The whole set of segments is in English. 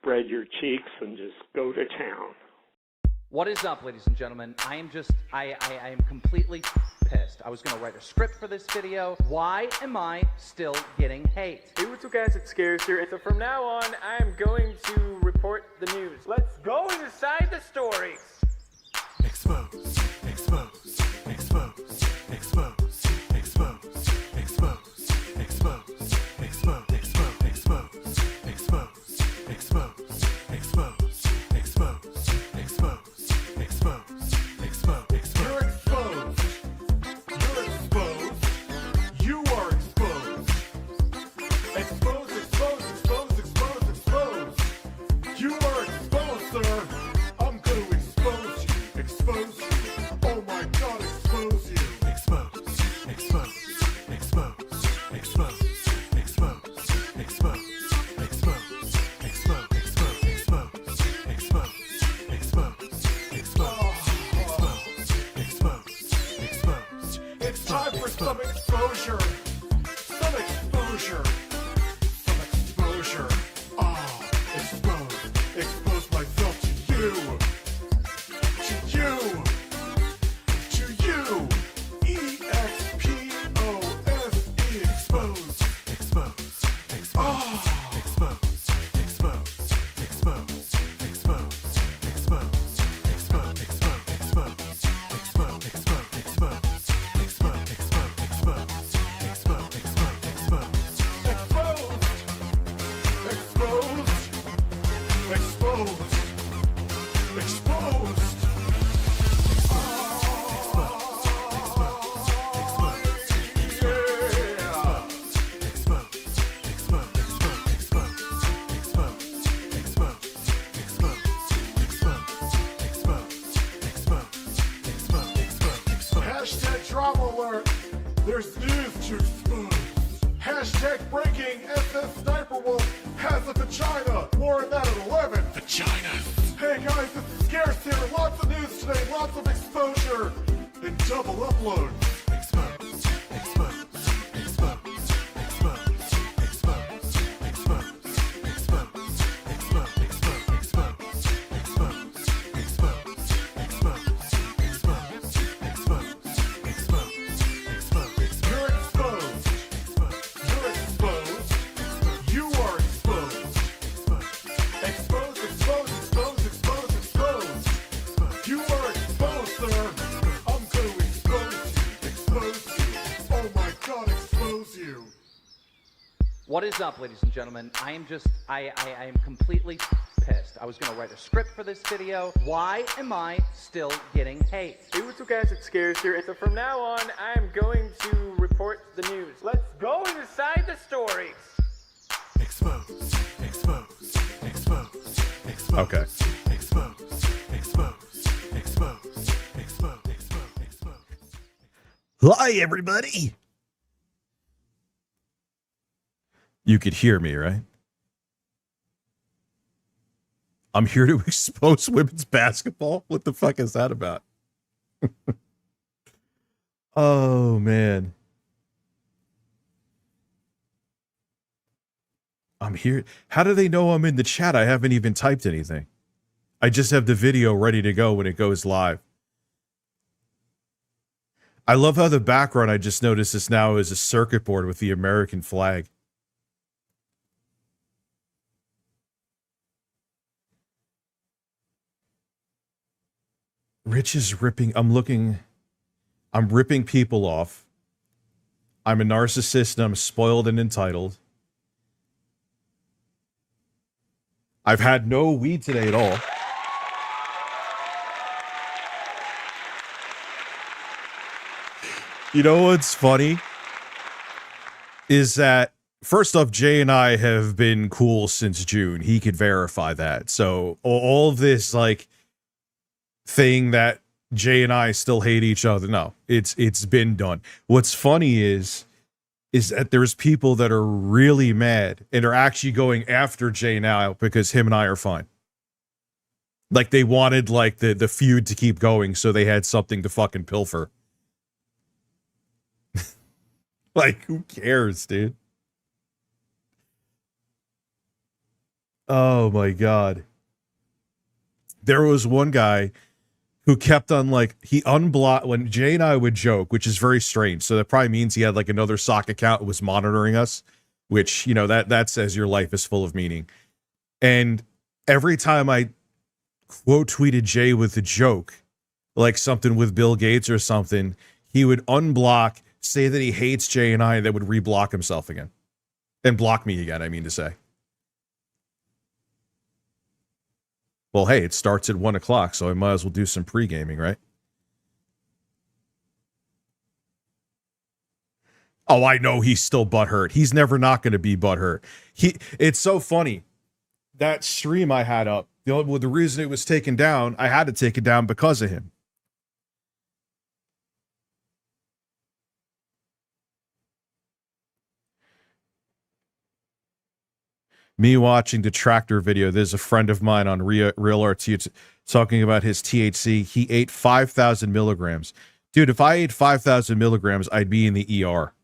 spread your cheeks and just go to town. What is up, ladies and gentlemen? I am completely pissed. I was gonna write a script for this video. Why am I still getting hate? Hey, what's up guys, it's Scares here, and so from now on, I'm going to report the news. Let's go inside the stories! Expose, expose, expose, expose, expose, expose, expose, expose, expose, expose, expose, expose, expose, expose, expose, expose, expose. You're exposed. You're exposed. You are exposed. Expose, expose, expose, expose, expose. You are exposed, sir. I'm going to expose you. Expose you. Oh my God, expose you. Expose, expose, expose, expose, expose, expose, expose, expose, expose, expose, expose, expose. It's time for some exposure. Some exposure. Some exposure. Ah, expose. Expose myself to you. To you. To you. E-X-P-O-S-E. Expose. Expose. Expose. Expose. Expose. Expose. Expose. Expose. Expose. Expose. Expose. Expose. Expose. Expose. Expose. Expose. Expose. Expose. Exposed. Exposed. Exposed. Hashtag drama alert. There's news to expose. Hashtag breaking. SS Sniper Wolf has a vagina. More on that at 11. Vaginas. Hey guys, this is Scarce here. Lots of news today. Lots of exposure. And double upload. Expose. Expose. Expose. Expose. Expose. Expose. Expose. Expose. Expose. Expose. Expose. Expose. Expose. You're exposed. You're exposed. You are exposed. Expose, expose, expose, expose, expose. You are exposed, sir. I'm going to expose you. Expose you. Oh my God, expose you. What is up, ladies and gentlemen? I am completely pissed. I was gonna write a script for this video. Why am I still getting hate? Hey, what's up guys, it's Scares here, and so from now on, I'm going to report the news. Let's go inside the stories! Expose, expose, expose, expose. Okay. Expose, expose, expose, expose, expose. Hi, everybody. You could hear me, right? I'm here to expose women's basketball. What the fuck is that about? Oh, man. I'm here. How do they know I'm in the chat? I haven't even typed anything. I just have the video ready to go when it goes live. I love how the background, I just noticed this now, is a circuit board with the American flag. Rich is ripping, I'm ripping people off. I'm a narcissist and I'm spoiled and entitled. I've had no weed today at all. You know what's funny? Is that, first off, Jay and I have been cool since June. He could verify that. So all of this, like, thing that Jay and I still hate each other. No, it's been done. What's funny is that there's people that are really mad and are actually going after Jay now because him and I are fine. Like they wanted like the feud to keep going, so they had something to fucking pilfer. Like, who cares, dude? Oh my God. There was one guy who kept on like, he unblocked when Jay and I would joke, which is very strange. So that probably means he had like another sock account and was monitoring us, which, you know, that says your life is full of meaning. And every time I quote tweeted Jay with a joke, like something with Bill Gates or something, he would unblock, say that he hates Jay and I, and then would reblock himself again. And block me again, I mean to say. Well, hey, it starts at 1 o'clock, so I might as well do some pre-gaming, right? Oh, I know he's still butthurt. He's never not going to be butthurt. It's so funny. That stream I had up, the reason it was taken down, I had to take it down because of him. Me watching the tractor video, there's a friend of mine on Real RT talking about his THC. He ate 5,000 milligrams. Dude, if I ate 5,000 milligrams, I'd be in the ER.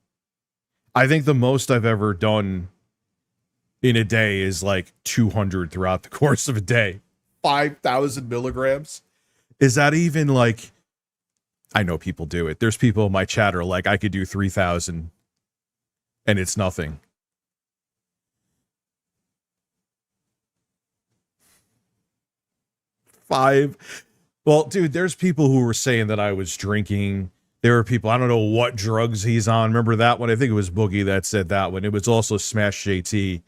I think the most I've ever done in a day is like 200 throughout the course of a day. 5,000 milligrams? Is that even like... I know people do it. There's people in my chat are like, I could do 3,000 and it's nothing. Well, dude, there's people who were saying that I was drinking. There were people, I don't know what drugs he's on. Remember that one? I think it was Boogie that said that one. It was also Smash JT.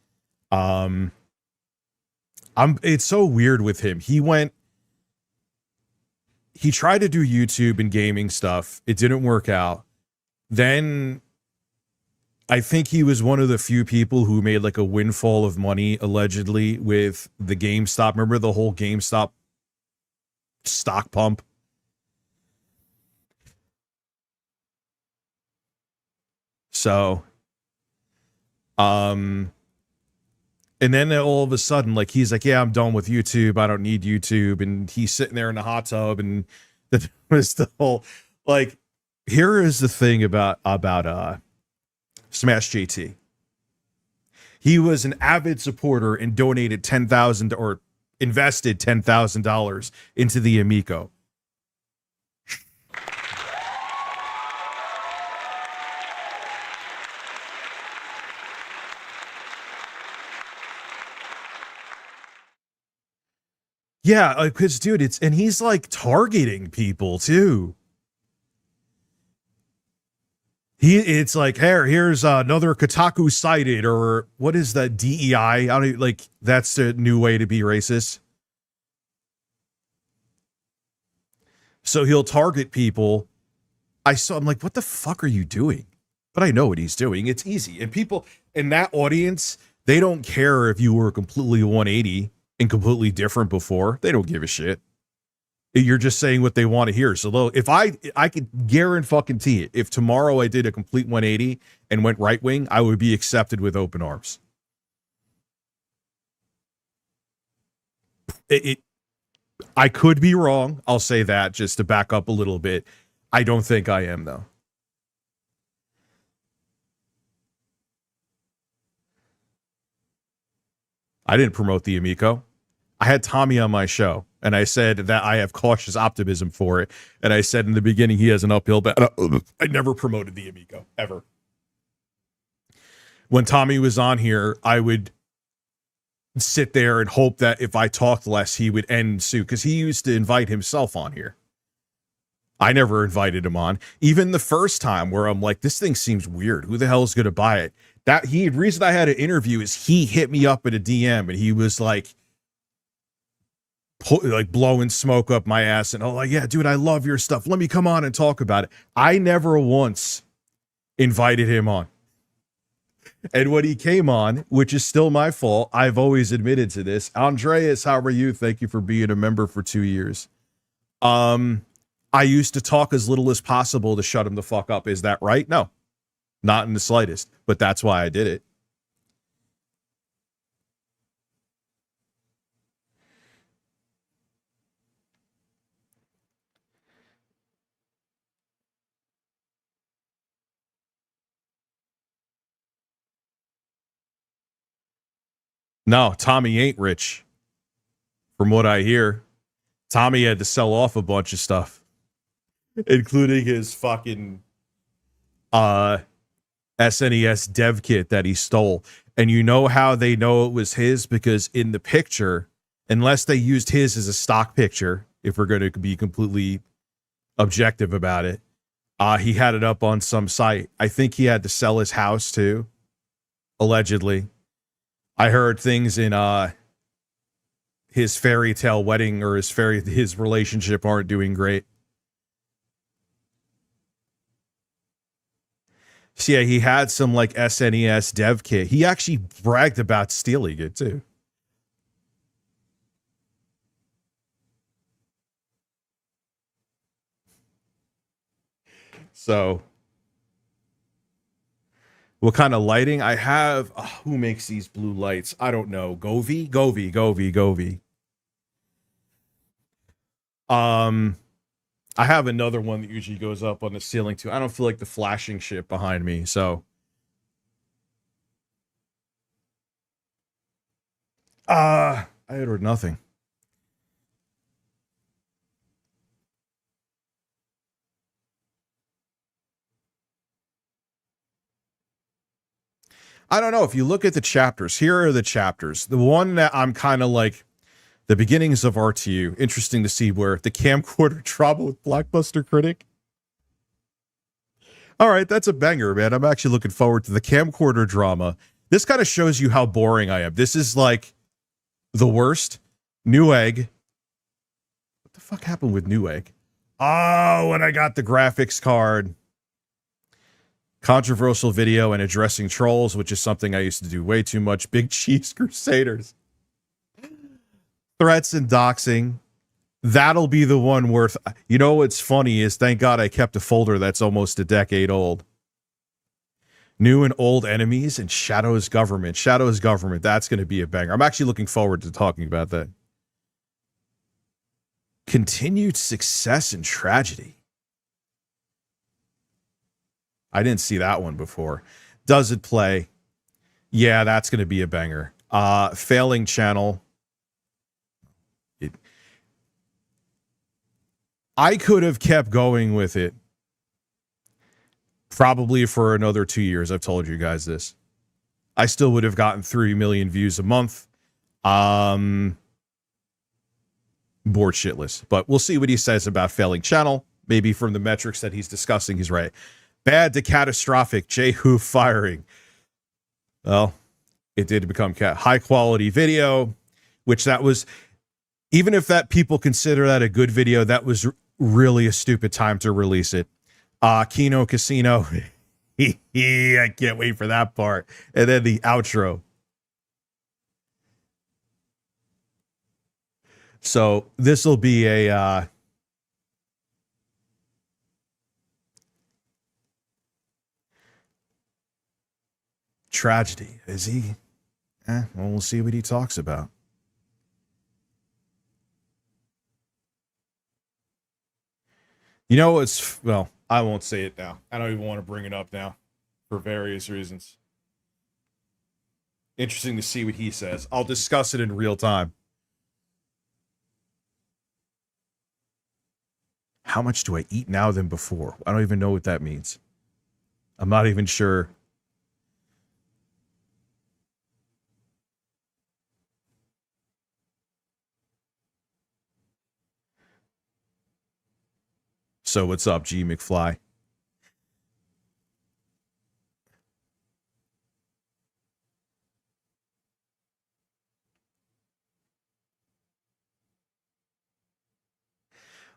It's so weird with him. He tried to do YouTube and gaming stuff. It didn't work out. Then I think he was one of the few people who made like a windfall of money, allegedly, with the GameStop. Remember the whole GameStop stock pump? So, and then all of a sudden, like, he's like, yeah, I'm done with YouTube. I don't need YouTube. And he's sitting there in the hot tub, and that was the whole, like, here is the thing about Smash JT. He was an avid supporter and donated $10,000 or invested $10,000 into the Amico. Yeah, because dude, and he's like targeting people too. It's like, here's another Kotaku cited, or what is that, DEI? I don't like, that's a new way to be racist. So he'll target people. I'm like, what the fuck are you doing? But I know what he's doing. It's easy. And people in that audience, they don't care if you were completely 180 and completely different before. They don't give a shit. You're just saying what they want to hear. So though, if I could guarantee it, if tomorrow I did a complete 180 and went right wing, I would be accepted with open arms. I could be wrong. I'll say that just to back up a little bit. I don't think I am, though. I didn't promote the Amico. I had Tommy on my show, and I said that I have cautious optimism for it. And I said in the beginning he has an uphill battle. I never promoted the Amico, ever. When Tommy was on here, I would sit there and hope that if I talked less, he would end suit, because he used to invite himself on here. I never invited him on. Even the first time where I'm like, this thing seems weird. Who the hell is going to buy it? The reason I had an interview is he hit me up at a DM, and he was like blowing smoke up my ass, and like, yeah, dude, I love your stuff. Let me come on and talk about it. I never once invited him on. And when he came on, which is still my fault, I've always admitted to this. Andreas, how are you? Thank you for being a member for 2 years. I used to talk as little as possible to shut him the fuck up. Is that right? No, not in the slightest, but that's why I did it. No, Tommy ain't rich. From what I hear, Tommy had to sell off a bunch of stuff, including his fucking SNES dev kit that he stole. And you know how they know it was his? Because in the picture, unless they used his as a stock picture, if we're going to be completely objective about it, he had it up on some site. I think he had to sell his house too, allegedly. I heard things in his fairy tale wedding or his relationship aren't doing great. So yeah, he had some like SNES dev kit. He actually bragged about stealing it too. So, what kind of lighting? I have, who makes these blue lights? I don't know. Govee. I have another one that usually goes up on the ceiling too. I don't feel like the flashing shit behind me, so. I ordered nothing. I don't know. If you look at the chapters, here are the chapters. The one that I'm kind of like, the beginnings of RTU. Interesting to see where the camcorder drama with Blockbuster Critic. All right, that's a banger, man. I'm actually looking forward to the camcorder drama. This kind of shows you how boring I am. This is like the worst. Newegg. What the fuck happened with Newegg? Oh, and I got the graphics card. Controversial video and addressing trolls, which is something I used to do way too much. Big Cheese Crusaders. Threats and doxing. That'll be the one worth. You know what's funny is, thank God I kept a folder that's almost a decade old. New and old enemies and Shadow's government. Shadow's government. That's going to be a banger. I'm actually looking forward to talking about that. Continued success and tragedy. I didn't see that one before. Does it play? Yeah, that's going to be a banger. Failing channel. I could have kept going with it probably for another 2 years. I've told you guys this. I still would have gotten 3 million views a month. Bored shitless. But we'll see what he says about failing channel. Maybe from the metrics that he's discussing, he's right. Bad to catastrophic. Jehu firing. Well, it did become high quality video, which that was, even if that people consider that a good video, that was really a stupid time to release it. Kino Casino. I can't wait for that part. And then the outro. So this will be a tragedy. Is he? Well, we'll see what he talks about. You know, well, I won't say it now. I don't even want to bring it up now for various reasons. Interesting to see what he says. I'll discuss it in real time. How much do I eat now than before? I don't even know what that means. I'm not even sure. So what's up, G McFly?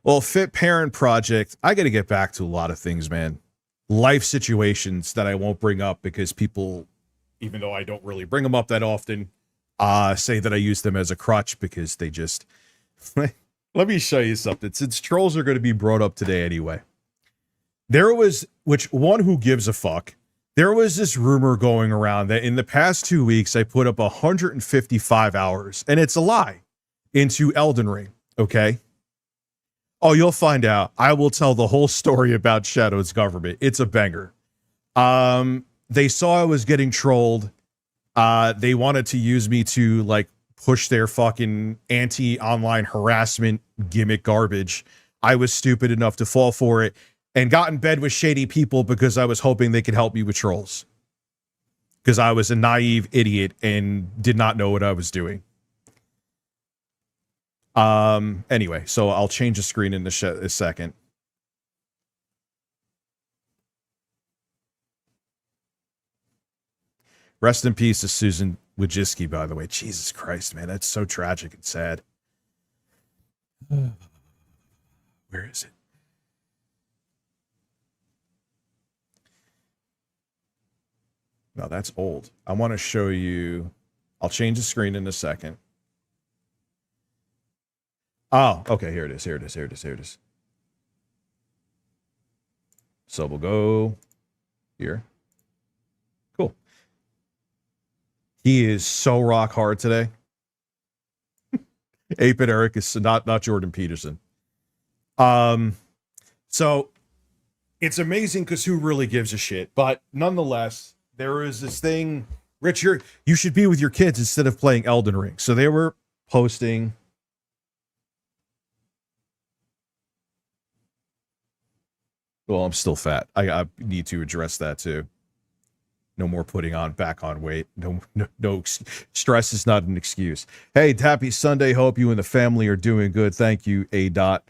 Well, Fit Parent Project, I got to get back to a lot of things, man. Life situations that I won't bring up because people, even though I don't really bring them up that often, say that I use them as a crutch because they just... Let me show you something, since trolls are going to be brought up today anyway. There was, who gives a fuck? There was this rumor going around that in the past 2 weeks, I put up 155 hours, and it's a lie, into Elden Ring, okay? Oh, you'll find out. I will tell the whole story about Shadow's government. It's a banger. They saw I was getting trolled They wanted to use me to like push their fucking anti-online harassment gimmick garbage. I was stupid enough to fall for it and got in bed with shady people because I was hoping they could help me with trolls. Because I was a naive idiot and did not know what I was doing. Anyway, so I'll change the screen in a second. Rest in peace to Susan Wojcicki, by the way. Jesus Christ, man, that's so tragic and sad. Where is it? No, that's old. I want to show you. I'll change the screen in a second. Oh, okay, here it is. Here it is. Here it is. Here it is. So we'll go here. Cool. He is so rock hard today. 8-Bit Eric is not Jordan Peterson. So it's amazing because who really gives a shit? But nonetheless, there is this thing, Rich, you should be with your kids instead of playing Elden Ring. So they were posting. Well, I'm still fat. I need to address that too. No more putting back on weight. No, stress is not an excuse. Hey, happy Sunday. Hope you and the family are doing good. Thank you, A. Dot.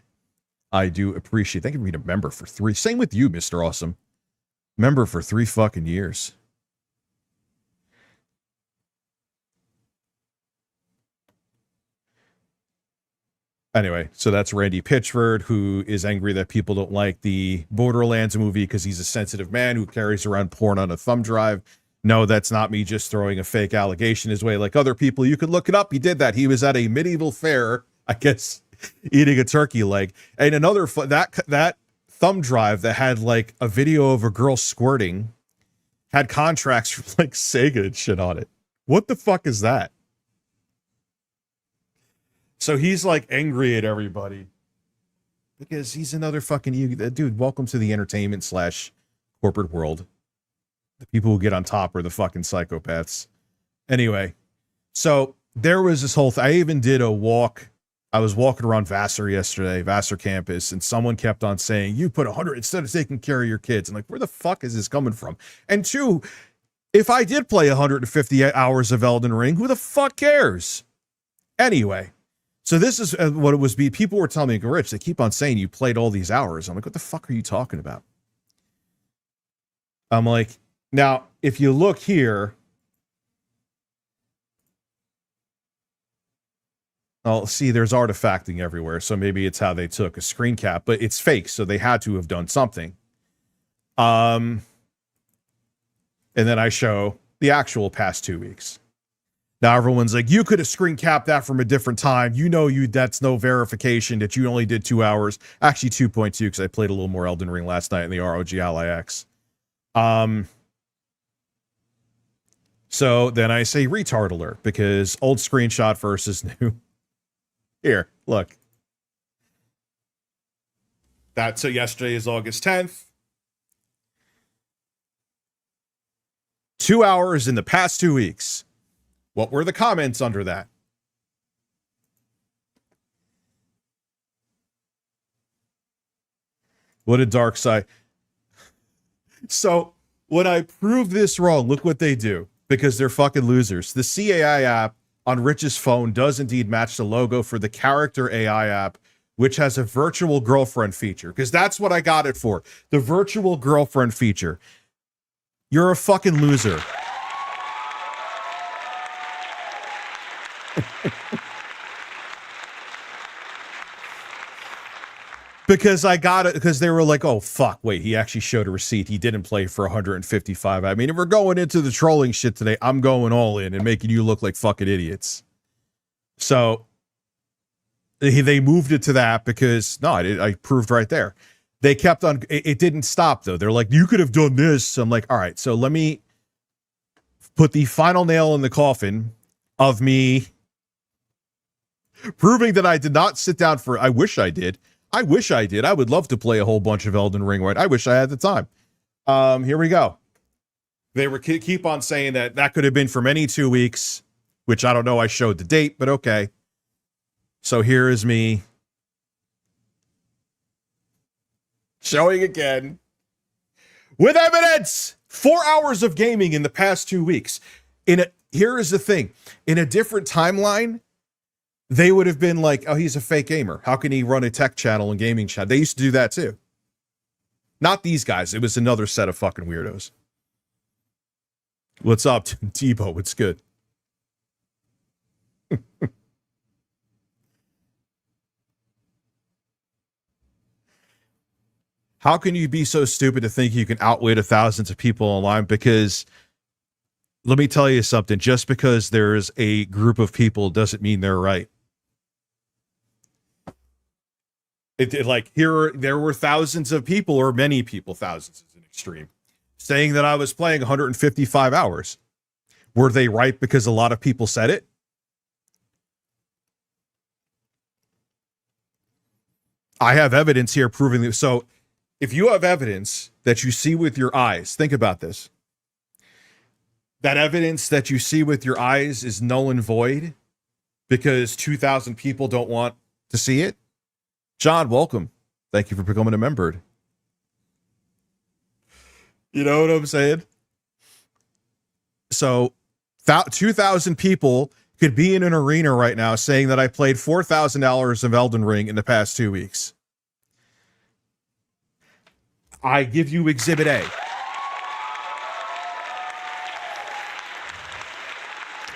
I do appreciate. Thank you for being a member for 3. Same with you, Mr. Awesome. Member for 3 fucking years. Anyway, so that's Randy Pitchford, who is angry that people don't like the Borderlands movie because he's a sensitive man who carries around porn on a thumb drive. No, that's not me just throwing a fake allegation his way like other people. You could look it up. He did that. He was at a medieval fair, I guess, eating a turkey leg. And another, that thumb drive that had like a video of a girl squirting had contracts from like Sega and shit on it. What the fuck is that? So he's like angry at everybody because he's another fucking dude. Welcome to the entertainment / corporate world. The people who get on top are the fucking psychopaths. Anyway, so there was this whole I even did a walk. I was walking around Vassar yesterday, Vassar campus, and someone kept on saying, you put 100 instead of taking care of your kids. I'm like, where the fuck is this coming from? And 2, if I did play 150 hours of Elden Ring, who the fuck cares? Anyway. So this is what it was. People were telling me, Rich, they keep on saying you played all these hours. I'm like, what the fuck are you talking about? I'm like, now, if you look here, oh, see, there's artifacting everywhere. So maybe it's how they took a screen cap, but it's fake. So they had to have done something. And then I show the actual past 2 weeks. Now everyone's like, you could have screen capped that from a different time. That's no verification that you only did 2 hours. Actually 2.2 because I played a little more Elden Ring last night in the ROG Ally X. So then I say retard alert because old screenshot versus new. Here, look. So yesterday is August 10th. 2 hours in the past 2 weeks. What were the comments under that? What a dark side. So when I prove this wrong, look what they do. Because they're fucking losers. The CAI app on Rich's phone does indeed match the logo for the character AI app, which has a virtual girlfriend feature. Because that's what I got it for. The virtual girlfriend feature. You're a fucking loser. Because I got it, because they were like, oh, fuck, wait, he actually showed a receipt. He didn't play for 155. I mean, if we're going into the trolling shit today, I'm going all in and making you look like fucking idiots. So they moved it to that because, no, I proved right there. They kept on, it didn't stop, though. They're like, you could have done this. I'm like, all right, so let me put the final nail in the coffin of me proving that I did not sit down for, I wish I did. I wish I did. I would love to play a whole bunch of Elden Ring, right? I wish I had the time. Here we go. They were keep on saying that could have been from any 2 weeks, which I don't know. I showed the date, but okay. So here is me showing again with evidence. 4 hours of gaming in the past 2 weeks. Here is the thing. In a different timeline, they would have been like, oh, he's a fake gamer. How can he run a tech channel and gaming channel? They used to do that too. Not these guys. It was another set of fucking weirdos. What's up, Tebow? It's good. How can you be so stupid to think you can outwit thousands of people online? Because let me tell you something. Just because there's a group of people doesn't mean they're right. There were thousands of people, or many people, thousands is an extreme, saying that I was playing 155 hours. Were they right because a lot of people said it? I have evidence here proving that. So if you have evidence that you see with your eyes, think about this. That evidence that you see with your eyes is null and void because 2,000 people don't want to see it. John, welcome. Thank you for becoming a member. You know what I'm saying? So 2,000 people could be in an arena right now saying that I played 4,000 hours of Elden Ring in the past 2 weeks. I give you Exhibit A.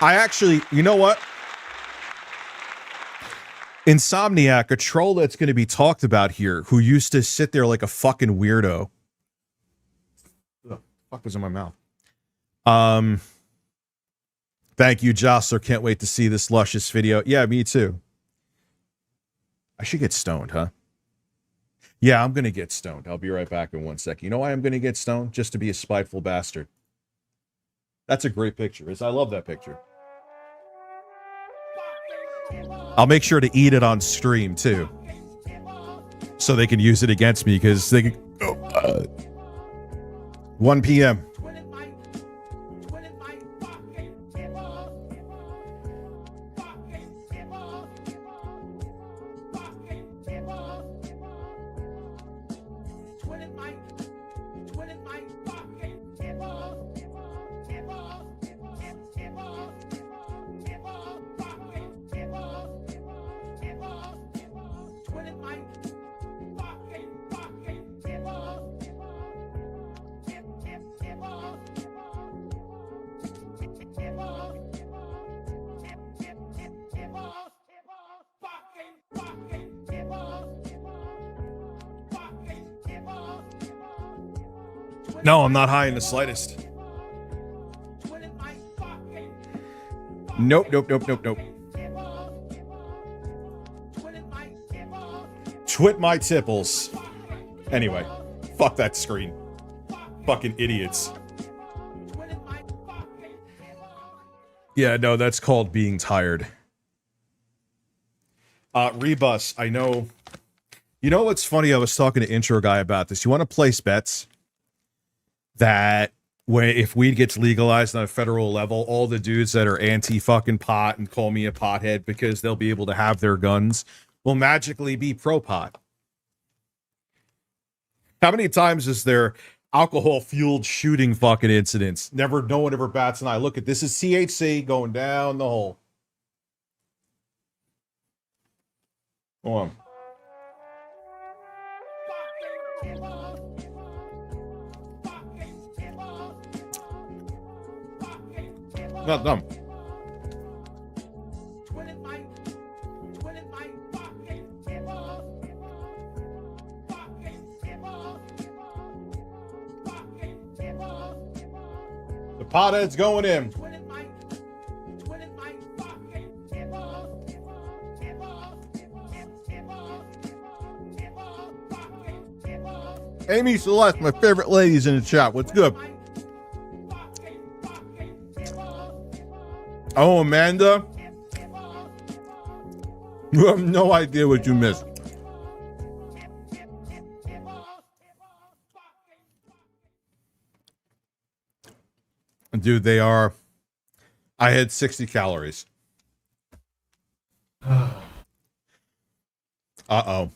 I actually, you know what? Insomniac, a troll that's going to be talked about here, who used to sit there like a fucking weirdo. What the fuck was in my mouth? Thank you, Jostler. Can't wait to see this luscious video. Yeah, me too. I should get stoned, huh? Yeah, I'm going to get stoned. I'll be right back in 1 second. You know why I'm going to get stoned? Just to be a spiteful bastard. That's a great picture. I love that picture. I'll make sure to eat it on stream, too. So they can use it against me, because they can... 1 p.m. No, I'm not high in the slightest. Nope. Twit my tipples. Anyway, fuck that screen. Fucking idiots. Yeah, no, that's called being tired. Rebus, I know. You know what's funny? I was talking to Intro Guy about this. You want to place bets that if weed gets legalized on a federal level, all the dudes that are anti-fucking pot and call me a pothead because they'll be able to have their guns will magically be pro-pot. How many times is there alcohol-fueled shooting fucking incidents? No one ever bats an eye. Look at this is THC going down the hole. Go on. Not dumb. The pothead's going in. Amy Celeste, my favorite ladies in the chat. What's good? Oh, Amanda. You have no idea what you missed. Dude, they are. I had 60 calories. Uh-oh.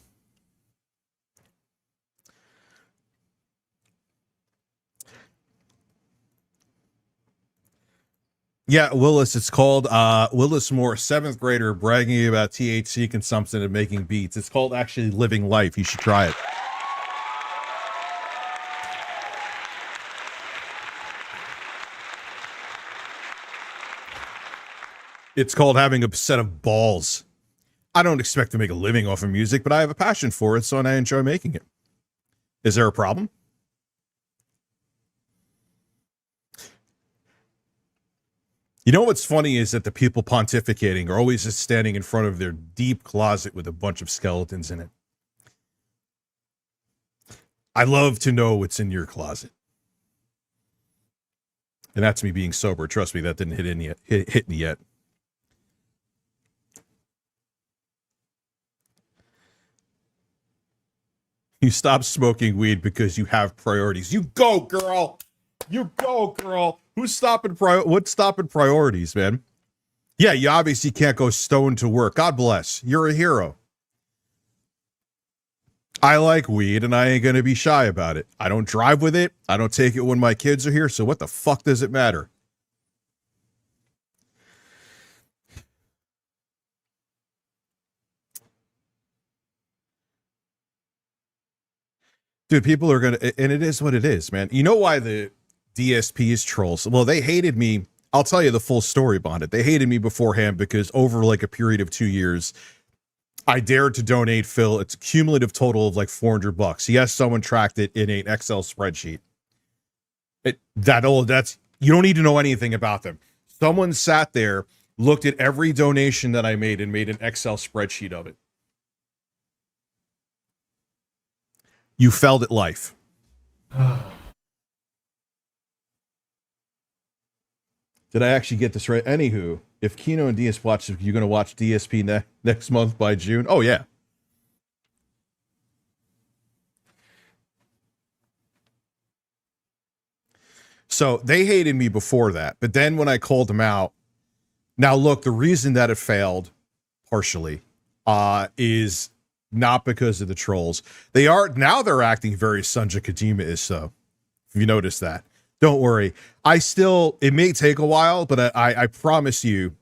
Yeah, Willis, it's called Willis Moore, 7th grader, bragging about THC consumption and making beats. It's called actually living life. You should try it. It's called having a set of balls. I don't expect to make a living off of music, but I have a passion for it, so and I enjoy making it. Is there a problem? You know what's funny is that the people pontificating are always just standing in front of their deep closet with a bunch of skeletons in it. I love to know what's in your closet. And that's me being sober. Trust me, that didn't hit me yet. You stop smoking weed because you have priorities. You go, girl. You go, girl. What's stopping priorities, man? Yeah, you obviously can't go stoned to work. God bless. You're a hero. I like weed, and I ain't going to be shy about it. I don't drive with it. I don't take it when my kids are here, so what the fuck does it matter? Dude, people are going to, and it is what it is, man. You know why the DSP is trolls? Well, they hated me. I'll tell you the full story behind it. They hated me beforehand because over like a period of 2 years, I dared to donate Phil. It's a cumulative total of like $400. Yes, someone tracked it in an Excel spreadsheet. That's you don't need to know anything about them. Someone sat there, looked at every donation that I made, and made an Excel spreadsheet of it. You failed at life. Did I actually get this right? Anywho, if Kino and DS watch, you're going to watch DSP next month by June? Oh, yeah. So they hated me before that. But then when I called them out, now look, the reason that it failed, partially, is not because of the trolls. They're acting very Sanjay Kojima-ish, though. If you notice that. Don't worry. It may take a while, but I promise you,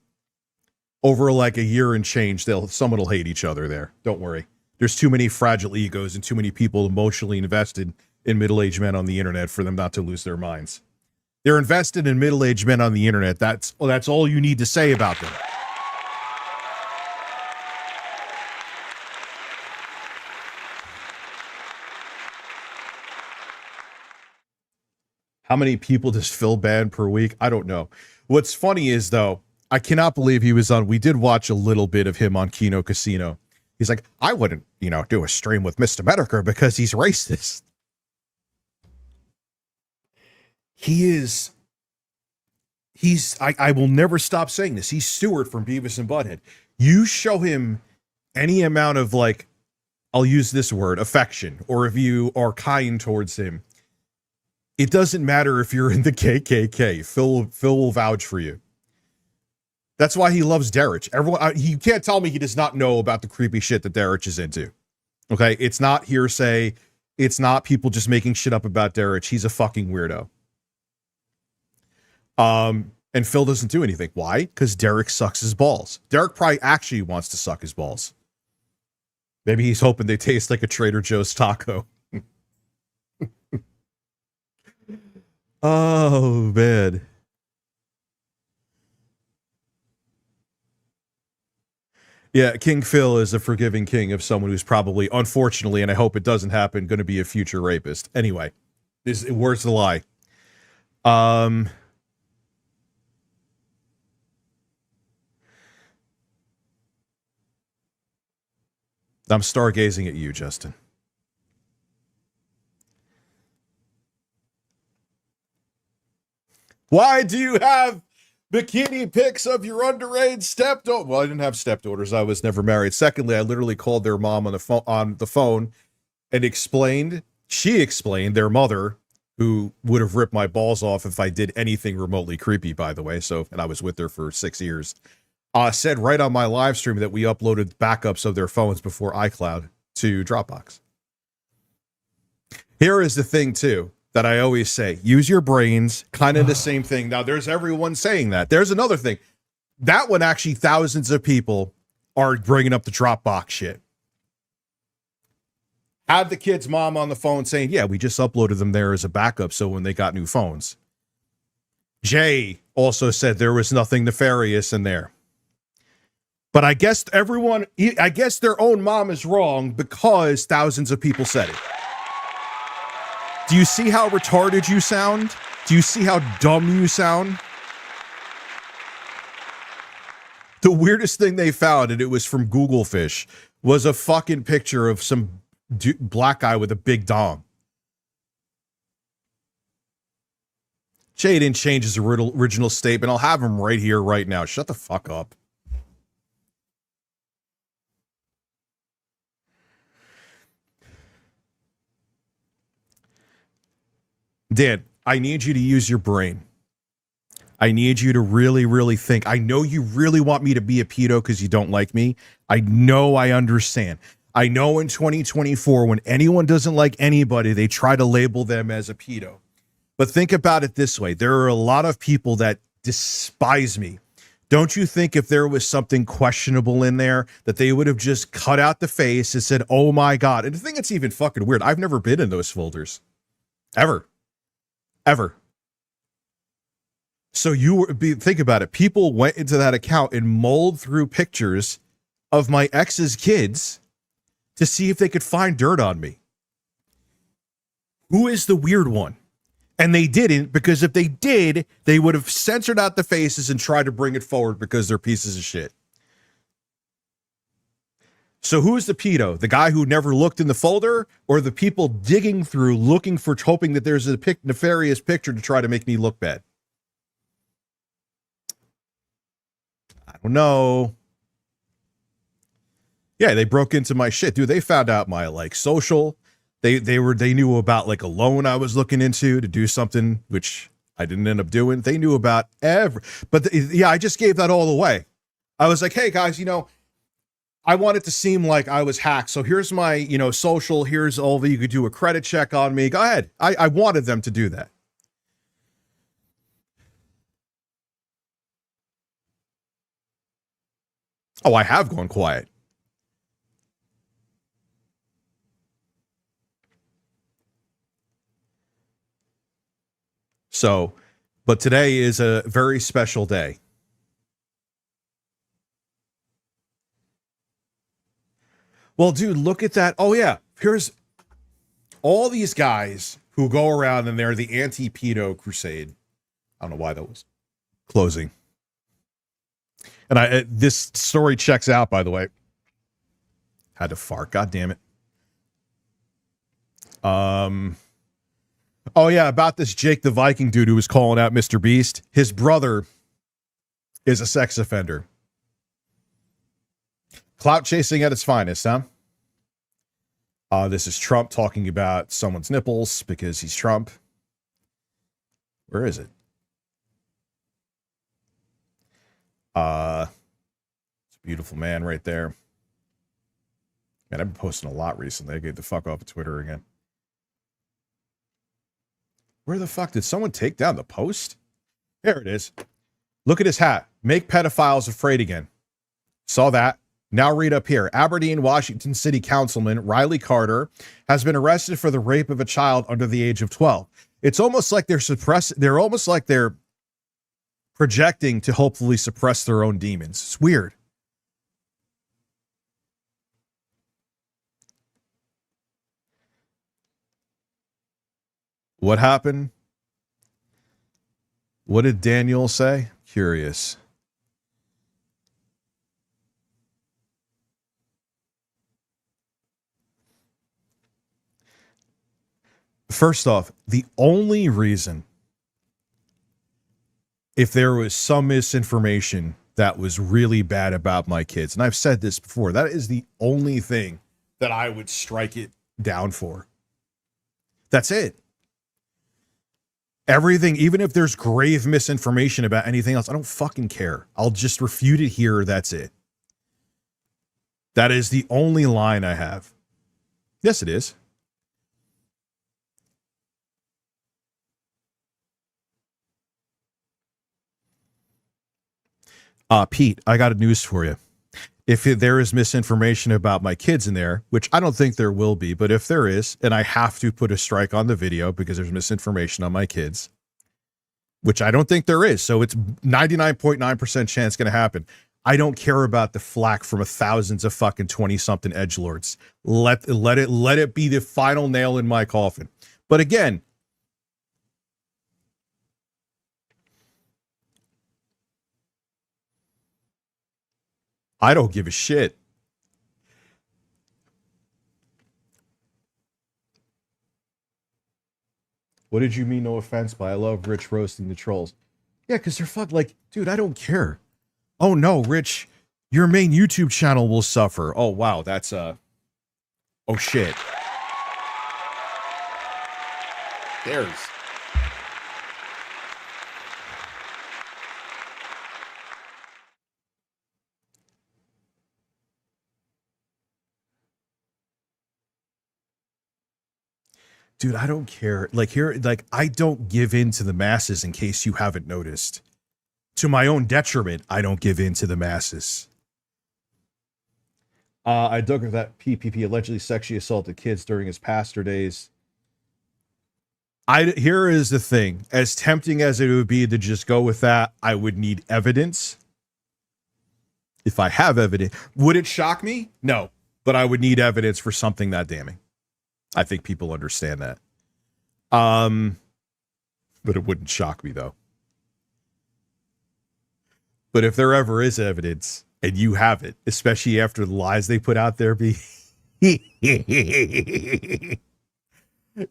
over like a year and change, someone will hate each other there. Don't worry. There's too many fragile egos and too many people emotionally invested in middle-aged men on the internet for them not to lose their minds. They're invested in middle-aged men on the internet. That's all you need to say about them. How many people does Phil ban per week? I don't know. What's funny is, though, I cannot believe he was on. We did watch a little bit of him on Kino Casino. He's like, I wouldn't, do a stream with Mr. Medicare because he's racist. I will never stop saying this. He's Stewart from Beavis and Butthead. You show him any amount of, like, I'll use this word, affection, or if you are kind towards him, it doesn't matter if you're in the KKK. Phil will vouch for you. That's why he loves Derich. Everyone, you can't tell me he does not know about the creepy shit that Derich is into. Okay, it's not hearsay. It's not people just making shit up about Derich. He's a fucking weirdo. And Phil doesn't do anything. Why? Because Derek sucks his balls. Derek probably actually wants to suck his balls. Maybe he's hoping they taste like a Trader Joe's taco. Oh, man. Yeah, King Phil is a forgiving king of someone who's probably, unfortunately, and I hope it doesn't happen, going to be a future rapist. Anyway, where's the lie? I'm stargazing at you, Justin. Why do you have bikini pics of your underage stepdaughter? Well, I didn't have stepdaughters. I was never married. Secondly, I literally called their mom on the phone and explained. She explained, their mother, who would have ripped my balls off if I did anything remotely creepy, by the way. So, and I was with her for 6 years. Said right on my live stream that we uploaded backups of their phones before iCloud to Dropbox. Here is the thing, too, that I always say. Use your brains, kind of the same thing. Now, there's everyone saying that. There's another thing. That one, actually, thousands of people are bringing up the Dropbox shit. Had the kid's mom on the phone saying, yeah, we just uploaded them there as a backup so when they got new phones. Jay also said there was nothing nefarious in there. But I guess their own mom is wrong because thousands of people said it. Do you see how retarded you sound? Do you see how dumb you sound? The weirdest thing they found, and it was from Google Fish, was a fucking picture of some black guy with a big dong. Jay didn't change his original statement. I'll have him right here, right now. Shut the fuck up. Dan, I need you to use your brain. I need you to really, really think. I know you really want me to be a pedo because you don't like me. I know, I understand. I know in 2024, when anyone doesn't like anybody, they try to label them as a pedo. But think about it this way. There are a lot of people that despise me. Don't you think if there was something questionable in there that they would have just cut out the face and said, oh my God. And the thing that's even fucking weird, I've never been in those folders. Ever. So think about it. People went into that account and mulled through pictures of my ex's kids to see if they could find dirt on me. Who is the weird one? And they didn't, because if they did, they would have censored out the faces and tried to bring it forward because they're pieces of shit. So who is the pedo? The guy who never looked in the folder, or the people digging through looking for, hoping that there's a nefarious picture to try to make me look bad? I don't know. Yeah, they broke into my shit, dude. They found out my social. They knew about a loan I was looking into to do something which I didn't end up doing. They knew about I just gave that all away. I was like, hey guys, I want it to seem like I was hacked. So here's my, social. Here's all that you could do a credit check on me. Go ahead. I wanted them to do that. Oh, I have gone quiet. So, but today is a very special day. Well, dude, look at that. Oh, yeah. Here's all these guys who go around and they're the anti-pedo crusade. I don't know why that was closing. And this story checks out, by the way. Had to fart. God damn it. Oh, yeah, about this Jake the Viking dude who was calling out Mr. Beast. His brother is a sex offender. Clout chasing at its finest, huh? This is Trump talking about someone's nipples because he's Trump. Where is it? It's a beautiful man right there. Man, I've been posting a lot recently. I gave the fuck off of Twitter again. Where the fuck did someone take down the post? There it is. Look at his hat. Make pedophiles afraid again. Saw that. Now read up here. Aberdeen, Washington City Councilman Riley Carter has been arrested for the rape of a child under the age of 12. It's almost like they're almost like they're projecting to hopefully suppress their own demons. It's weird. What happened? What did Daniel say? Curious. First off, the only reason, if there was some misinformation that was really bad about my kids, and I've said this before, that is the only thing that I would strike it down for. That's it. Everything, even if there's grave misinformation about anything else, I don't fucking care. I'll just refute it here. That's it. That is the only line I have. Yes, it is. Pete, I got a news for you. If there is misinformation about my kids in there, which I don't think there will be, but if there is, and I have to put a strike on the video because there's misinformation on my kids, which I don't think there is, so it's 99.9% chance going to happen. I don't care about the flack from thousands of fucking 20-something edgelords. Let it be the final nail in my coffin. But again, I don't give a shit. What did you mean no offense by? I love Rich roasting the trolls. Yeah, because they're like, dude, I don't care. Oh no, Rich, your main YouTube channel will suffer. Oh wow, that's oh shit. There's. Dude, I don't care. I don't give in to the masses, in case you haven't noticed. To my own detriment, I don't give in to the masses. I dug her that PPP allegedly sexually assaulted kids during his pastor days. Here is the thing. As tempting as it would be to just go with that, I would need evidence. If I have evidence. Would it shock me? No. But I would need evidence for something that damning. I think people understand that. But it wouldn't shock me, though. But if there ever is evidence, and you have it, especially after the lies they put out there,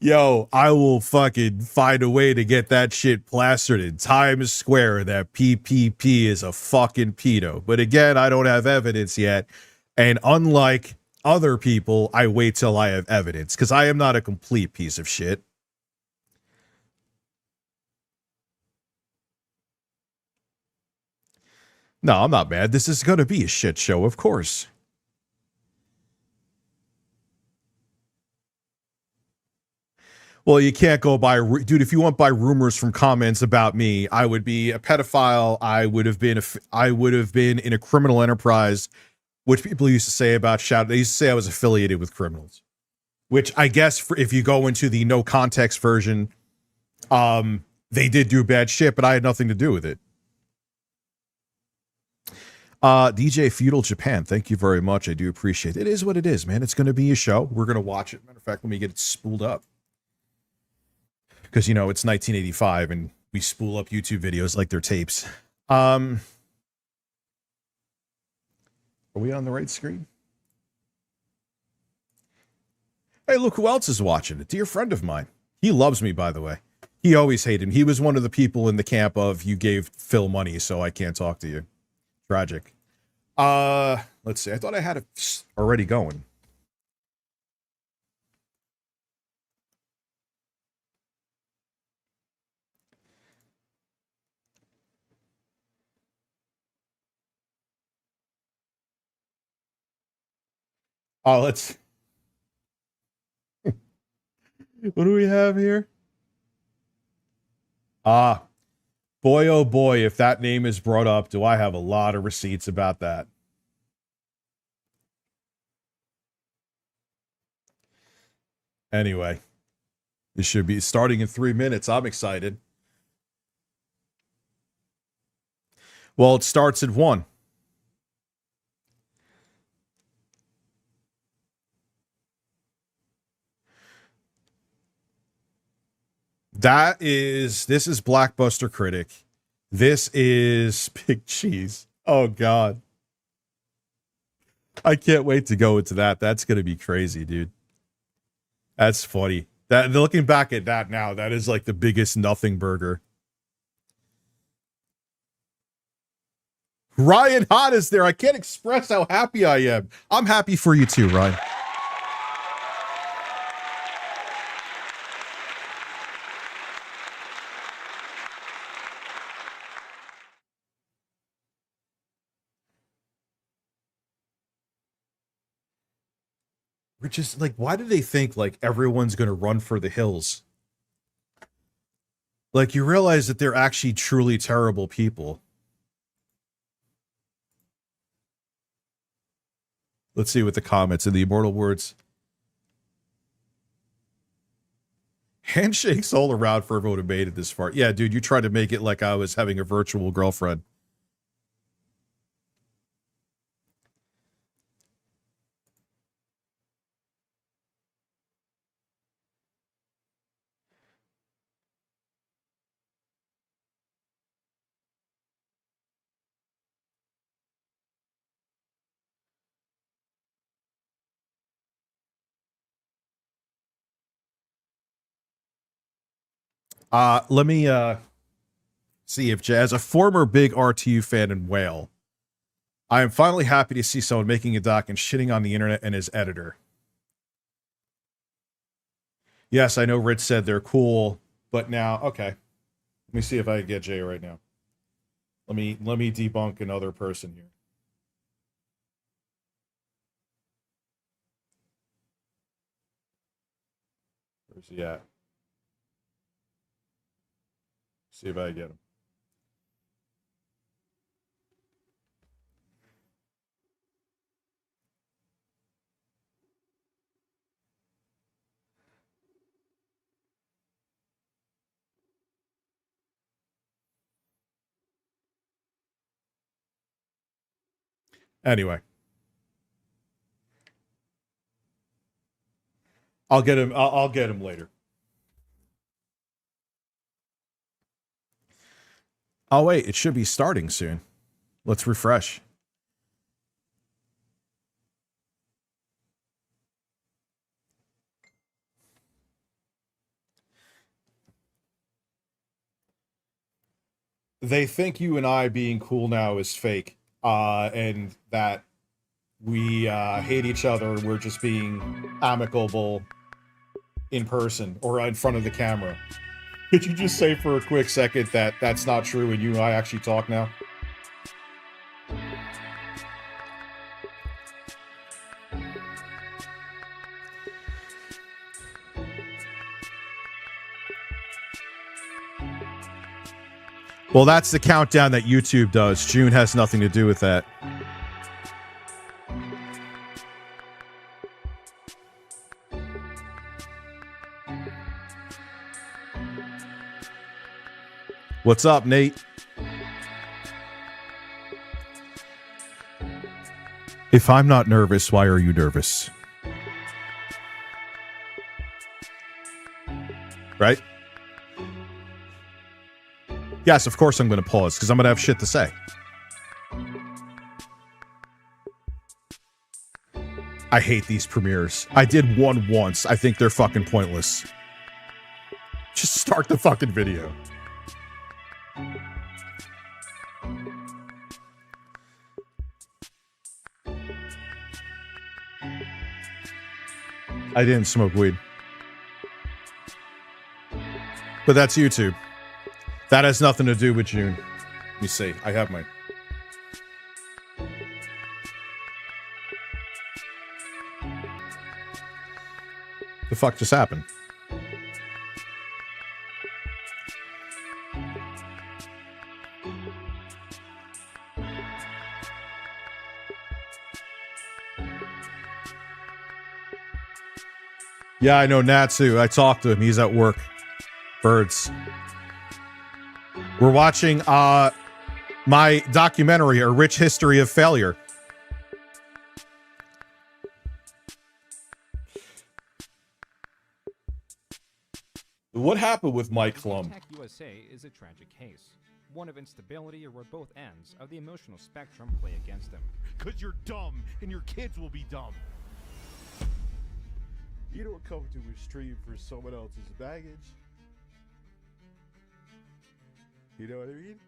yo, I will fucking find a way to get that shit plastered in Times Square that PPP is a fucking pedo. But again, I don't have evidence yet. And unlike other people, I wait till I have evidence, because I am not a complete piece of shit. No, I'm not mad. This is going to be a shit show, of course. Well, you can't go by, dude, if you went by rumors from comments about me, I would be a pedophile. I would have been in a criminal enterprise, which people used to say about Shadow. They used to say I was affiliated with criminals, which I guess if you go into the no context version, they did do bad shit, but I had nothing to do with it. DJ Feudal Japan, thank you very much. I do appreciate it. It is what it is, man. It's going to be a show. We're going to watch it. Matter of fact, let me get it spooled up. Because, you know, it's 1985 and we spool up YouTube videos like they're tapes. Are we on the right screen? Hey, look who else is watching. A dear friend of mine. He loves me, by the way. He always hated me. He was one of the people in the camp of, you gave Phil money, so I can't talk to you. Tragic. Let's see. I thought I had it already going. Oh, let's... What do we have here? Boy, oh boy, if that name is brought up, do I have a lot of receipts about that. Anyway, this should be starting in 3 minutes. I'm excited. Well, it starts at 1. This is Blackbuster Critic. This is Big Cheese. Oh, God. I can't wait to go into that. That's going to be crazy, dude. That's funny. That looking back at that now, that is like the biggest nothing burger. Ryan Hot is there. I can't express how happy I am. I'm happy for you too, Ryan. Which is like, why do they think like everyone's gonna run for the hills? Like, you realize that they're actually truly terrible people. Let's see what the comments in the immortal words. Handshakes all around for everyone who made it this far. Yeah, dude, you tried to make it like I was having a virtual girlfriend. Let me see if as a former big RTU fan and whale, I am finally happy to see someone making a doc and shitting on the internet and his editor. Yes, I know Rich said they're cool, but now, okay. Let me see if I can get Jay right now. Let me debunk another person here. Where's he at? See if I get him. Anyway. I'll get him. I'll get him later. Oh, wait, it should be starting soon. Let's refresh. They think you and I being cool now is fake, and that we hate each other. We're just being amicable in person or in front of the camera. Could you just say for a quick second that that's not true and you and I actually talk now? Well, that's the countdown that YouTube does. June has nothing to do with that. What's up, Nate? If I'm not nervous, why are you nervous? Right? Yes, of course I'm going to pause, because I'm going to have shit to say. I hate these premieres. I did one once. I think they're fucking pointless. Just start the fucking video. I didn't smoke weed. But that's YouTube. That has nothing to do with June. Let me see. I have mine. The fuck just happened? Yeah, I know Natsu. I talked to him. He's at work. Birds. We're watching my documentary, A Rich History of Failure. What happened with Mike Klum? Tech USA is a tragic case. One of instability where both ends of the emotional spectrum play against them. Because you're dumb, and your kids will be dumb. You don't come to a stream for someone else's baggage. You know what I mean?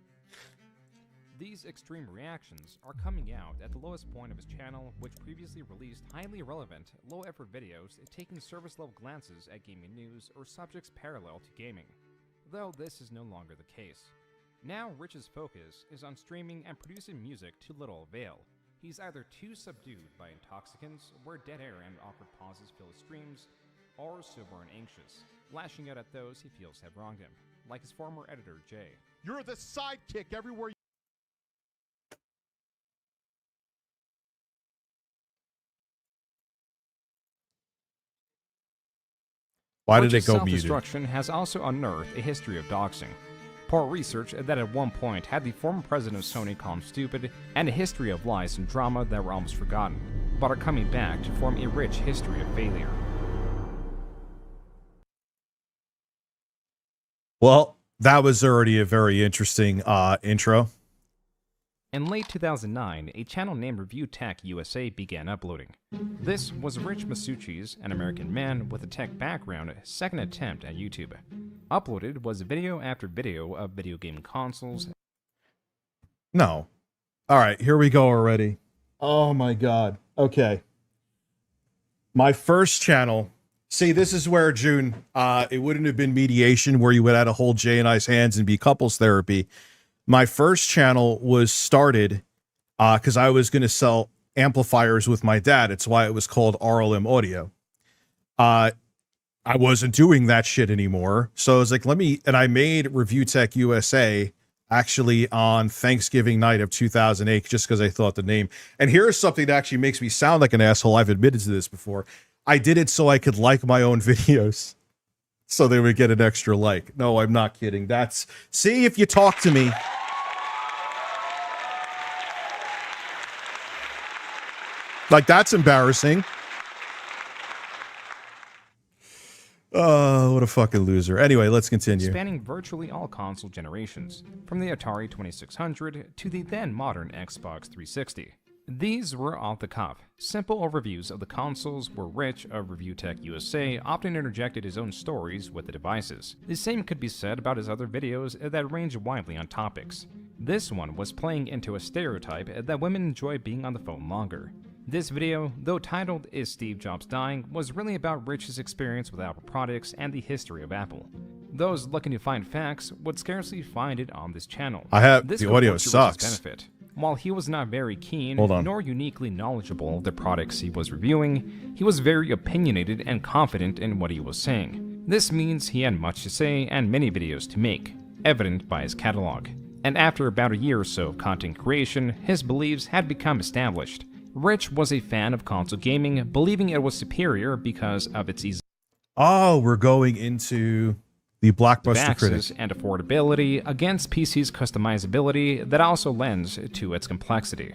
These extreme reactions are coming out at the lowest point of his channel, which previously released highly relevant, low-effort videos taking surface-level glances at gaming news or subjects parallel to gaming, though this is no longer the case. Now Rich's focus is on streaming and producing music to little avail. He's either too subdued by intoxicants, where dead air and awkward pauses fill his streams, or sober and anxious, lashing out at those he feels have wronged him, like his former editor, Jay. You're the sidekick everywhere you... Why did it Rich's go muted? self-destruction has also unearthed a history of doxing. Poor research that at one point had the former president of Sony call him stupid, and a history of lies and drama that were almost forgotten, but are coming back to form a rich history of failure. Well, that was already a very interesting intro. In late 2009, a channel named Review Tech USA began uploading. This was Rich Masucci's, an American man with a tech background, second attempt at YouTube. Uploaded was video after video of video game consoles. No. All right, here we go already. Oh my God. Okay. My first channel. See, this is where, June, it wouldn't have been mediation where you would have to hold Jay and I's hands and be couples therapy. My first channel was started because I was going to sell amplifiers with my dad. It's why it was called RLM Audio. I wasn't doing that shit anymore. So I was like, and I made Review Tech USA actually on Thanksgiving night of 2008, just because I thought the name. And here's something that actually makes me sound like an asshole. I've admitted to this before. I did it so I could like my own videos, so they would get an extra like. No, I'm not kidding. See if you talk to me. Like, that's embarrassing. Oh, what a fucking loser. Anyway, let's continue. Spanning virtually all console generations, from the Atari 2600 to the then modern Xbox 360. These were off the cuff, simple overviews of the consoles where Rich of Review Tech USA often interjected his own stories with the devices. The same could be said about his other videos that range widely on topics. This one was playing into a stereotype that women enjoy being on the phone longer. This video, though titled Is Steve Jobs Dying?, was really about Rich's experience with Apple products and the history of Apple. Those looking to find facts would scarcely find it on this channel. The audio sucks. Benefit. While he was not very keen, Hold on. nor uniquely knowledgeable of the products he was reviewing, he was very opinionated and confident in what he was saying. This means he had much to say and many videos to make, evident by his catalog. And after about a year or so of content creation, his beliefs had become established. Rich was a fan of console gaming, believing it was superior because of its ease Oh, we're going into the Blockbuster access Critic. and affordability against PC's customizability that also lends to its complexity.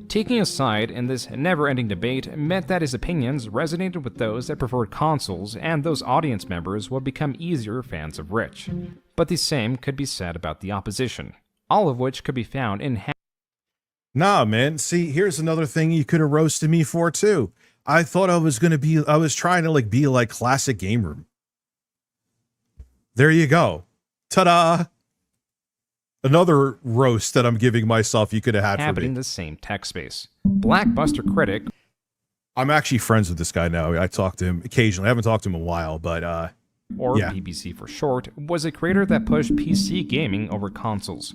Taking a side in this never-ending debate meant that his opinions resonated with those that preferred consoles, and those audience members would become easier fans of Rich. But the same could be said about the opposition, all of which could be found in Nah, man. See, here's another thing you could have roasted me for, too. I thought I was trying to be like Classic Game Room. There you go. Ta-da! Another roast that I'm giving myself you could have had for inhabiting me. the same tech space. Blackbuster Critic, I'm actually friends with this guy now. I talk to him occasionally. I haven't talked to him in a while, but or yeah. BBC for short, was a creator that pushed PC gaming over consoles.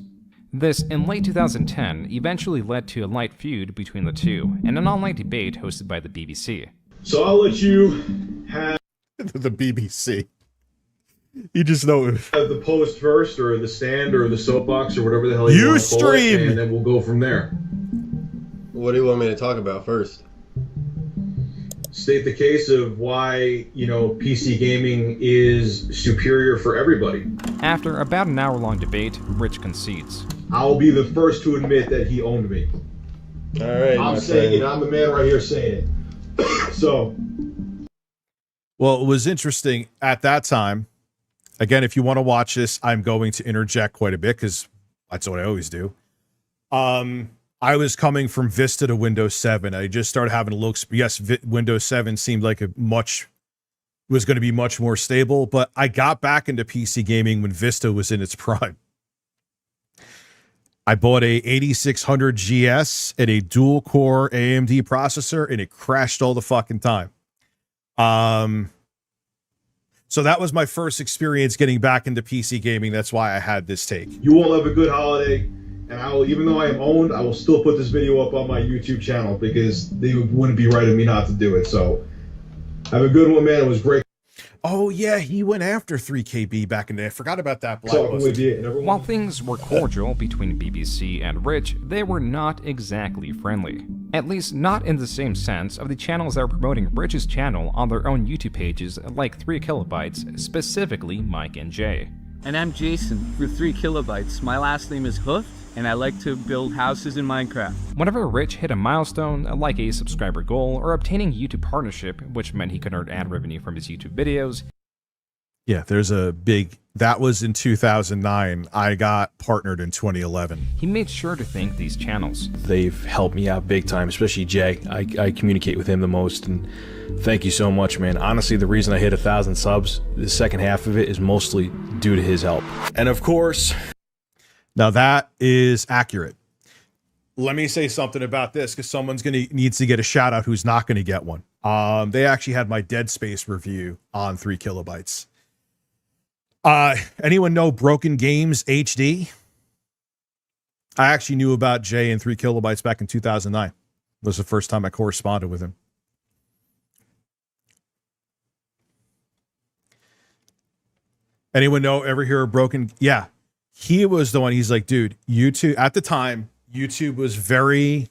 This, in late 2010, eventually led to a light feud between the two, and an online debate hosted by the BBC. So I'll let you have the BBC. You just know the post first, or the stand, or the soapbox, or whatever the hell you want to call stream, it, and then we'll go from there. What do you want me to talk about first? State the case of why, PC gaming is superior for everybody. After about an hour-long debate, Rich concedes. I'll be the first to admit that he owned me. All right, I'm saying it. I'm the man right here saying it. So. Well, it was interesting at that time. Again, if you want to watch this, I'm going to interject quite a bit because that's what I always do. I was coming from Vista to Windows 7. I just started having a look. Yes, Windows 7 seemed like was going to be much more stable, but I got back into PC gaming when Vista was in its prime. I bought a 8600 GS and a dual core AMD processor, and it crashed all the fucking time. So that was my first experience getting back into PC gaming. That's why I had this take. You won't have a good holiday. And I will, even though I am owned, I will still put this video up on my YouTube channel because they wouldn't be right of me not to do it. So have a good one, man. It was great. Oh yeah, he went after 3KB back in the day. I forgot about that. Talking with you and everyone. While things were cordial between BBC and Rich, they were not exactly friendly. At least not in the same sense of the channels that were promoting Rich's channel on their own YouTube pages like 3 Kilobytes, specifically Mike and Jay. And I'm Jason for 3 Kilobytes. My last name is Hoof, and I like to build houses in Minecraft. Whenever Rich hit a milestone, like a subscriber goal or obtaining YouTube partnership, which meant he could earn ad revenue from his YouTube videos, yeah, there's a big, that was in 2009. I got partnered in 2011. he made sure to thank these channels. They've helped me out big time, especially Jay. I communicate with him the most, and thank you so much, man. Honestly, the reason I hit 1,000 subs, the second half of it is mostly due to his help. And of course, Now that is accurate. Let me say something about this because someone's needs to get a shout out who's not going to get one. They actually had my Dead Space review on 3 Kilobytes. Anyone know Broken Games HD? I actually knew about Jay and 3 Kilobytes back in 2009. It was the first time I corresponded with him. Anyone ever hear of Broken? Yeah. He was the one, he's like, dude, YouTube, at the time, YouTube was very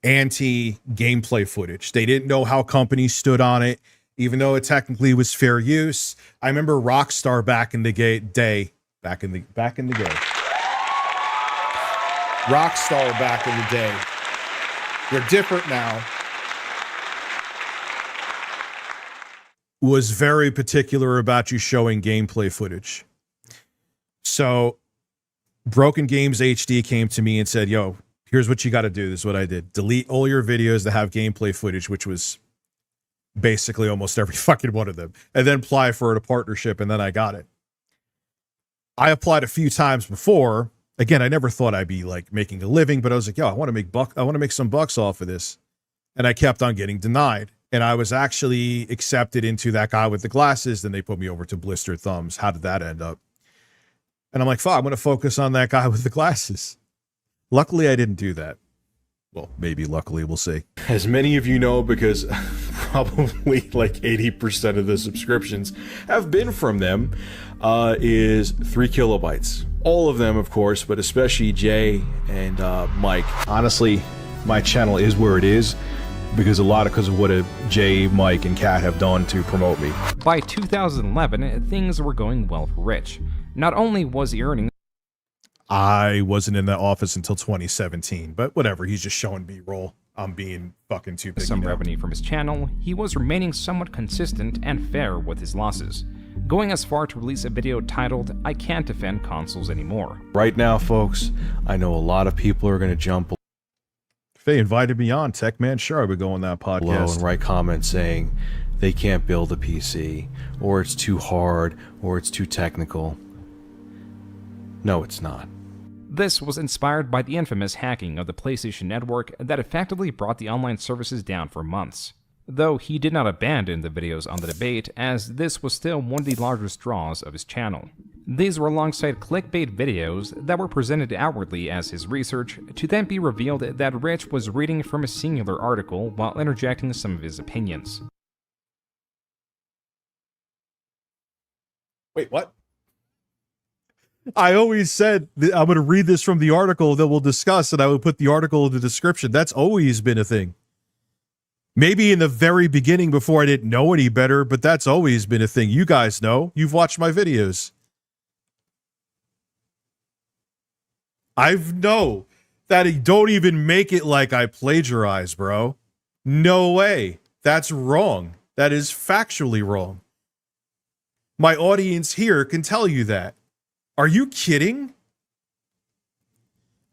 anti gameplay footage. They didn't know how companies stood on it, even though it technically was fair use. I remember Rockstar back in the day. Rockstar back in the day. They're different now. Was very particular about you showing gameplay footage. So Broken Games HD came to me and said, yo, here's what you got to do. This is what I did. Delete all your videos that have gameplay footage, which was basically almost every fucking one of them, and then apply for a partnership. And then I got it. I applied a few times before. Again, I never thought I'd be like making a living, but I was like, yo, I want to make some bucks off of this. And I kept on getting denied. And I was actually accepted into That Guy with the Glasses. Then they put me over to Blistered Thumbs. How did that end up? And I'm like, fuck, I'm going to focus on That Guy with the Glasses. Luckily, I didn't do that. Well, maybe luckily, we'll see. as many of you know, because probably like 80% of the subscriptions have been from them, is 3 Kilobytes. All of them, of course, but especially Jay and Mike. Honestly, my channel is where it is because of what Jay, Mike, and Kat have done to promote me. By 2011, things were going well for Rich. Not only was he earning I wasn't in that office until 2017, but whatever. He's just showing B-roll. I'm being fucking too big. some revenue from his channel, he was remaining somewhat consistent and fair with his losses, going as far to release a video titled, I Can't Defend Consoles Anymore. Right now, folks, I know a lot of people are going to jump If they invited me on, Tech Man, sure, I would go on that below podcast. and write comments saying they can't build a PC, or it's too hard, or it's too technical. No, it's not. This was inspired by the infamous hacking of the PlayStation Network that effectively brought the online services down for months. Though he did not abandon the videos on the debate, as this was still one of the largest draws of his channel. These were alongside clickbait videos that were presented outwardly as his research, to then be revealed that Rich was reading from a singular article while interjecting some of his opinions. Wait, what? I always said that I'm going to read this from the article that we'll discuss, and I would put the article in the description. That's always been a thing. Maybe in the very beginning before I didn't know any better, but that's always been a thing. You guys know. You've watched my videos. Know that I don't even make it like I plagiarize, bro. No way. That's wrong. That is factually wrong. My audience here can tell you that. Are you kidding?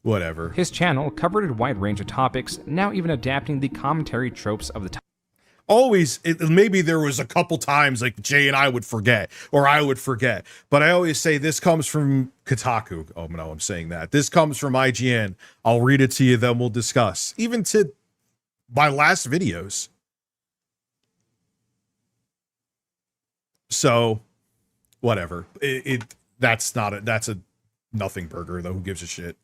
Whatever. His channel covered a wide range of topics, now even adapting the commentary tropes of the time. Always, maybe there was a couple times like Jay and I would forget, or I would forget. But I always say this comes from Kotaku. Oh no, I'm saying that. This comes from IGN. I'll read it to you, then we'll discuss. Even to my last videos. So, whatever. That's a nothing burger though. Who gives a shit?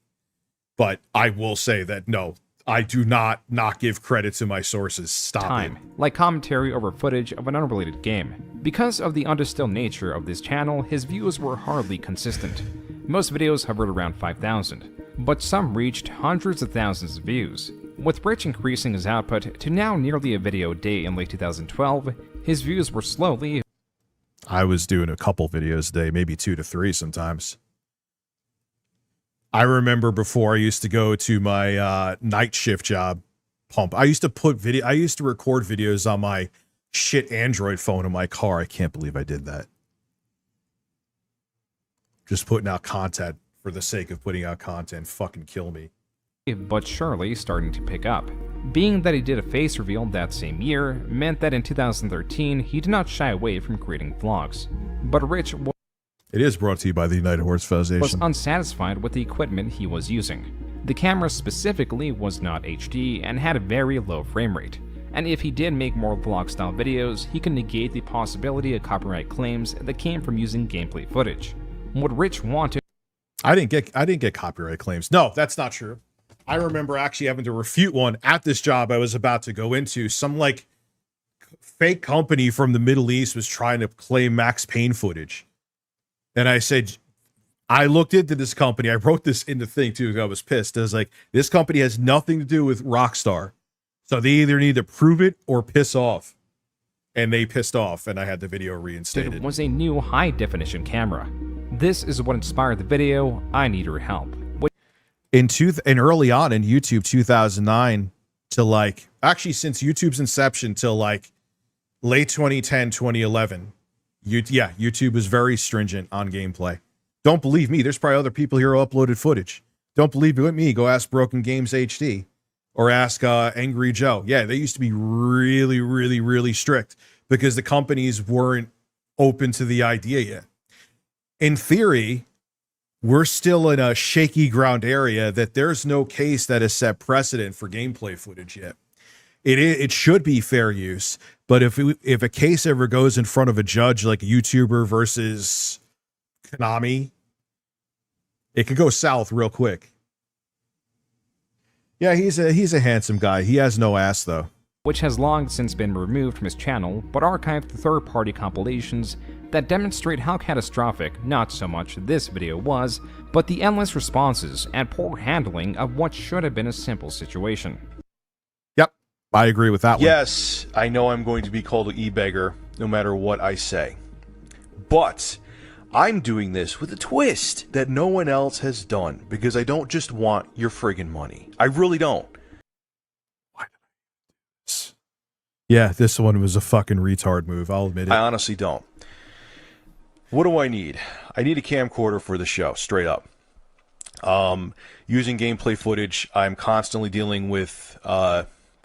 But I will say that no, I do not give credit to my sources. Stop it. Like commentary over footage of an unrelated game. Because of the undistilled nature of this channel, his views were hardly consistent. Most videos hovered around 5,000, but some reached hundreds of thousands of views. With Rich increasing his output to now nearly a video a day in late 2012, his views were slowly... I was doing a couple videos a day, maybe 2 to 3 sometimes. I remember before I used to go to my night shift job, I used to record videos on my shit Android phone in my car. I can't believe I did that. Just putting out content for the sake of putting out content. Fucking kill me. But surely starting to pick up. Being that he did a face reveal that same year meant that in 2013 he did not shy away from creating vlogs. But Rich It is brought to you by the United Horse Foundation. Was unsatisfied with the equipment he was using. The camera specifically was not HD and had a very low frame rate. And if he did make more vlog-style videos, he could negate the possibility of copyright claims that came from using gameplay footage. What Rich wanted... I didn't get copyright claims. No, that's not true. I remember actually having to refute one at this job I was about to go into. Some like fake company from the Middle East was trying to claim Max Payne footage. And I said, I looked into this company. I wrote this in the thing too. I was pissed. I was like, this company has nothing to do with Rockstar. So they either need to prove it or piss off. And they pissed off, and I had the video reinstated. It was a new high-definition camera. This is what inspired the video, I Need Your Help. And early on in YouTube 2009 to like, actually since YouTube's inception till like late 2010, 2011, YouTube was very stringent on gameplay. Don't believe me. There's probably other people here who uploaded footage. Don't believe me. Go ask Broken Games HD or ask Angry Joe. Yeah, they used to be really, really, really strict because the companies weren't open to the idea yet. In theory, we're still in a shaky ground area that there's no case that has set precedent for gameplay footage yet. It should be fair use, but if a case ever goes in front of a judge like a YouTuber versus Konami, it could go south real quick. Yeah, he's a handsome guy. He has no ass though. Which has long since been removed from his channel, but archived third-party compilations that demonstrate how catastrophic not so much this video was, but the endless responses and poor handling of what should have been a simple situation. Yep, I agree with that one. Yes, I know I'm going to be called an e-beggar no matter what I say. But I'm doing this with a twist that no one else has done because I don't just want your friggin' money. I really don't. Yeah, this one was a fucking retard move. I'll admit it. I honestly don't. What do I need? I need a camcorder for the show, straight up. Using gameplay footage, I'm constantly dealing with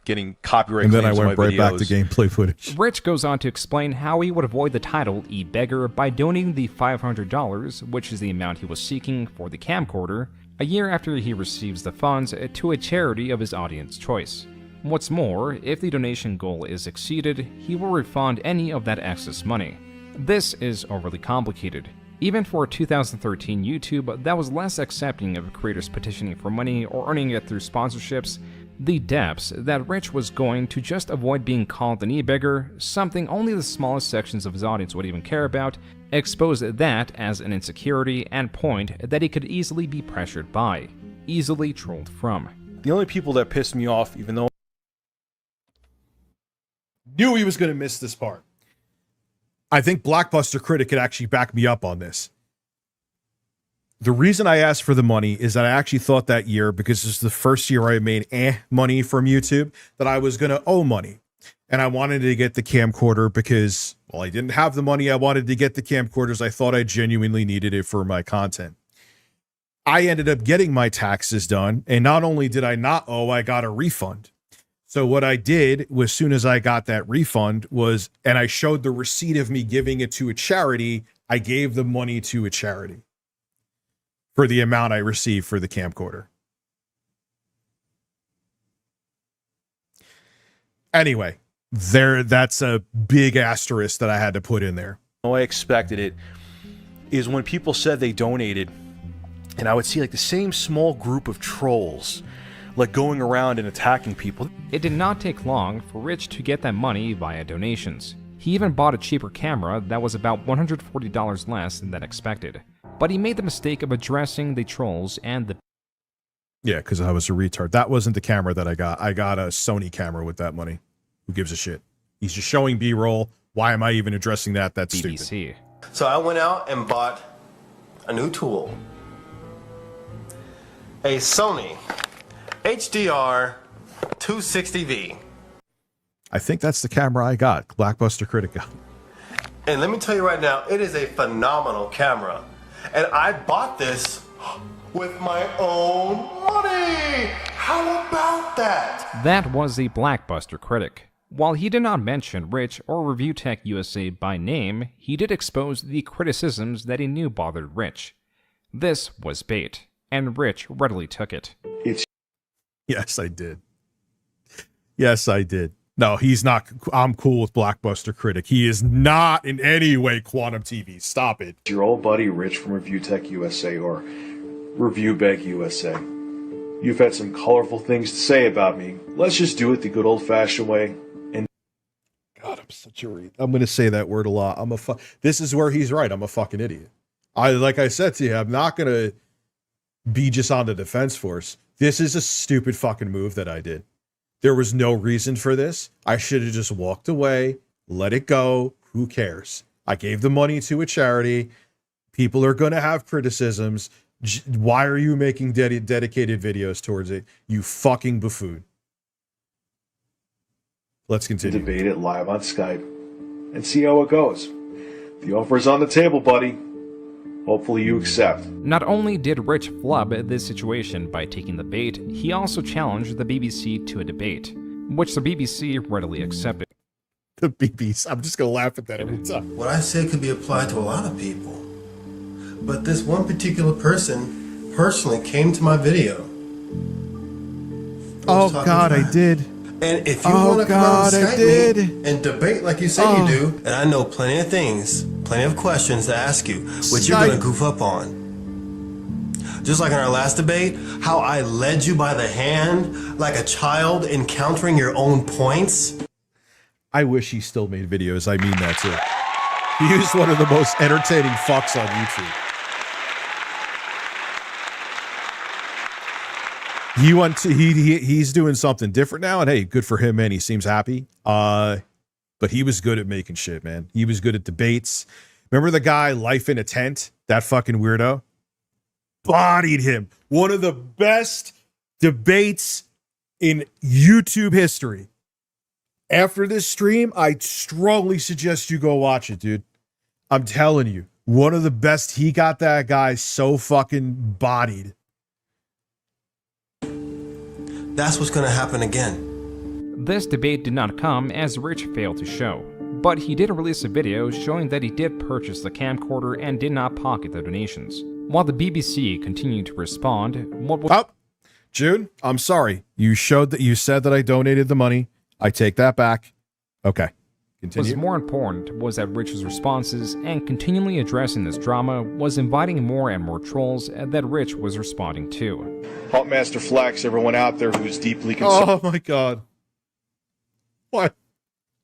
getting copyright claims on my videos. And then I went right back to gameplay footage. Rich goes on to explain how he would avoid the title e-beggar by donating the $500, which is the amount he was seeking for the camcorder, a year after he receives the funds to a charity of his audience choice. What's more, if the donation goal is exceeded, he will refund any of that excess money. This is overly complicated. Even for 2013 YouTube that was less accepting of creators petitioning for money or earning it through sponsorships, the depths that Rich was going to just avoid being called an e-beggar, something only the smallest sections of his audience would even care about, exposed that as an insecurity and point that he could easily be pressured by, easily trolled from. The only people that pissed me off, even though knew he was going to miss this part. I think Blockbuster Critic could actually back me up on this. The reason I asked for the money is that I actually thought that year, because this is the first year I made money from YouTube, that I was going to owe money. And I wanted to get the camcorder because, well, I didn't have the money. I wanted to get the camcorders. I thought I genuinely needed it for my content. I ended up getting my taxes done. And not only did I not owe, I got a refund. So what I did was, as soon as I got that refund was, and I showed the receipt of me giving it to a charity, I gave the money to a charity for the amount I received for the camcorder. Anyway, that's a big asterisk that I had to put in there. I expected it is when people said they donated and I would see like the same small group of trolls like going around and attacking people. It did not take long for Rich to get that money via donations. He even bought a cheaper camera that was about $140 less than expected. But he made the mistake of addressing the trolls and the... Yeah, because I was a retard. That wasn't the camera that I got. I got a Sony camera with that money. Who gives a shit? He's just showing B-roll. Why am I even addressing that? That's BBC. stupid. So I went out and bought a new tool. A Sony HDR 260V. I think that's the camera I got. Blackbuster Critic got. And let me tell you right now, it is a phenomenal camera. And I bought this with my own money. How about that? That was the Blackbuster Critic. While he did not mention Rich or Review Tech USA by name, he did expose the criticisms that he knew bothered Rich. This was bait, and Rich readily took it. Yes, I did. Yes, I did. No, he's not. I'm cool with Blackbuster Critic. He is not in any way Quantum TV. Stop it. Your old buddy Rich from Review Tech USA or Review Beg USA. You've had some colorful things to say about me. Let's just do it the good old-fashioned way. And God, I'm such a read. I'm going to say that word a lot. This is where he's right. I'm a fucking idiot. Like I said to you, I'm not going to be just on the defense force. This is a stupid fucking move that I did. There was no reason for this. I should have just walked away, let it go. Who cares? I gave the money to a charity. People are going to have criticisms. Why are you making dedicated videos towards it? You fucking buffoon. Let's continue. Debate it live on Skype and see how it goes. The offer's on the table, buddy. Hopefully you accept. Not only did Rich flub this situation by taking the bait, he also challenged the BBC to a debate, which the BBC readily accepted. The BBC. I'm just going to laugh at that every time. What I said could be applied to a lot of people. But this one particular person personally came to my video. Oh, God, I did. And if you want to come out and Skype I did. me and debate like you say you do, and I know plenty of things, plenty of questions to ask you, which you're going to goof up on. Just like in our last debate, how I led you by the hand like a child encountering your own points. I wish he still made videos. I mean that too. He is one of the most entertaining fucks on YouTube. He's doing something different now, and hey, good for him, man. He seems happy. But he was good at making shit, man. He was good at debates. Remember the guy, Life in a Tent? That fucking weirdo? Bodied him. One of the best debates in YouTube history. After this stream, I strongly suggest you go watch it, dude. I'm telling you, one of the best. He got that guy so fucking bodied. That's what's going to happen again. This debate did not come as Rich failed to show, but he did release a video showing that he did purchase the camcorder and did not pocket the donations. While the BBC continued to respond, June, I'm sorry. You said that I donated the money. I take that back. Okay. Continue. What's more important was that Rich's responses and continually addressing this drama was inviting more and more trolls that Rich was responding to. Hulkmaster Flex, everyone out there who's deeply concerned. Oh my God. What?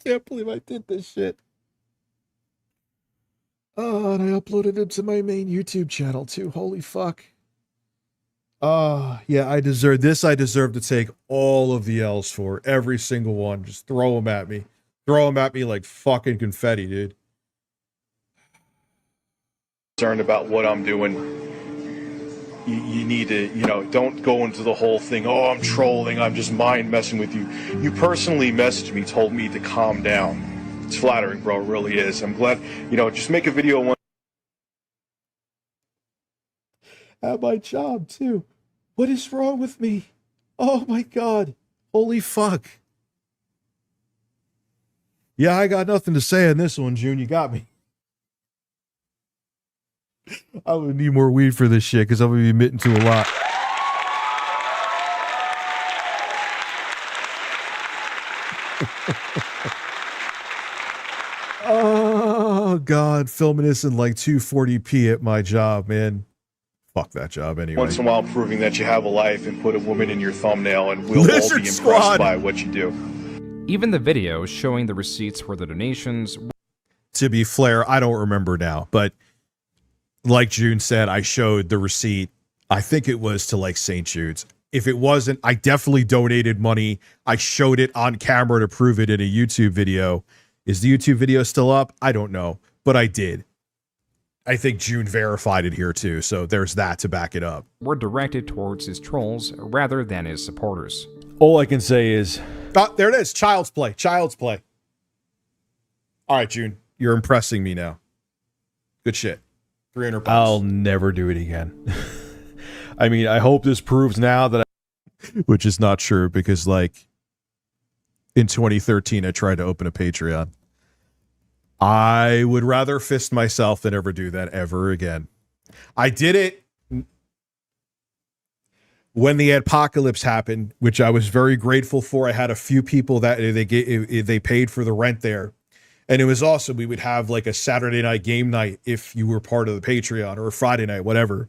Can't believe I did this shit. Oh, and I uploaded it to my main YouTube channel too. Holy fuck. Yeah, I deserve this. I deserve to take all of the L's for every single one. Just throw them at me. Throw them at me like fucking confetti, dude. Concerned about what I'm doing. You need to, don't go into the whole thing. Oh, I'm trolling. I'm just mind messing with you. You personally messaged me, told me to calm down. It's flattering, bro. It really is. I'm glad, just make a video one. At my job, too. What is wrong with me? Oh my God. Holy fuck. Yeah, I got nothing to say on this one, June. You got me. I would need more weed for this shit because I'm going to be admitting to a lot. Oh, God. Filming this in like 240p at my job, man. Fuck that job anyway. Once in a while proving that you have a life and put a woman in your thumbnail and we'll all Lizard be impressed Squad. by what you do. Even the video showing the receipts for the donations. To be fair, I don't remember now, but like June said, I showed the receipt. I think it was to like St. Jude's. If it wasn't, I definitely donated money. I showed it on camera to prove it in a YouTube video. Is the YouTube video still up? I don't know, but I did. I think June verified it here too, so there's that to back it up. Were directed towards his trolls rather than his supporters. All I can say is... Oh, there it is. Child's Play. Child's Play. All right, June. You're impressing me now. Good shit. 300 bucks. I'll never do it again. I mean, I hope this proves now that Which is not true, because, like, in 2013, I tried to open a Patreon. I would rather fist myself than ever do that ever again. I did it when the apocalypse happened, which I was very grateful for. I had a few people that they paid for the rent there. And it was awesome. We would have like a Saturday night game night if you were part of the Patreon, or a Friday night, whatever.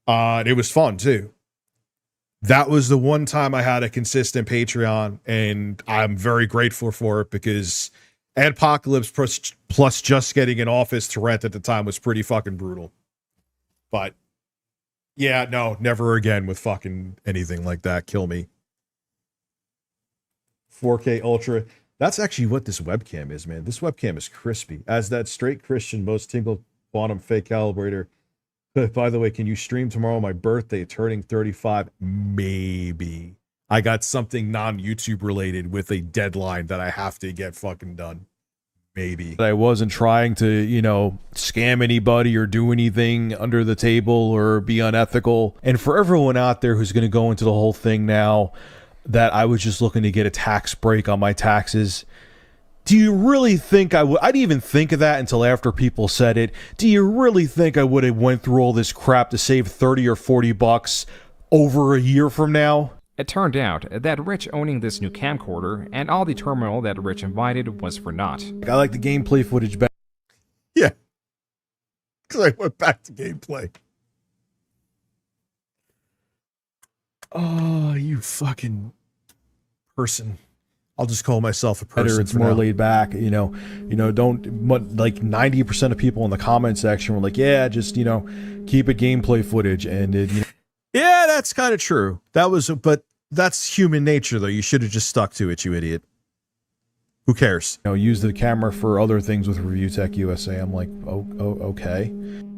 And it was fun too. That was the one time I had a consistent Patreon, and I'm very grateful for it, because Adpocalypse plus just getting an office to rent at the time was pretty fucking brutal. But yeah, no, never again with fucking anything like that. Kill me. 4K Ultra. That's actually what this webcam is, man. This webcam is crispy. As that straight Christian most tingle quantum fake calibrator. By the way, can you stream tomorrow? My birthday, turning 35. Maybe. I got something non-YouTube related with a deadline that I have to get fucking done. Maybe. I wasn't trying to, you know, scam anybody or do anything under the table or be unethical. And for everyone out there who's going to go into the whole thing now that I was just looking to get a tax break on my taxes, do you really think I would? I didn't even think of that until after people said it. Do you really think I would have went through all this crap to save 30 or 40 bucks over a year from now? It turned out that Rich owning this new camcorder and all the turmoil that Rich invited was for naught. I like the gameplay footage better. Yeah. Because I went back to gameplay. Oh, you fucking person. I'll just call myself a person. It's more laid back, you know, don't, like 90% of people in the comment section were like, yeah, just, you know, keep it gameplay footage. And it, you know. Yeah, that's kind of true. But that's human nature, though. You should have just stuck to it, you idiot. Who cares? You know, use the camera for other things with Review Tech USA. I'm like, oh, okay.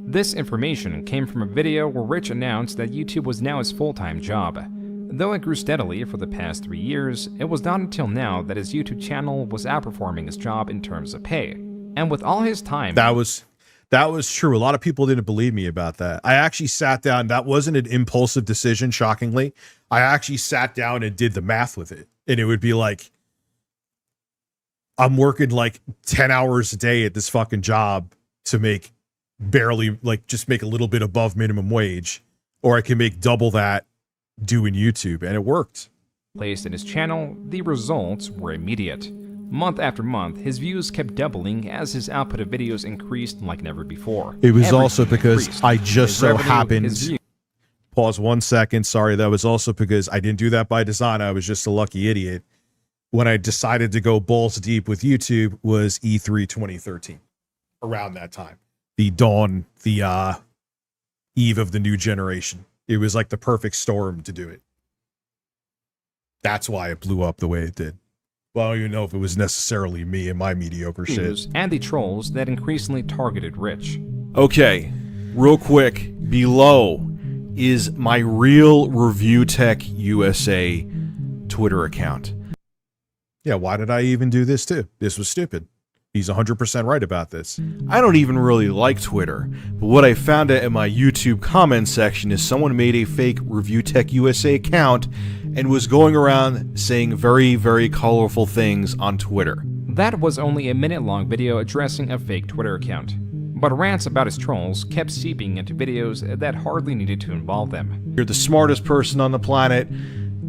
This information came from a video where Rich announced that YouTube was now his full-time job. Though it grew steadily for the past 3 years, it was not until now that his YouTube channel was outperforming his job in terms of pay. And with all his time... That was true. A lot of people didn't believe me about that. I actually sat down. That wasn't an impulsive decision, shockingly. I actually sat down and did the math with it. And it would be like, I'm working like 10 hours a day at this fucking job to make barely, like, just make a little bit above minimum wage. Or I can make double that doing YouTube. And it worked. Placed in his channel, the results were immediate. Month after month, his views kept doubling as his output of videos increased like never before. It was Everything also because increased. I just His so revenue, happened... his views- Pause 1 second. Sorry, that was also because I didn't do that by design. I was just a lucky idiot. When I decided to go balls deep with YouTube was E3 2013. Around that time. The dawn, the eve of the new generation. It was like the perfect storm to do it. That's why it blew up the way it did. Well, I don't even know if it was necessarily me and my mediocre shit. And the trolls that increasingly targeted Rich. Okay, real quick, below is my real Review Tech USA Twitter account. Yeah, why did I even do this too? This was stupid. He's 100% right about this. I don't even really like Twitter, but what I found out in my YouTube comment section is someone made a fake Review Tech USA account and was going around saying very, very colorful things on Twitter. That was only a minute-long video addressing a fake Twitter account. But rants about his trolls kept seeping into videos that hardly needed to involve them. You're the smartest person on the planet.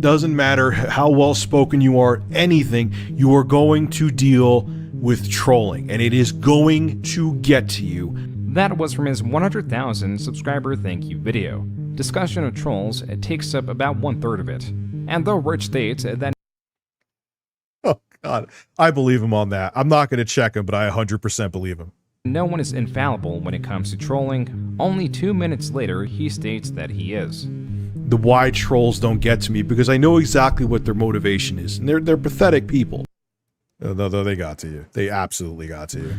Doesn't matter how well spoken you are, anything, you are going to deal with trolling, and it is going to get to you. That was from his 100,000 subscriber thank you video. Discussion of trolls takes up about 1/3 of it. And though Rich states that Oh, God. I believe him on that. I'm not going to check him, but I 100% believe him. no one is infallible when it comes to trolling, only 2 minutes later he states that he is. The why trolls don't get to me because I know exactly what their motivation is, and they're pathetic people. No, they got to you. They absolutely got to you.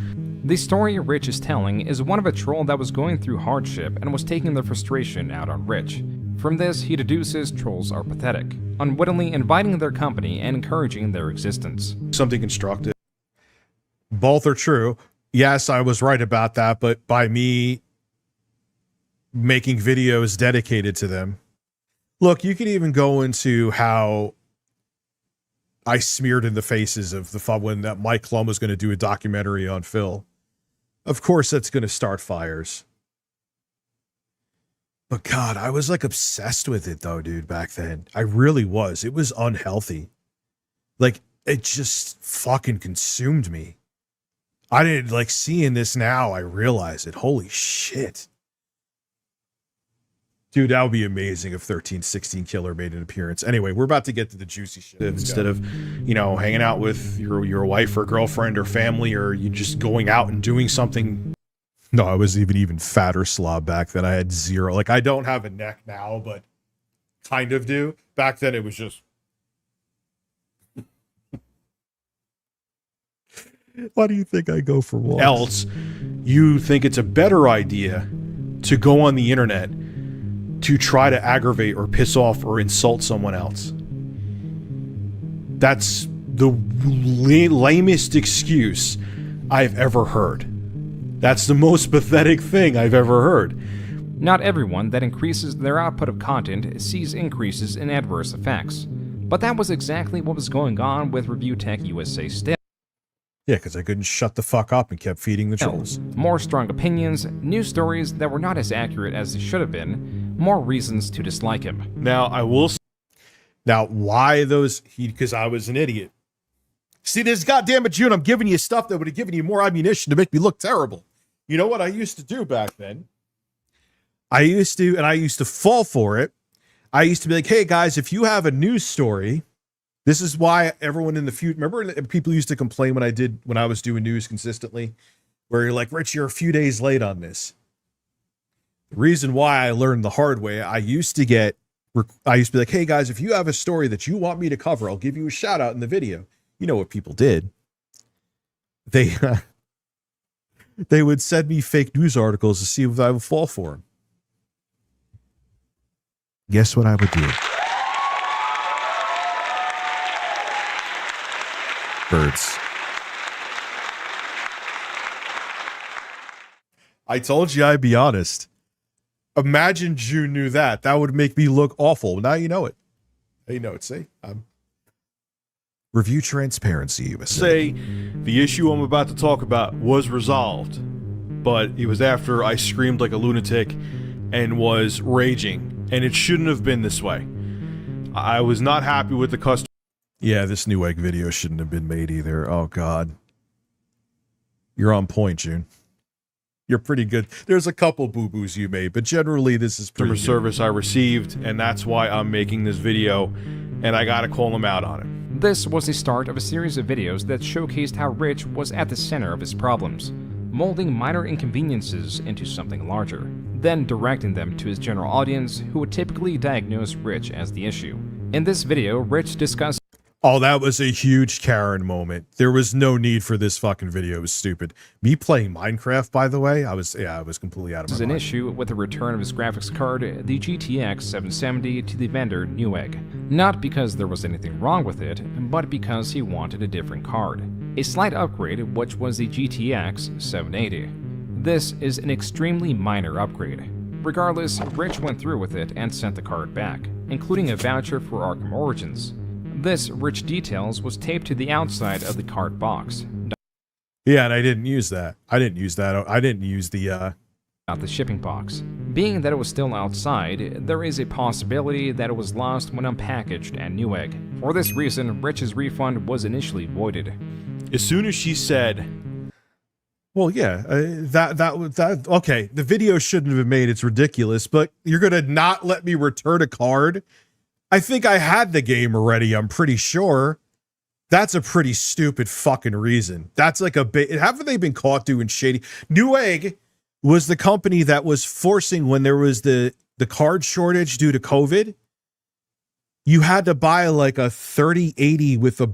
The story Rich is telling is one of a troll that was going through hardship and was taking their frustration out on Rich. From this, he deduces trolls are pathetic, unwittingly inviting their company and encouraging their existence. Something constructive. Both are true. Yes, I was right about that, but by me making videos dedicated to them. Look, you can even go into how I smeared in the faces of the fun when that Mike Klum was going to do a documentary on Phil. Of course, that's going to start fires. But God, I was like obsessed with it though, dude, back then. I really was. It was unhealthy. Like, it just fucking consumed me. I didn't like seeing this now. I realize it. Holy shit. Dude, that would be amazing if 1316 Killer made an appearance. Anyway, we're about to get to the juicy shit. Instead of, you know, hanging out with your wife or girlfriend or family, or you just going out and doing something. No, I was even fatter slob back then. I had zero. Like, I don't have a neck now, but kind of do. Back then, it was just. Why do you think I go for walks? Else, you think it's a better idea to go on the internet to try to aggravate or piss off or insult someone else. That's the lamest excuse I've ever heard. That's the most pathetic thing I've ever heard. Not everyone that increases their output of content sees increases in adverse effects. But that was exactly what was going on with Review Tech USA still. Yeah, because I couldn't shut the fuck up and kept feeding the trolls. More strong opinions, news stories that were not as accurate as they should have been, more reasons to dislike him. Now, I will. Now, why those? Because I was an idiot. See, this goddamn it, June, I'm giving you stuff that would have given you more ammunition to make me look terrible. You know what I used to do back then? I used to fall for it. I used to be like, hey, guys, if you have a news story, this is why everyone in the future, remember people used to complain when I was doing news consistently, where you're like, Rich, you're a few days late on this. The reason why I learned the hard way, I used to be like, hey guys, if you have a story that you want me to cover, I'll give you a shout out in the video. You know what people did? They would send me fake news articles to see if I would fall for them. Guess what I would do? Birds. I told you I'd be honest. Imagine June knew that. That would make me look awful. Now you know it. You know it. See? Review transparency. Say the issue I'm about to talk about was resolved, but it was after I screamed like a lunatic and was raging, and it shouldn't have been this way. I was not happy with the customer. Yeah, this Newegg video shouldn't have been made either. Oh, God. You're on point, June. You're pretty good. There's a couple boo-boos you made, but generally this is pretty good. Service I received, and that's why I'm making this video, and I gotta call him out on it. This was the start of a series of videos that showcased how Rich was at the center of his problems, molding minor inconveniences into something larger, then directing them to his general audience who would typically diagnose Rich as the issue. In this video, Rich discussed Oh, that was a huge Karen moment. There was no need for this fucking video. It was stupid. Me playing Minecraft, by the way, I was completely out of my mind. an issue with the return of his graphics card, the GTX 770, to the vendor Newegg. Not because there was anything wrong with it, but because he wanted a different card. A slight upgrade, which was the GTX 780. This is an extremely minor upgrade. Regardless, Rich went through with it and sent the card back, including a voucher for Arkham Origins. This, Rich details, was taped to the outside of the card box. Yeah, and I didn't use that. I didn't use the Not the shipping box. Being that it was still outside, there is a possibility that it was lost when unpackaged at Newegg. For this reason, Rich's refund was initially voided. As soon as she said, Well, yeah, that okay. The video shouldn't have been made. It's ridiculous, but you're gonna not let me return a card? I think I had the game already. I'm pretty sure. That's a pretty stupid fucking reason. That's like a bit. Haven't they been caught doing shady? Newegg was the company that was forcing when there was the card shortage due to COVID. You had to buy like a 3080 with a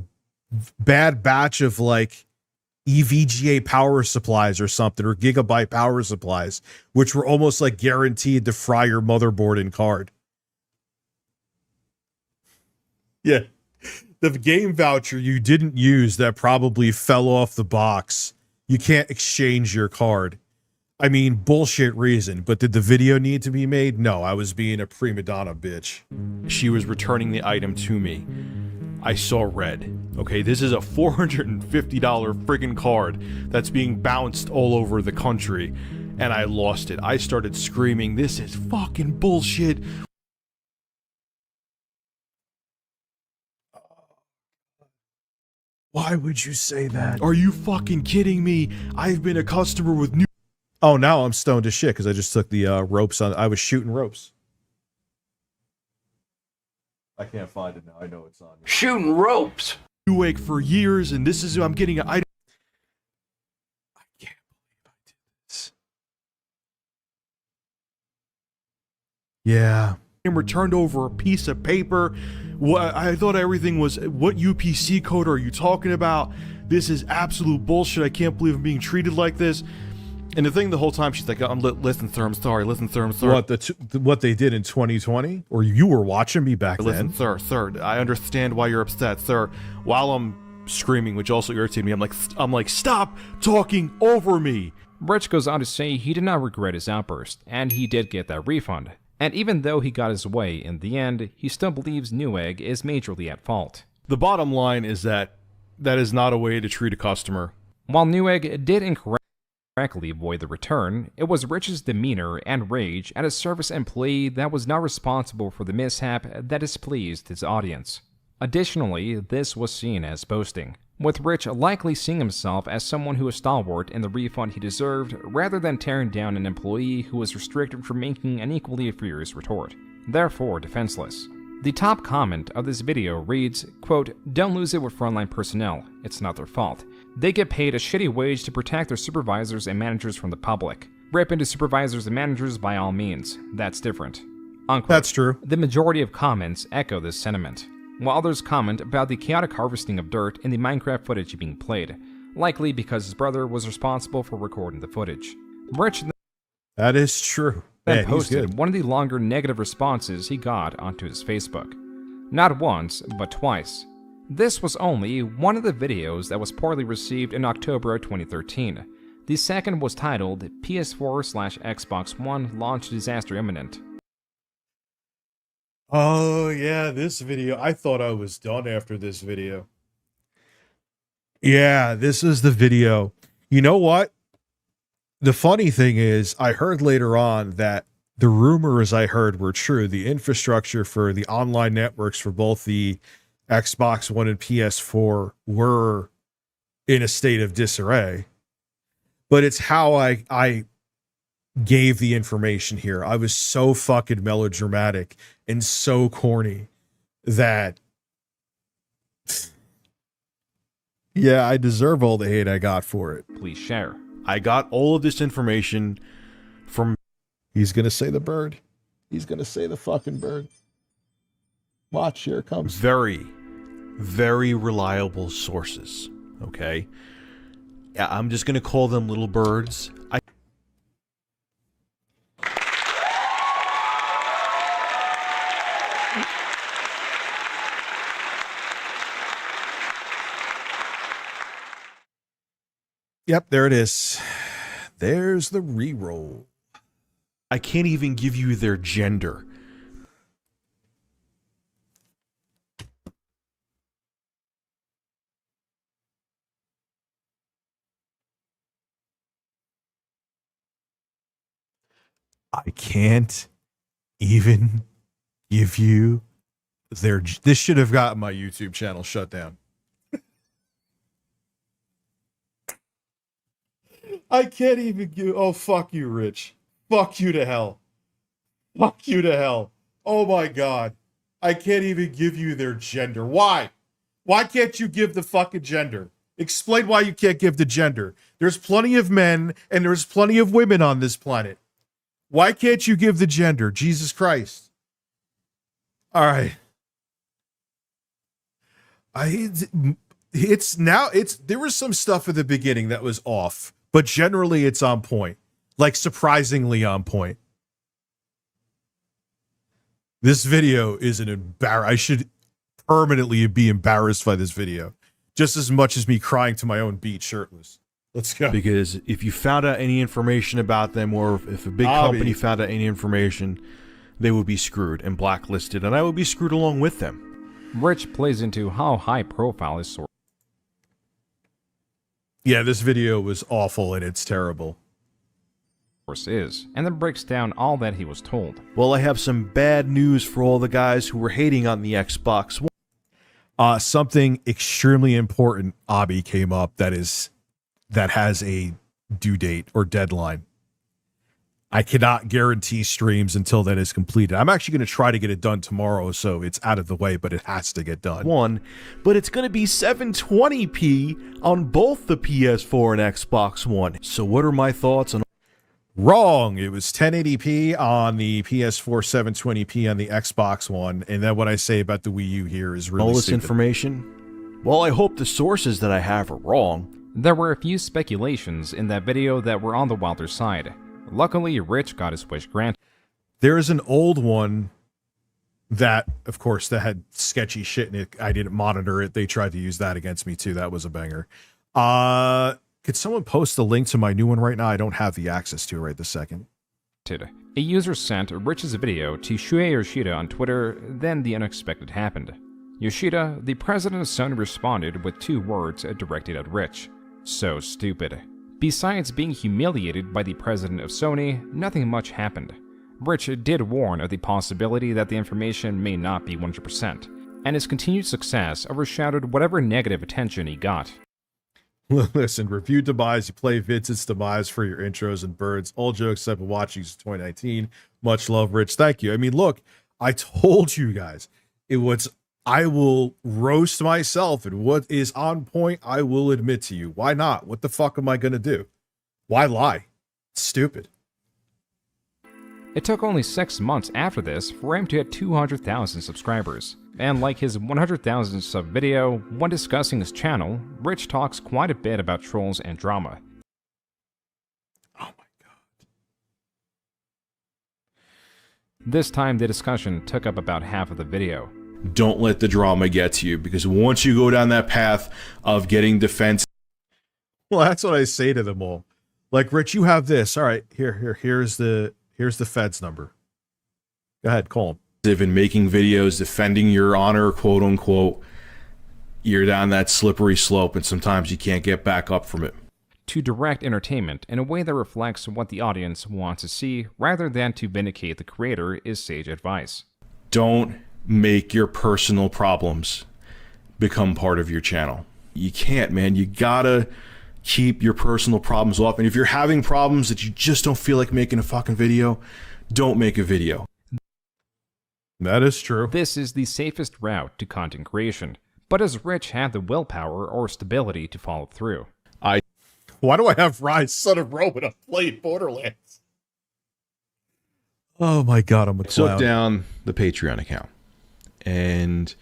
bad batch of like EVGA power supplies or something, or gigabyte power supplies, which were almost like guaranteed to fry your motherboard and card. Yeah. The game voucher you didn't use that probably fell off the box. You can't exchange your card. I mean, bullshit reason, but did the video need to be made? No, I was being a prima donna bitch. She was returning the item to me. I saw red. Okay, this is a $450 friggin' card that's being bounced all over the country, and I lost it. I started screaming, "This is fucking bullshit." Why would you say that? Are you fucking kidding me? I've been a customer with new. Oh, now I'm stoned as shit because I just took the ropes on. I was shooting ropes. I can't find it now. I know it's on. Shooting ropes. Newegg for years, and this is I'm getting an item. I can't believe I did this. Yeah. Returned over a piece of paper. What I thought everything was. What UPC code are you talking about? This is absolute bullshit. I can't believe I'm being treated like this. And the thing the whole time, she's like, listen, sir, I'm sorry. Listen, sir, I'm sorry. What they did in 2020? Or you were watching me back then? Listen, sir, I understand why you're upset, sir. While I'm screaming, which also irritated me, I'm like, stop talking over me. Rich goes on to say he did not regret his outburst, and he did get that refund. And even though he got his way in the end, he still believes Newegg is majorly at fault. The bottom line is that is not a way to treat a customer. While Newegg did incorrectly avoid the return, it was Rich's demeanor and rage at a service employee that was not responsible for the mishap that displeased his audience. Additionally, this was seen as boasting, with Rich likely seeing himself as someone who was stalwart in the refund he deserved rather than tearing down an employee who was restricted from making an equally furious retort, therefore defenseless. The top comment of this video reads, quote, "Don't lose it with frontline personnel. It's not their fault. They get paid a shitty wage to protect their supervisors and managers from the public. Rip into supervisors and managers by all means. That's different." Unquote. That's true. The majority of comments echo this sentiment, while others comment about the chaotic harvesting of dirt in the Minecraft footage being played, likely because his brother was responsible for recording the footage. Rich That is true. then Man, he's posted good. one of the longer negative responses he got onto his Facebook. Not once, but twice. This was only one of the videos that was poorly received in October 2013. The second was titled PS4/Xbox One Launch Disaster Imminent. Oh, yeah, this video. I thought I was done after this video. Yeah, this is the video. You know what? The funny thing is, I heard later on that the rumors I heard were true. The infrastructure for the online networks for both the Xbox One and PS4 were in a state of disarray. But it's how I gave the information here. I was so fucking melodramatic and so corny that yeah, I deserve all the hate I got for it. Please share. I got all of this information from... He's gonna say the bird. He's gonna say the fucking bird. Watch, here it comes. Very, very reliable sources, okay? Yeah, I'm just gonna call them little birds. Yep, there it is. There's the re-roll. I can't even give you their gender. I can't even give you their... This should have gotten my YouTube channel shut down. I can't even give. Oh, fuck you, Rich. Fuck you to hell. Fuck you to hell. Oh my God. I can't even give you their gender. Why? Why can't you give the fucking gender? Explain why you can't give the gender. There's plenty of men and there's plenty of women on this planet. Why can't you give the gender? Jesus Christ. All right. There was some stuff at the beginning that was off, but generally it's on point. Like surprisingly on point. This video is an I should permanently be embarrassed by this video. Just as much as me crying to my own beat shirtless. Let's go. Because if you found out any information about them, or if a big company found out any information, they would be screwed and blacklisted, and I would be screwed along with them. Rich plays into how high profile his source. Yeah, this video was awful and it's terrible. Is, and then breaks down all that he was told. Well, I have some bad news for all the guys who were hating on the Xbox One. Something extremely important, Abby, came up that has a due date or deadline. I cannot guarantee streams until that is completed. I'm actually going to try to get it done tomorrow, so it's out of the way, but it has to get done. But it's going to be 720p on both the PS4 and Xbox One. So what are my thoughts on... Wrong. It was 1080p on the PS4, 720p on the Xbox One, and then what I say about the Wii U here is really all this stupid. Information? Well, I hope the sources that I have are wrong. There were a few speculations in that video that were on the wilder side. Luckily, Rich got his wish granted. There is an old one that, of course, that had sketchy shit in it. I didn't monitor it. They tried to use that against me, too. That was a banger. Could someone post a link to my new one right now? I don't have the access to it right this second. A user sent Rich's video to Shuei Yoshida on Twitter, then the unexpected happened. Yoshida, the president of Sony, responded with 2 words directed at Rich. So stupid. Besides being humiliated by the president of Sony, nothing much happened. Rich did warn of the possibility that the information may not be 100%, and his continued success overshadowed whatever negative attention he got. Listen, review demise, you play Vincent's demise for your intros and birds. All jokes I've been watching since 2019. Much love, Rich. Thank you. I mean, look, I told you guys, I will roast myself, and what is on point, I will admit to you. Why not? What the fuck am I going to do? Why lie? It's stupid. It took only 6 months after this for him to hit 200,000 subscribers. And like his 100,000 sub video, when discussing his channel, Rich talks quite a bit about trolls and drama. Oh my God. This time the discussion took up about half of the video. Don't let the drama get to you, because once you go down that path of getting defense... Well, that's what I say to them all. Like, Rich, you have this. All right, here's the Fed's number. Go ahead, call him. In making videos, defending your honor, quote unquote, you're down that slippery slope, and sometimes you can't get back up from it. To direct entertainment in a way that reflects what the audience wants to see, rather than to vindicate the creator, is sage advice. Don't make your personal problems become part of your channel. You can't, man. You gotta keep your personal problems off. And if you're having problems that you just don't feel like making a fucking video, don't make a video. That is true. This is the safest route to content creation, but does Rich have the willpower or stability to follow through? Why do I have Rise, Son of Rome, and I've played Borderlands? Oh my God, I'm a clown. Took down the Patreon account, and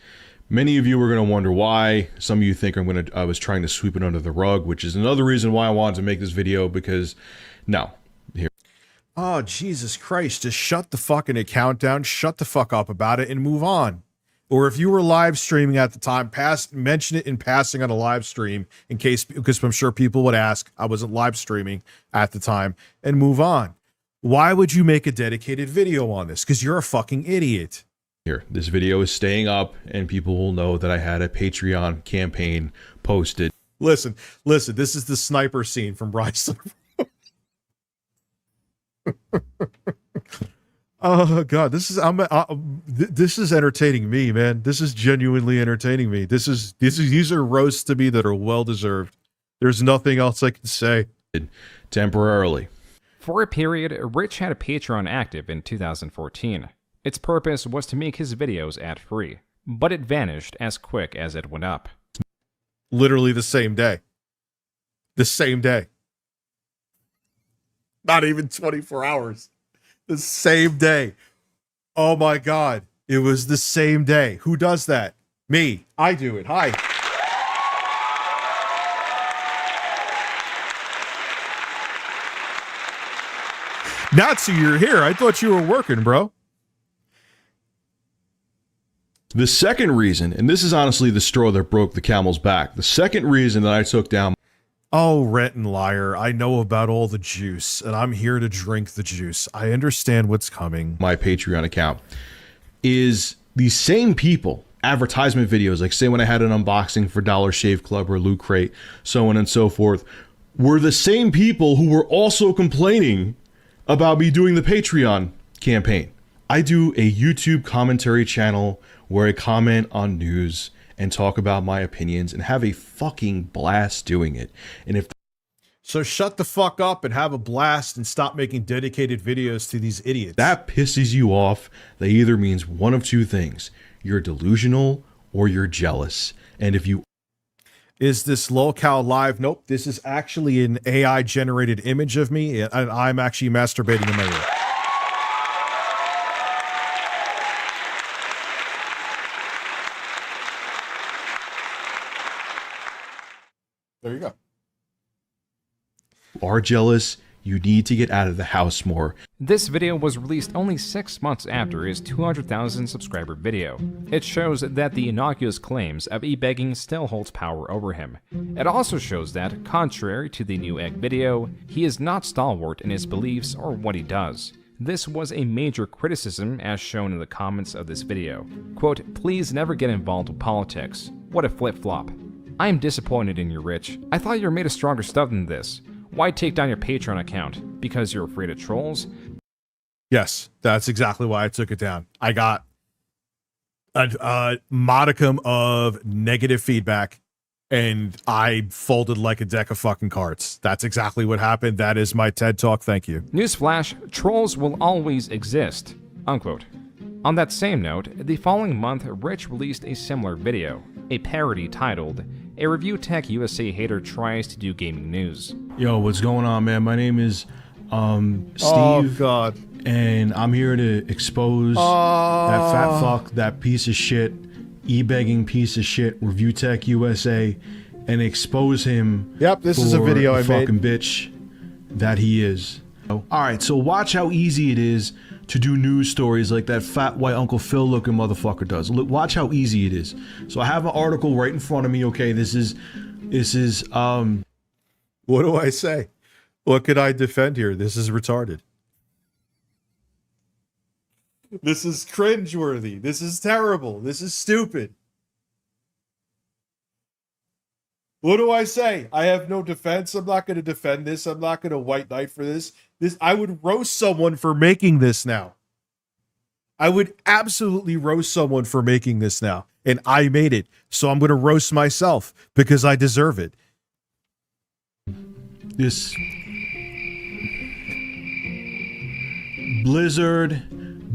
many of you are going to wonder why. Some of you think I was trying to sweep it under the rug, which is another reason why I wanted to make this video, because no. Here. Oh, Jesus Christ, just shut the fucking account down, shut the fuck up about it, and move on. Or if you were live streaming at the time, mention it in passing on a live stream, in case, because I'm sure people would ask, I wasn't live streaming at the time, and move on. Why would you make a dedicated video on this? Because you're a fucking idiot. Here, this video is staying up, and people will know that I had a Patreon campaign posted. Listen, this is the sniper scene from Rise. Oh God, this is entertaining me, man. This is genuinely entertaining me. These are roasts to me that are well deserved. There's nothing else I can say. temporarily. For a period, Rich had a Patreon active in 2014. Its purpose was to make his videos ad-free, but it vanished as quick as it went up. Literally the same day. The same day. Not even 24 hours. The same day. Oh my God. It was the same day. Who does that? Me. I do it. Hi. Nazi, you're here. I thought you were working, bro. The second reason, and this is honestly the straw that broke the camel's back, the second reason that I took down... Oh, Rhett and Liar, I know about all the juice, and I'm here to drink the juice. I understand what's coming. My Patreon account is these same people, advertisement videos, like say when I had an unboxing for Dollar Shave Club or Loot Crate, so on and so forth, were the same people who were also complaining about me doing the Patreon campaign. I do a YouTube commentary channel where I comment on news and talk about my opinions and have a fucking blast doing it. And if so, shut the fuck up and have a blast and stop making dedicated videos to these idiots. That pisses you off, that either means one of two things. You're delusional or you're jealous. And if you... Is this lolcow live? Nope. This is actually an AI generated image of me, and I'm actually masturbating in my room. There you go. Are jealous, you need to get out of the house more. This video was released only 6 months after his 200,000 subscriber video. It shows that the innocuous claims of e-begging still holds power over him. It also shows that, contrary to the new egg video, he is not stalwart in his beliefs or what he does. This was a major criticism as shown in the comments of this video. Quote, "Please never get involved with politics. What a flip-flop. I am disappointed in you, Rich. I thought you were made of stronger stuff than this. Why take down your Patreon account? Because you're afraid of trolls?" Yes, that's exactly why I took it down. I got a modicum of negative feedback, and I folded like a deck of fucking cards. That's exactly what happened. That is my TED Talk. Thank you. Newsflash, trolls will always exist. Unquote. On that same note, the following month, Rich released a similar video, a parody titled, "A Review Tech USA Hater Tries to Do Gaming News." Yo, what's going on, man? My name is Steve. Oh, God. And I'm here to expose that fat fuck, that piece of shit, e-begging piece of shit, Review Tech USA, and expose him. Yep, this is a video I made. Fucking bitch that he is. All right, so watch how easy it is to do news stories like that fat white Uncle Phil looking motherfucker does. Look, watch how easy it is. So I have an article right in front of me. Okay, this is what do I say? What could I defend here? This is retarded. This is cringeworthy. This is terrible. This is stupid. What do I say? I have no defense. I'm not going to defend this. I'm not going to white knight for this. I would roast someone for making this now. I would absolutely roast someone for making this now. And I made it. So I'm going to roast myself because I deserve it. This Blizzard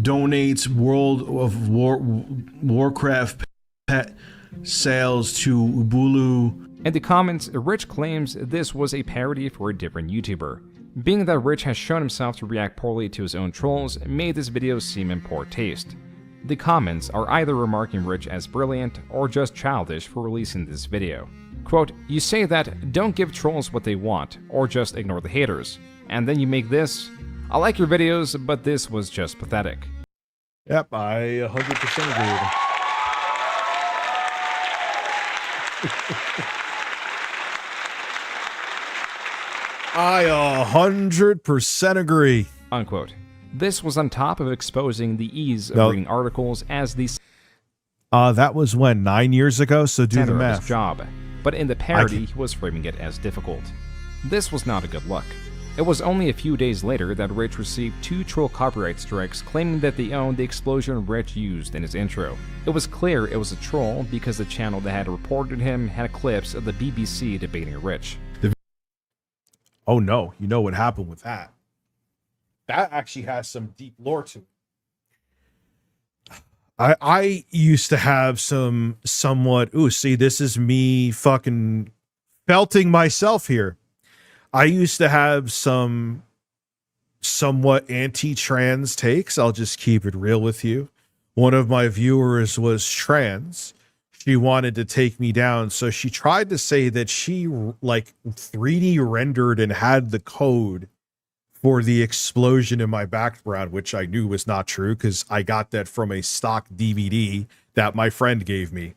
donates World of Warcraft pet sales to Ubulu. In the comments, Rich claims this was a parody for a different YouTuber. Being that Rich has shown himself to react poorly to his own trolls made this video seem in poor taste. The comments are either remarking Rich as brilliant or just childish for releasing this video. Quote, "You say that don't give trolls what they want or just ignore the haters, and then you make this? I like your videos, but this was just pathetic." Yep, I 100% agree with him. I 100% agree. Unquote. This was on top of exposing the ease of reading articles as the that was when, 9 years ago, so do the center of math. his job, but in the parody he was framing it as difficult. This was not a good look. It was only a few days later that Rich received 2 troll copyright strikes claiming that they owned the explosion Rich used in his intro. It was clear it was a troll because the channel that had reported him had clips of the BBC debating Rich. Oh no, you know what happened with that. That actually has some deep lore to it. I used to have some somewhat, ooh, see, this is me fucking felting myself here. I used to have some somewhat anti-trans takes. I'll just keep it real with you. One of my viewers was trans. She wanted to take me down, so she tried to say that she like 3D rendered and had the code for the explosion in my background, which I knew was not true because I got that from a stock DVD that my friend gave me.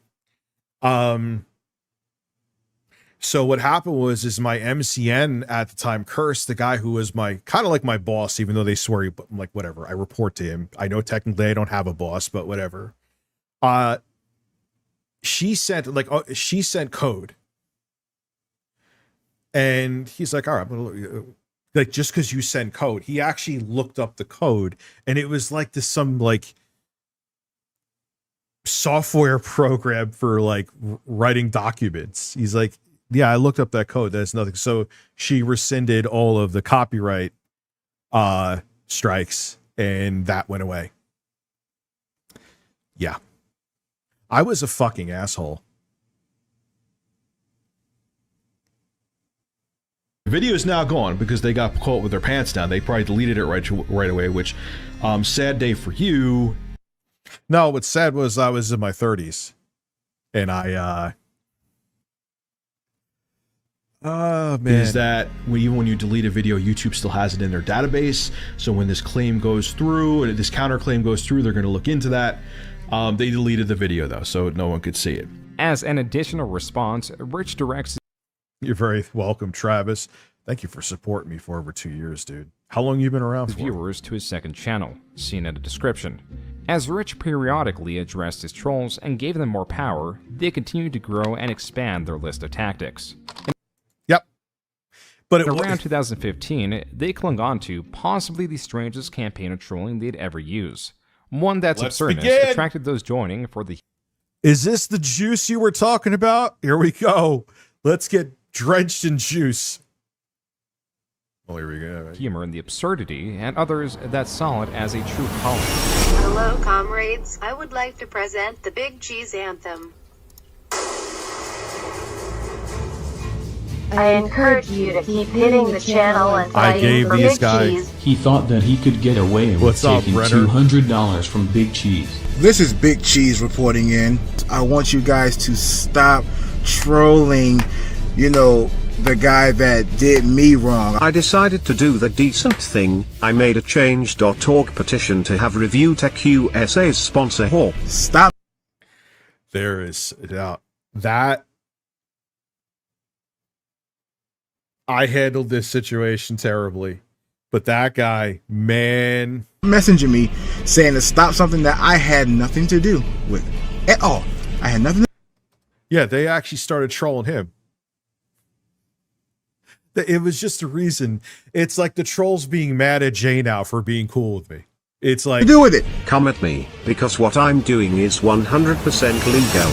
So what happened was my MCN at the time cursed the guy who was my kind of like my boss, even though they swear, but I'm like, whatever. I report to him. I know technically I don't have a boss, but whatever. She sent code, and he's like, all right, I'm gonna look. Like, just because you send code, he actually looked up the code, and it was like some like software program for like writing documents. He's like, yeah, I looked up that code. That's nothing. So she rescinded all of the copyright strikes, and that went away. Yeah. I was a fucking asshole. The video is now gone because they got caught with their pants down. They probably deleted it right away, which sad day for you. No, what's sad was I was in my 30s, and I man, is that even when you delete a video, YouTube still has it in their database. So when this claim goes through, and this counterclaim goes through, they're going to look into that. They deleted the video though, so no one could see it. As an additional response, Rich directs... You're very welcome, Travis. Thank you for supporting me for over 2 years, dude. How long you been around for? ...viewers to his second channel, seen in the description. As Rich periodically addressed his trolls and gave them more power, they continued to grow and expand their list of tactics. Yep. But around 2015, they clung on to possibly the strangest campaign of trolling they'd ever use. One that's absurdist attracted those joining for the... Is this the juice you were talking about? Here we go. Let's get drenched in juice. Oh, here we go. Right? Humor and the absurdity, and others that saw it as a true calling. Hello, comrades. I would like to present the Big Cheese Anthem. I encourage you to keep hitting the channel and fighting for Big Cheese. He thought that he could get away with taking $200 from Big Cheese. This is Big Cheese reporting in. I want you guys to stop trolling, the guy that did me wrong. I decided to do the decent thing. I made a change.org petition to have ReviewTech USA's sponsor Hawk. Stop. There is that. I handled this situation terribly, but that guy, man, messaging me saying to stop something that I had nothing to do with at all. I had nothing. Yeah, they actually started trolling him. It was just a reason. It's like the trolls being mad at Jay now for being cool with me. It's like, do with it. Come at me, because what I'm doing is 100% legal.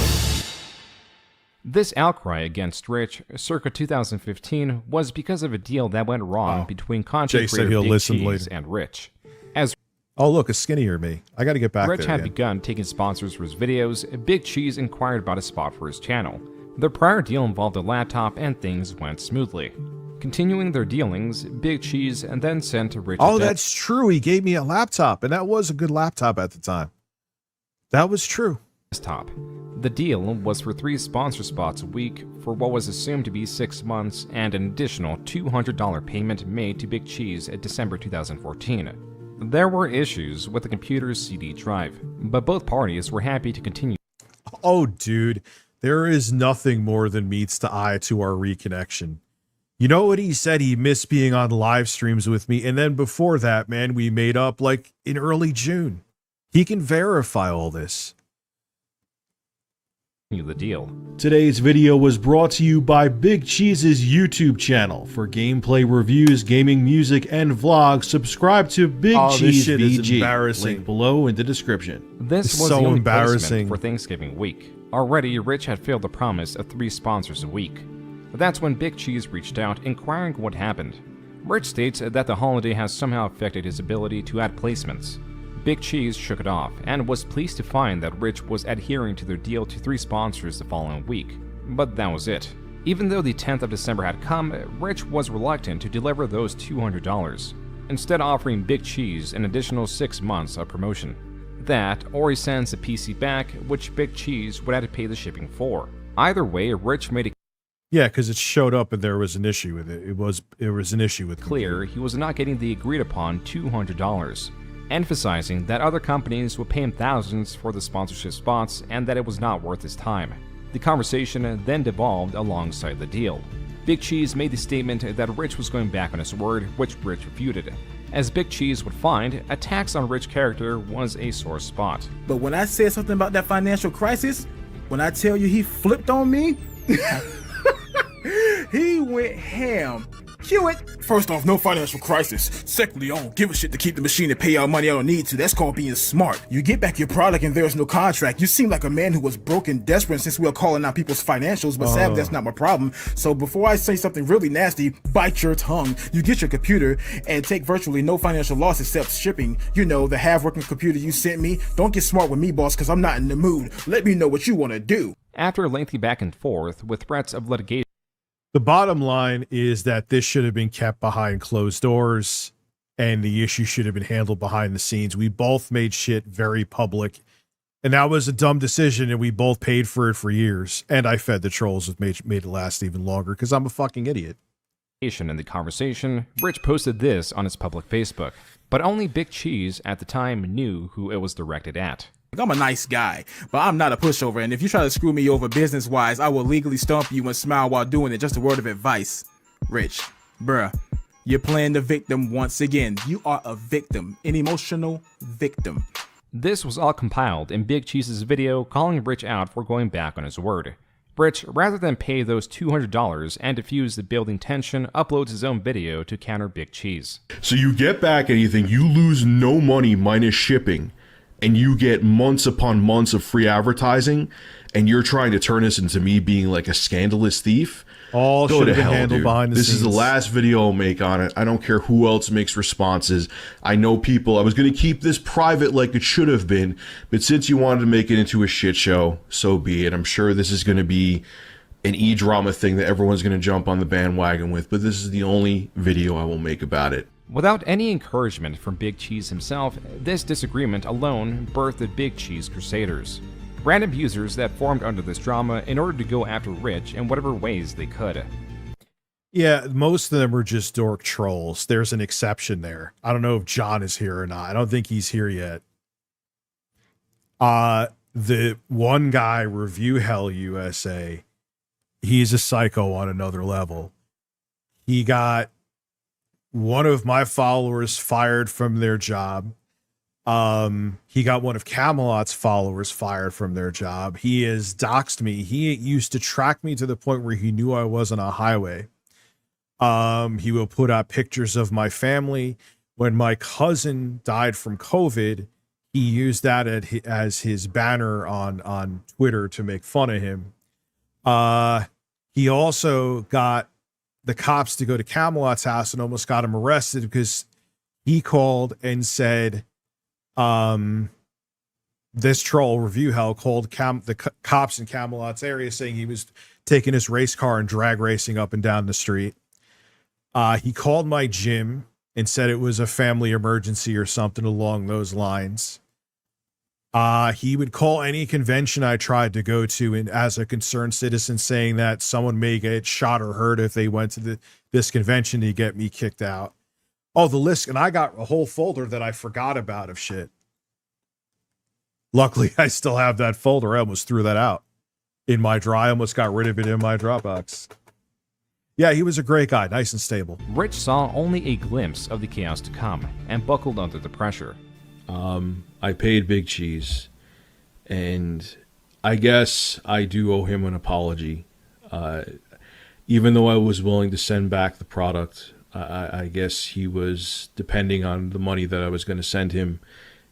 This outcry against Rich, circa 2015, was because of a deal that went wrong between content creator Big Cheese and Rich. Oh, look, a skinnier me. I got to get back Rich there had again. begun taking sponsors for his videos. Big Cheese inquired about a spot for his channel. The prior deal involved a laptop, and things went smoothly. Continuing their dealings, Big Cheese and then sent Rich. Oh, that's true. He gave me a laptop, and that was a good laptop at the time. That was true. Desktop. The deal was for 3 sponsor spots a week for what was assumed to be 6 months, and an additional $200 payment made to Big Cheese in December 2014. There were issues with the computer's CD drive, but both parties were happy to continue. Oh, dude, there is nothing more than meets the eye to our reconnection. You know what he said? He missed being on live streams with me, and then before that, man, we made up like in early June. He can verify all this. The deal. Today's video was brought to you by Big Cheese's YouTube channel. For gameplay reviews, gaming music, and vlogs, subscribe to Big Cheese this shit VG. is embarrassing. Link below in the description. This was so the only embarrassing placement for Thanksgiving week. Already, Rich had failed the promise of 3 sponsors a week. That's when Big Cheese reached out, inquiring what happened. Rich states that the holiday has somehow affected his ability to add placements. Big Cheese shook it off and was pleased to find that Rich was adhering to their deal to 3 sponsors the following week, but that was it. Even though the 10th of December had come, Rich was reluctant to deliver those $200, instead offering Big Cheese an additional 6 months of promotion. That, or he sends the PC back, which Big Cheese would have to pay the shipping for. Either way, Rich made it Yeah, because it showed up and there was an issue with it. It was an issue with clear he was not getting the agreed upon $200, emphasizing that other companies would pay him thousands for the sponsorship spots and that it was not worth his time. The conversation then devolved alongside the deal. Big Cheese made the statement that Rich was going back on his word, which Rich refuted. As Big Cheese would find, attacks on Rich's character was a sore spot. But when I said something about that financial crisis, when I tell you he flipped on me, he went ham. Cue it. First off, no financial crisis. Secondly, I don't give a shit to keep the machine and pay out money I don't need to. That's called being smart. You get back your product and there's no contract. You seem like a man who was broke and desperate since we are calling out people's financials, but sadly that's not my problem. So before I say something really nasty, bite your tongue. You get your computer and take virtually no financial loss except shipping. You know, the half-working computer you sent me. Don't get smart with me, boss, because I'm not in the mood. Let me know what you want to do. After a lengthy back and forth with threats of litigation, the bottom line is that this should have been kept behind closed doors and the issue should have been handled behind the scenes. We both made shit very public and that was a dumb decision and we both paid for it for years. And I fed the trolls, which made it last even longer because I'm a fucking idiot. In the conversation, Rich posted this on his public Facebook, but only Big Cheese at the time knew who it was directed at. I'm a nice guy, but I'm not a pushover, and if you try to screw me over business-wise, I will legally stomp you and smile while doing it. Just a word of advice. Rich, bruh, you're playing the victim once again. You are a victim, an emotional victim. This was all compiled in Big Cheese's video calling Rich out for going back on his word. Rich, rather than pay those $200 and diffuse the building tension, uploads his own video to counter Big Cheese. So you get back anything, you lose no money minus shipping. And you get months upon months of free advertising, and you're trying to turn this into me being like a scandalous thief. All should have been handled behind the scenes. This is the last video I'll make on it. I don't care who else makes responses. I know people. I was going to keep this private like it should have been, but since you wanted to make it into a shit show, so be it. I'm sure this is going to be an e-drama thing that everyone's going to jump on the bandwagon with, but this is the only video I will make about it. Without any encouragement from Big Cheese himself, this disagreement alone birthed the Big Cheese Crusaders. Random users that formed under this drama in order to go after Rich in whatever ways they could. Yeah, most of them were just dork trolls. There's an exception there. I don't know if John is here or not. I don't think he's here yet. The one guy, Review Hell USA, he's a psycho on another level. He got one of my followers fired from their job. He got one of Camelot's followers fired from their job. He has doxed me. He used to track me to the point where he knew I was on a highway. He will put out pictures of my family. When my cousin died from COVID, he used that as his banner on Twitter to make fun of him. He also got the cops to go to Camelot's house and almost got him arrested because he called and said, this troll, Review Hell, called the cops in Camelot's area saying he was taking his race car and drag racing up and down the street. He called my gym and said it was a family emergency or something along those lines. He would call any convention I tried to go to and as a concerned citizen saying that someone may get shot or hurt if they went to this convention to get me kicked out. Oh, the list. And I got a whole folder that I forgot about of shit. Luckily, I still have that folder. I almost threw that out in my I almost got rid of it in my Dropbox. Yeah, he was a great guy. Nice and stable. Rich saw only a glimpse of the chaos to come and buckled under the pressure. I paid Big Cheese, and I guess I do owe him an apology. Even though I was willing to send back the product, I guess he was depending on the money that I was going to send him,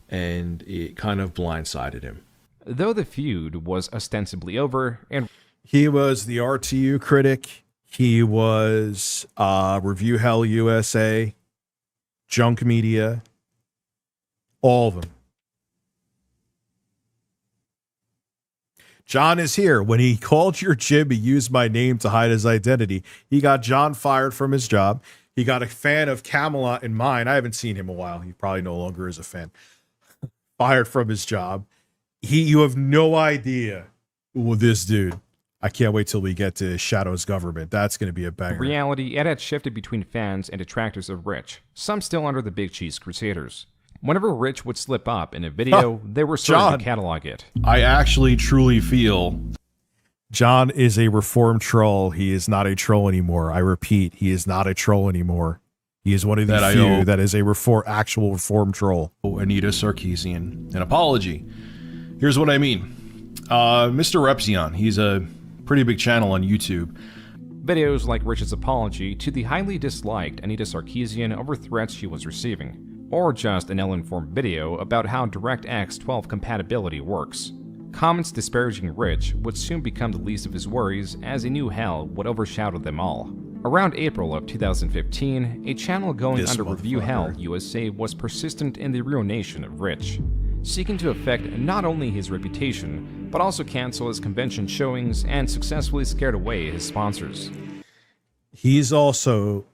and it kind of blindsided him. Though the feud was ostensibly over, and he was the RTU critic, He was Review Hell USA, Junk Media, all of them. John is here. When he called your gym, he used my name to hide his identity. He got John fired from his job. He got a fan of Camelot in mine. I haven't seen him in a while. He probably no longer is a fan. Fired from his job. You have no idea with this dude. I can't wait till we get to Shadow's government. That's going to be a banger. In reality, it had shifted between fans and detractors of Rich, some still under the Big Cheese Crusaders. Whenever Rich would slip up in a video, they were certain to catalog it. I actually truly feel John is a reformed troll. He is not a troll anymore. I repeat, he is not a troll anymore. He is one of the few that is a actual reformed troll. Anita Sarkeesian an apology. Here's what I mean. Mr. Repzion, he's a pretty big channel on YouTube. Videos like Rich's apology to the highly disliked Anita Sarkeesian over threats she was receiving, or just an ill-informed video about how DirectX 12 compatibility works. Comments disparaging Rich would soon become the least of his worries, as a new hell would overshadow them all. Around April of 2015, a channel going under Review Hell USA was persistent in the ruination of Rich, seeking to affect not only his reputation, but also cancel his convention showings and successfully scared away his sponsors. He's also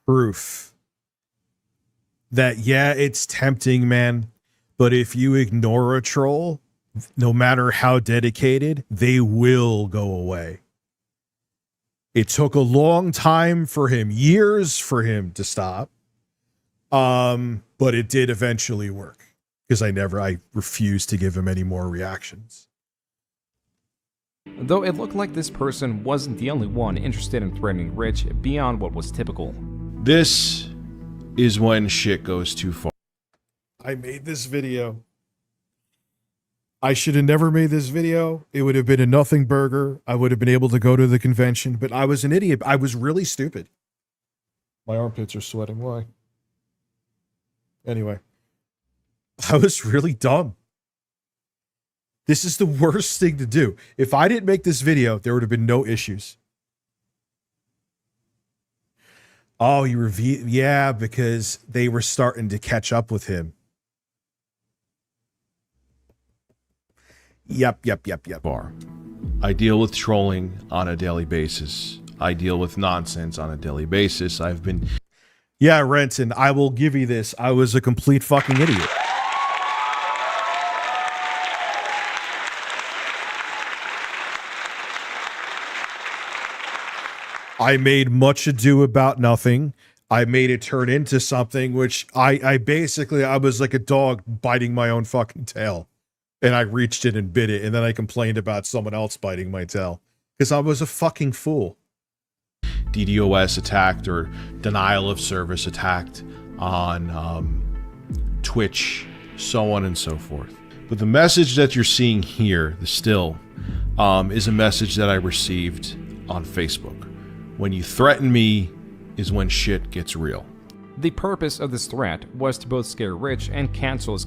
proof that, yeah, it's tempting, man, but if you ignore a troll, no matter how dedicated, they will go away. It took a long time for him, years for him to stop, but it did eventually work, because I refused to give him any more reactions. Though it looked like this person wasn't the only one interested in threatening Rich beyond what was typical. This is when shit goes too far. I made this video. I should have never made this video. It would have been a nothing burger. I would have been able to go to the convention, but I was an idiot. I was really stupid. My armpits are sweating. Why? Anyway, I was really dumb. This is the worst thing to do. If I didn't make this video, there would have been no issues. Oh, you review? Yeah, because they were starting to catch up with him. Yep. I deal with trolling on a daily basis. I deal with nonsense on a daily basis. Yeah, Renton, I will give you this. I was a complete fucking idiot. I made much ado about nothing. I made it turn into something which I was like a dog biting my own fucking tail. And I reached in and bit it, and then I complained about someone else biting my tail. Because I was a fucking fool. DDoS attacked, or denial of service attacked on Twitch, so on and so forth. But the message that you're seeing here, the still, is a message that I received on Facebook. When you threaten me is when shit gets real. The purpose of this threat was to both scare Rich and cancel his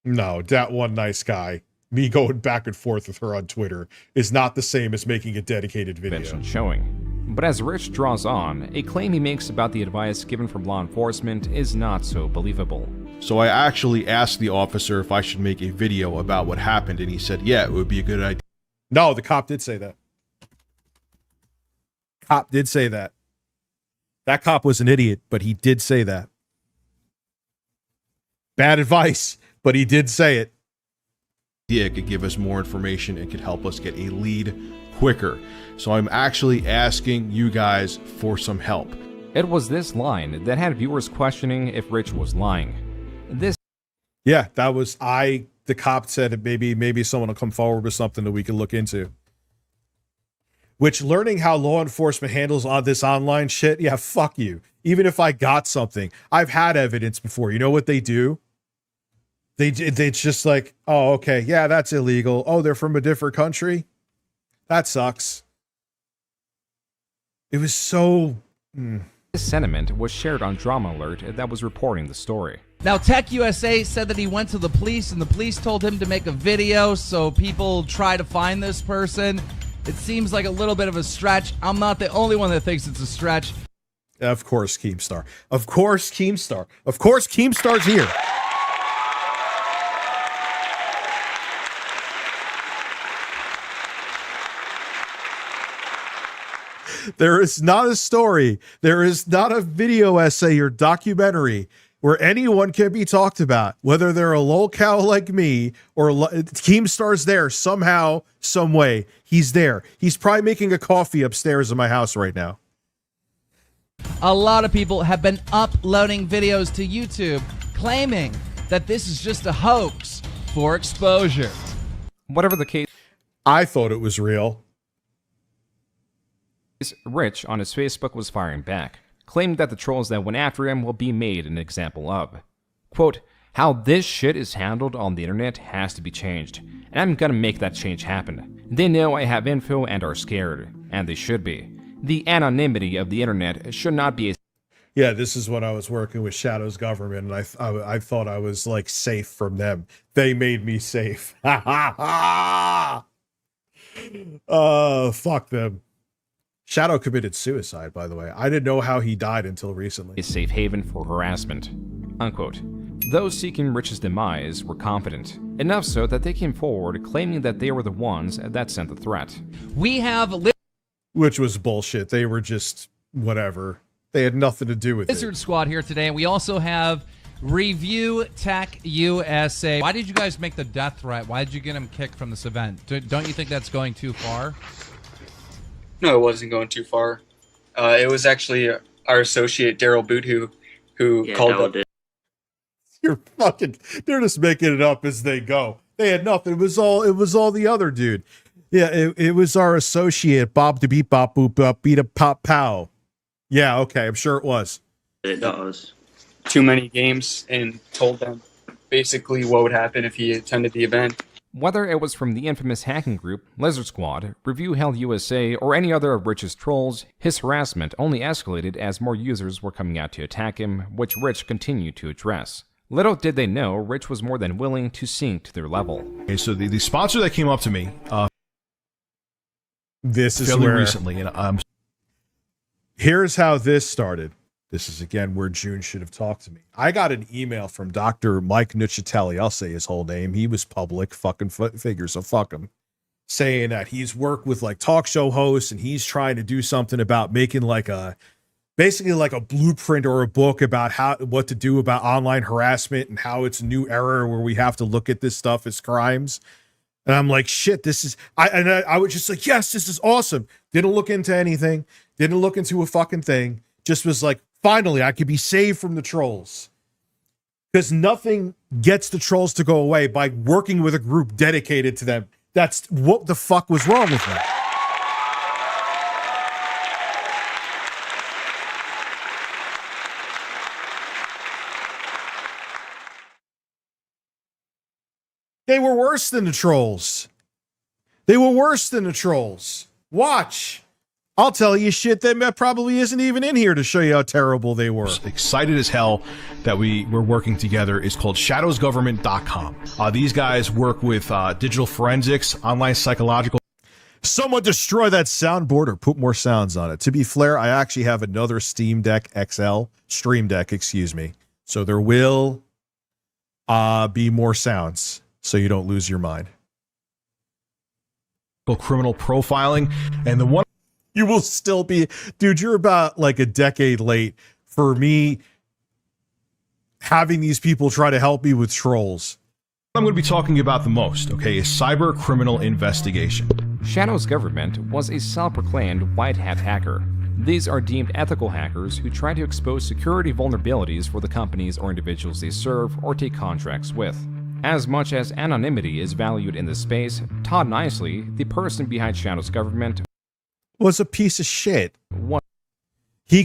No, that one nice guy, me going back and forth with her on Twitter, is not the same as making a dedicated video. Showing. But as Rich draws on, a claim he makes about the advice given from law enforcement is not so believable. So I actually asked the officer if I should make a video about what happened, and he said, yeah, it would be a good idea. No, the cop did say that. Cop did say that. That cop was an idiot, but he did say that. Bad advice, but he did say it. Yeah, it could give us more information. It could help us get a lead quicker. So I'm actually asking you guys for some help. It was this line that had viewers questioning if Rich was lying. Yeah, that was the cop said maybe someone will come forward with something that we can look into. Which, learning how law enforcement handles all this online shit, yeah, fuck you. Even if I got something, I've had evidence before. You know what they do? It's just like, oh, okay, yeah, that's illegal. Oh, they're from a different country? That sucks. It was so... This sentiment was shared on Drama Alert that was reporting the story. Now, Tech USA said that he went to the police, and the police told him to make a video so people try to find this person. It seems like a little bit of a stretch. I'm not the only one that thinks it's a stretch. Of course, Keemstar. Of course, Keemstar. Of course, Keemstar's here. There is not a story, there is not a video essay or documentary where anyone can be talked about, whether they're a lol cow like me or Keemstar's there somehow, some way. He's there. He's probably making a coffee upstairs in my house right now. A lot of people have been uploading videos to YouTube claiming that this is just a hoax for exposure. Whatever the case, I thought it was real. Rich on his Facebook was firing back, claiming that the trolls that went after him will be made an example of. Quote, how this shit is handled on the internet has to be changed, and I'm gonna make that change happen. They know I have info and are scared, and they should be. The anonymity of the internet should not be a... Yeah, this is when I was working with Shadow's government, and I thought I was, like, safe from them. They made me safe. Ha ha ha! Fuck them. Shadow committed suicide, by the way. I didn't know how he died until recently. A safe haven for harassment. Unquote. Those seeking Rich's demise were confident, enough so that they came forward claiming that they were the ones that sent the threat. We have... Which was bullshit. They were just whatever. They had nothing to do with Lizard Squad here today, and we also have Review Tech USA. Why did you guys make the death threat? Why did you get him kicked from this event? Don't you think that's going too far? No, it wasn't going too far. It was actually our associate Daryl Boot who called up. You're fucking. They're just making it up as they go. They had nothing. It was all the other dude. Yeah, it was our associate Bob de Beep Bop Boop Bop Beat a Pop Pow. Yeah, okay, I'm sure it was. It was too many games and told them basically what would happen if he attended the event. Whether it was from the infamous hacking group, Lizard Squad, Review Hell USA, or any other of Rich's trolls, his harassment only escalated as more users were coming out to attack him, which Rich continued to address. Little did they know, Rich was more than willing to sink to their level. Okay, so the sponsor that came up to me, this is fairly where recently, and here's how this started. This is, again, where June should have talked to me. I got an email from Dr. Mike Nuccitelli. I'll say his whole name. He was public fucking figure, so fuck him. Saying that he's worked with, like, talk show hosts, and he's trying to do something about making, like, basically like a blueprint or a book about what to do about online harassment and how it's a new era where we have to look at this stuff as crimes. And I'm like, shit, this is... I was just like, yes, this is awesome. Didn't look into anything. Didn't look into a fucking thing. Just was like, finally, I could be saved from the trolls. Because nothing gets the trolls to go away by working with a group dedicated to them. That's what the fuck was wrong with them. They were worse than the trolls. They were worse than the trolls. Watch. I'll tell you shit that probably isn't even in here to show you how terrible they were. Excited as hell that we're working together. It's called shadowsgovernment.com. These guys work with digital forensics, online psychological... Someone destroy that soundboard or put more sounds on it. To be fair, I actually have another Stream Deck, excuse me. So there will be more sounds, so you don't lose your mind. Criminal profiling, and the one... You will still be... Dude, you're about like a decade late for me having these people try to help me with trolls. I'm going to be talking about the most, okay, is cyber criminal investigation. Shadow's government was a self-proclaimed white hat hacker. These are deemed ethical hackers who try to expose security vulnerabilities for the companies or individuals they serve or take contracts with. As much as anonymity is valued in this space, Todd Nicely, the person behind Shadow's government, was a piece of shit. What? He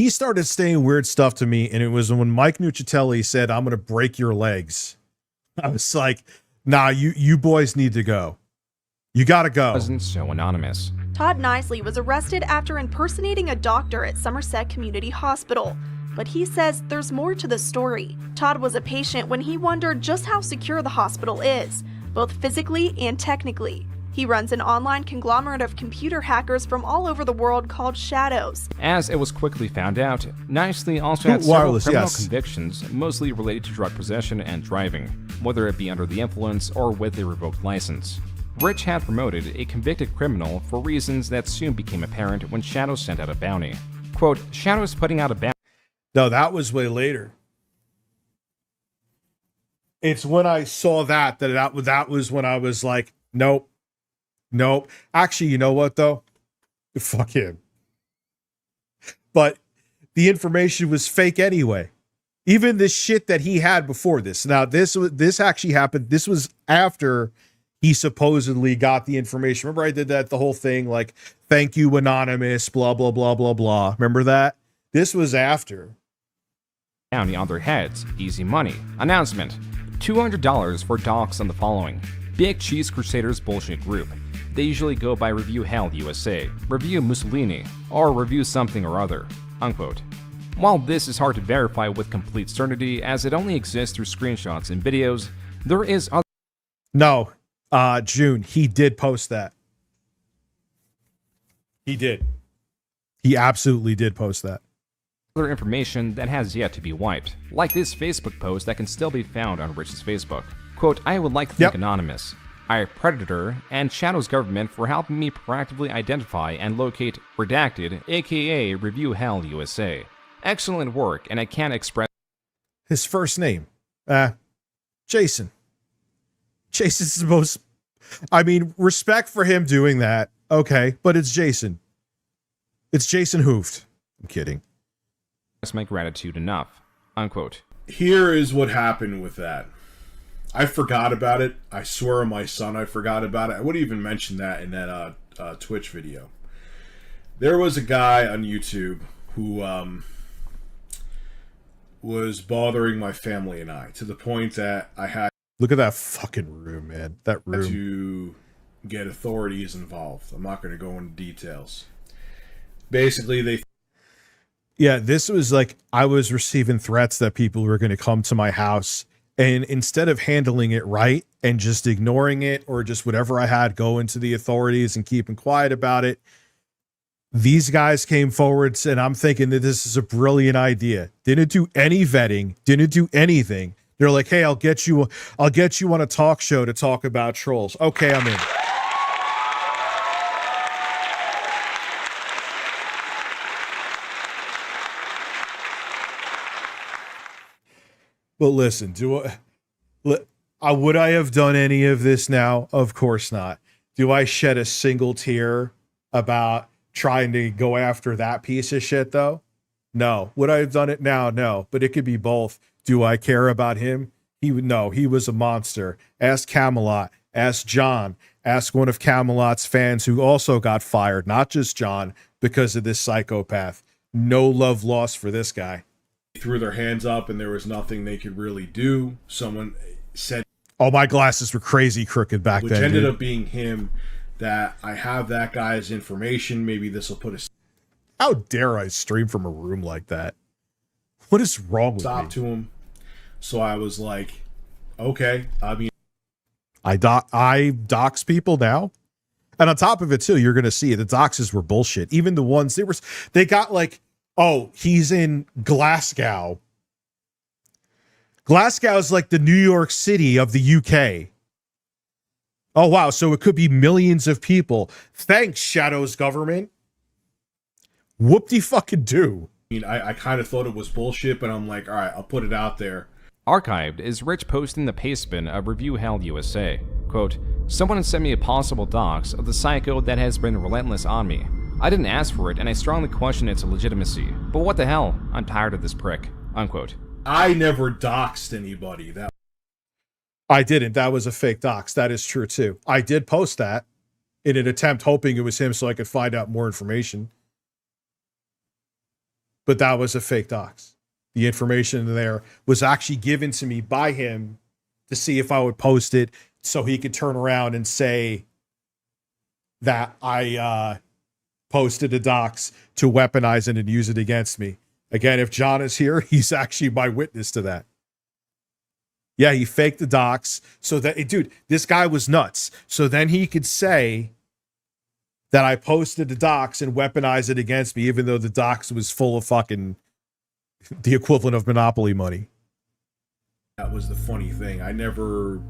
started saying weird stuff to me, and it was when Mike Nuccitelli said, I'm going to break your legs. I was like, nah, you boys need to go. You got to go. Wasn't so anonymous. Todd Nicely was arrested after impersonating a doctor at Somerset Community Hospital. But he says there's more to the story. Todd was a patient when he wondered just how secure the hospital is, both physically and technically. He runs an online conglomerate of computer hackers from all over the world called Shadows. As it was quickly found out, Nicely also had several criminal convictions, mostly related to drug possession and driving, whether it be under the influence or with a revoked license. Rich had promoted a convicted criminal for reasons that soon became apparent when Shadows sent out a bounty. Quote, Shadows putting out a bounty. No, that was way later. It's when I saw that was when I was like, nope. Actually, you know what though? Fuck him. But the information was fake anyway. Even the shit that he had before this. Now this actually happened. This was after he supposedly got the information. Remember I did the whole thing like, thank you, Anonymous, blah, blah, blah, blah, blah. Remember that? This was after. Bounty on their heads. Easy money. Announcement. $200 for docs on the following. Big Cheese Crusaders Bullshit Group. They usually go by Review Hell USA, Review Mussolini, or Review Something or Other. Unquote. While this is hard to verify with complete certainty as it only exists through screenshots and videos, there is other... No. June, he did post that. He did. He absolutely did post that. Other information that has yet to be wiped, like this Facebook post that can still be found on Rich's Facebook. Quote, I would like to thank Anonymous, our Predator, and Shadow's government for helping me proactively identify and locate Redacted, aka Review Hell USA. Excellent work, and I can't express... His first name. Jason. Jason's the most... I mean, respect for him doing that. Okay, but it's Jason. It's Jason Hooft. I'm kidding. My gratitude enough. Unquote. Here is what happened with that. I forgot about it. I swear on my son I forgot about it. I wouldn't even mention that in that Twitch video. There was a guy on YouTube who was bothering my family and I to the point that I had... Look at that fucking room, man. That room. To get authorities involved. I'm not going to go into details. Basically, they... Yeah, this was like, I was receiving threats that people were going to come to my house, and instead of handling it right and just ignoring it or just whatever I had going to the authorities and keeping quiet about it, these guys came forward and I'm thinking that this is a brilliant idea. Didn't do any vetting, didn't do anything. They're like, hey, I'll get you on a talk show to talk about trolls. Okay, I'm in. But listen, would I have done any of this now? Of course not. Do I shed a single tear about trying to go after that piece of shit, though? No. Would I have done it now? No. But it could be both. Do I care about him? No, he was a monster. Ask Camelot. Ask John. Ask one of Camelot's fans who also got fired, not just John, because of this psychopath. No love lost for this guy. Threw their hands up and there was nothing they could really do. Someone said, oh, my glasses were crazy crooked back which then. Which ended up being him, that I have that guy's information. Maybe this will put a... How dare I stream from a room like that? What is wrong with me? Stop to him. So I was like, okay. I mean, I dox people now. And on top of it too, you're going to see the doxes were bullshit. Even the ones they got like, oh, he's in Glasgow. Glasgow is like the New York City of the UK. Oh, wow. So it could be millions of people. Thanks, Shadow's government. Whoop-de-fucking-do. I mean, I kind of thought it was bullshit, but I'm like, all right, I'll put it out there. Archived is Rich posting the pastebin of Review Hell USA. Quote, someone sent me a possible dox of the psycho that has been relentless on me. I didn't ask for it, and I strongly question its legitimacy. But what the hell? I'm tired of this prick. Unquote. I never doxed anybody. I didn't. That was a fake dox. That is true, too. I did post that in an attempt hoping it was him so I could find out more information. But that was a fake dox. The information there was actually given to me by him to see if I would post it so he could turn around and say that I posted a dox to weaponize it and use it against me. Again, if John is here, he's actually my witness to that. Yeah, he faked the docs so that, dude, this guy was nuts. So then he could say that I posted the docs and weaponize it against me, even though the docs was full of fucking the equivalent of Monopoly money. That was the funny thing. I never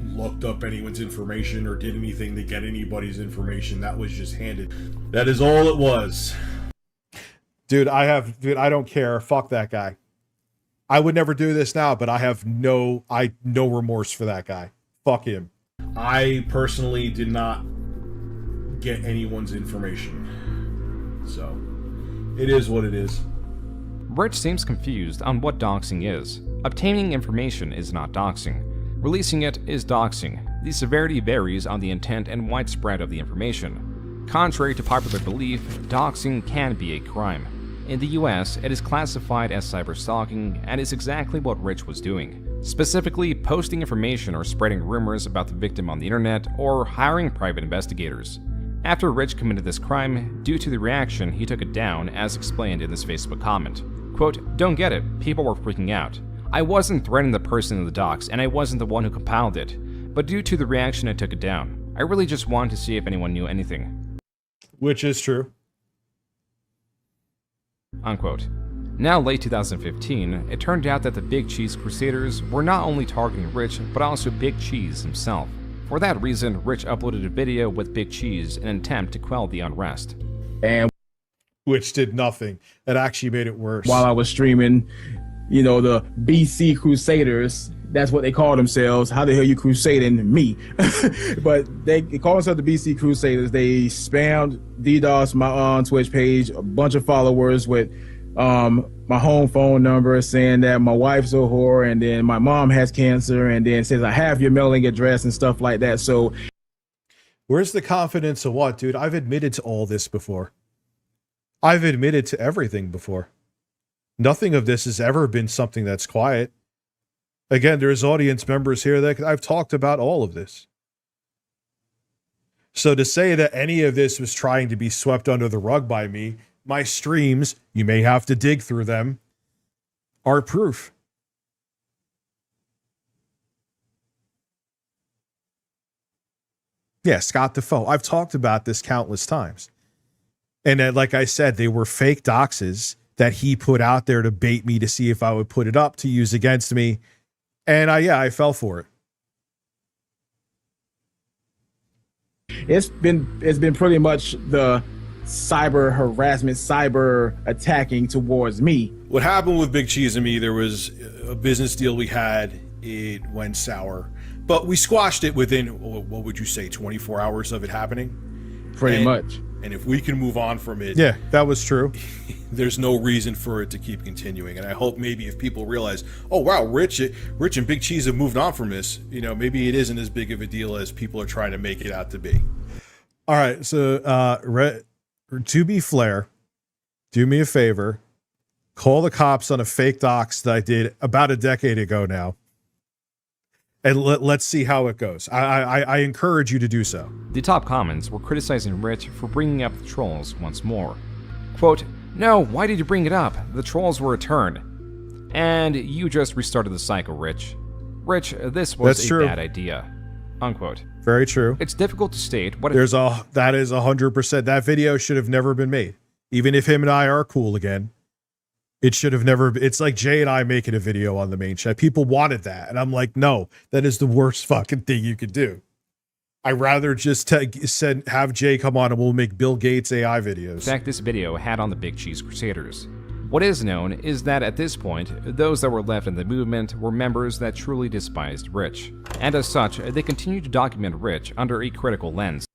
looked up anyone's information or did anything to get anybody's information. That was just handed. That is all it was. Dude, I don't care. Fuck that guy. I would never do this now, but I have no remorse for that guy. Fuck him. I personally did not get anyone's information. So, it is what it is. Rich seems confused on what doxing is. Obtaining information is not doxing. Releasing it is doxing. The severity varies on the intent and widespread of the information. Contrary to popular belief, doxing can be a crime. In the US, it is classified as cyberstalking and is exactly what Rich was doing. Specifically, posting information or spreading rumors about the victim on the internet or hiring private investigators. After Rich committed this crime, due to the reaction, he took it down, as explained in this Facebook comment. Quote, "Don't get it, people were freaking out. I wasn't threatening the person in the docs, and I wasn't the one who compiled it. But due to the reaction, I took it down. I really just wanted to see if anyone knew anything." Which is true. Unquote. Now, late 2015, it turned out that the Big Cheese Crusaders were not only targeting Rich, but also Big Cheese himself. For that reason, Rich uploaded a video with Big Cheese in an attempt to quell the unrest. And which did nothing. It actually made it worse. While I was streaming, you know, the BC Crusaders, that's what they call themselves. How the hell you crusading me? But they call themselves the BC Crusaders. They spammed DDoS my Twitch page, a bunch of followers with my home phone number, saying that my wife's a whore, and then my mom has cancer, and then says I have your mailing address and stuff like that. So where's the confidence of what, dude? I've admitted to all this before. I've admitted to everything before. Nothing of this has ever been something that's quiet. Again, there's audience members here that I've talked about all of this. So to say that any of this was trying to be swept under the rug by me, my streams, you may have to dig through them, are proof. Yeah, Scott Defoe. I've talked about this countless times. And like I said, they were fake doxes that he put out there to bait me to see if I would put it up to use against me. And I fell for it. It's been pretty much the cyber harassment, cyber attacking towards me. What happened with Big Cheese and me, there was a business deal we had. It went sour. But we squashed it within, what would you say, 24 hours of it happening? Pretty much. And if we can move on from it... Yeah, that was true. There's no reason for it to keep continuing. And I hope maybe if people realize, oh, wow, Rich and Big Cheese have moved on from this, you know, maybe it isn't as big of a deal as people are trying to make it out to be. All right, so to be Flair, do me a favor, call the cops on a fake dox that I did about a decade ago now, and let's see how it goes. I encourage you to do so. The top comments were criticizing Rich for bringing up the trolls once more. Quote, "No, why did you bring it up? The trolls were returned. And you just restarted the cycle, Rich. Rich, this was That's a true. bad idea." Unquote. Very true. It's difficult to state what... That is 100%. That video should have never been made. Even if him and I are cool again, it should have never... It's like Jay and I making a video on the main chat. People wanted that. And I'm like, no, that is the worst fucking thing you could do. I'd rather just have Jay come on and we'll make Bill Gates AI videos. In fact, this video had on the Big Cheese Crusaders. What is known is that at this point, those that were left in the movement were members that truly despised Rich. And as such, they continued to document Rich under a critical lens.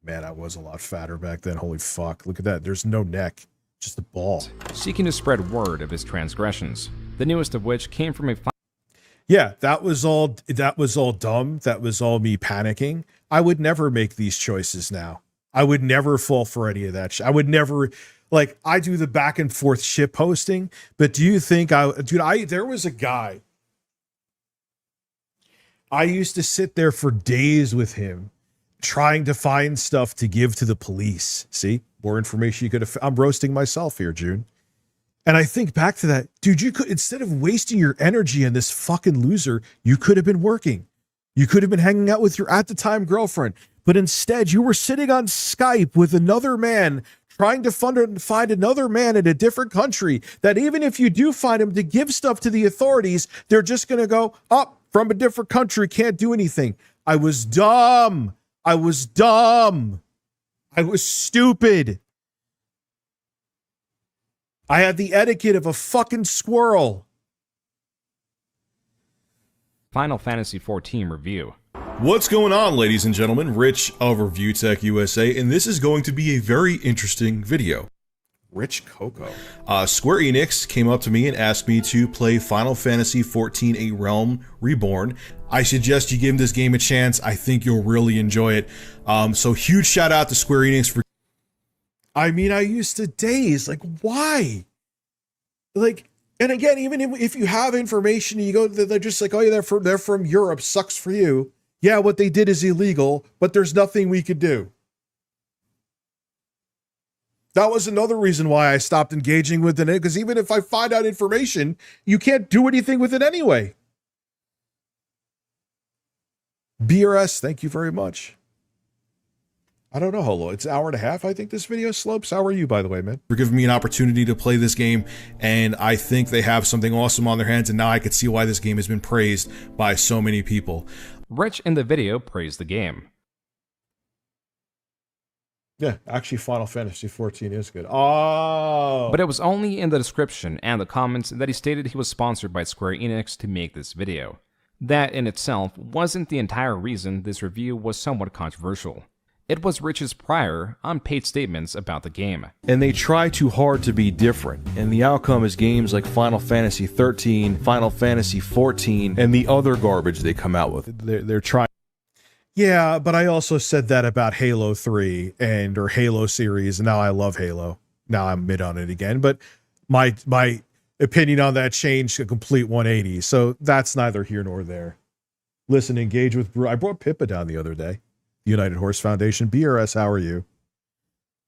Man, I was a lot fatter back then. Holy fuck. Look at that. There's no neck. Just a ball. Seeking to spread word of his transgressions. The newest of which came from a... Yeah, that was all dumb. That was all me panicking. I would never make these choices now. I would never fall for any of that shit. I would never... Like, I do the back and forth shit posting, but do you think there was a guy. I used to sit there for days with him trying to find stuff to give to the police. See, more information you could have. I'm roasting myself here, June. And I think back to that, dude, you could, instead of wasting your energy on this fucking loser, you could have been working. You could have been hanging out with your at the time girlfriend, but instead you were sitting on Skype with another man, trying to find another man in a different country that even if you do find him to give stuff to the authorities, they're just going to go, oh, from a different country, can't do anything. I was dumb. I was dumb. I was stupid. I had the etiquette of a fucking squirrel. Final Fantasy XIV review. What's going on, ladies and gentlemen? Rich of Review Tech USA, and this is going to be a very interesting video. Rich Coco. Square Enix came up to me and asked me to play Final Fantasy XIV A Realm Reborn. I suggest you give this game a chance. I think you'll really enjoy it. So huge shout out to Square Enix for... I mean, I used to daze. Like, why? Like, and again, even if you have information, you go, they're just like, oh yeah, they're from Europe. Sucks for you. Yeah, what they did is illegal, but there's nothing we could do. That was another reason why I stopped engaging with it, because even if I find out information, you can't do anything with it anyway. BRS, thank you very much. I don't know how long. It's an hour and a half, I think this video slopes. How are you, by the way, man? For giving me an opportunity to play this game, and I think they have something awesome on their hands, and now I could see why this game has been praised by so many people. Rich in the video praised the game. Yeah, actually Final Fantasy XIV is good. Oh! But it was only in the description and the comments that he stated he was sponsored by Square Enix to make this video. That in itself wasn't the entire reason this review was somewhat controversial. It was Rich's prior, unpaid statements about the game. And they try too hard to be different, and the outcome is games like Final Fantasy XIII, Final Fantasy XIV, and the other garbage they come out with. They're trying. Yeah, but I also said that about Halo 3 or Halo series, and now I love Halo. Now I'm mid on it again, but my opinion on that changed a complete 180, so that's neither here nor there. Listen, engage with Brew. I brought Pippa down the other day. United Horse Foundation. BRS, how are you?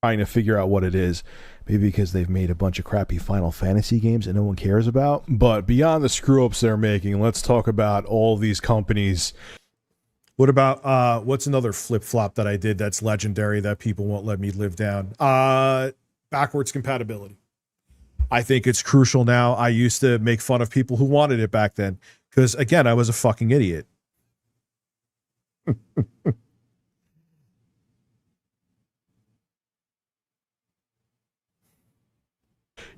Trying to figure out what it is. Maybe because they've made a bunch of crappy Final Fantasy games that no one cares about. But beyond the screw-ups they're making, let's talk about all these companies. What about, what's another flip-flop that I did that's legendary that people won't let me live down? Backwards compatibility. I think it's crucial now. I used to make fun of people who wanted it back then. Because, again, I was a fucking idiot.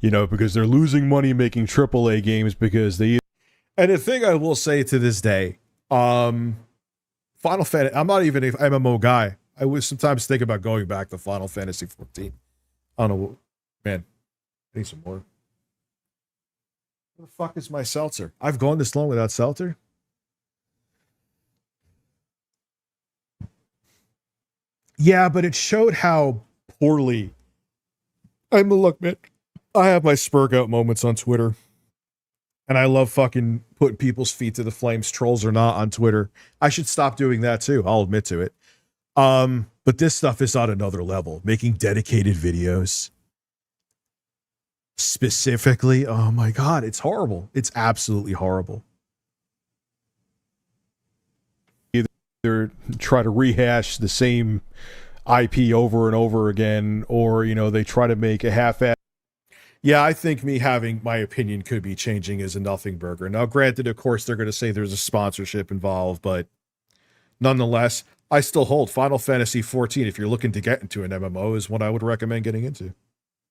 You know, because they're losing money making AAA games because they... And the thing I will say to this day, Final Fantasy, I'm not even an MMO guy. I would sometimes think about going back to Final Fantasy 14. I don't know, man, I need some more. Where the fuck is my seltzer? I've gone this long without seltzer? Yeah, but it showed how poorly... look, man. I have my spurg out moments on Twitter. And I love fucking putting people's feet to the flames, trolls or not, on Twitter. I should stop doing that too. I'll admit to it. But this stuff is on another level. Making dedicated videos. Specifically, oh my God, it's horrible. It's absolutely horrible. Either try to rehash the same IP over and over again, or, you know, they try to make a half-ass. Yeah, I think me having my opinion could be changing is a nothing burger. Now, granted, of course, they're going to say there's a sponsorship involved, but nonetheless, I still hold Final Fantasy XIV, if you're looking to get into an MMO, is what I would recommend getting into.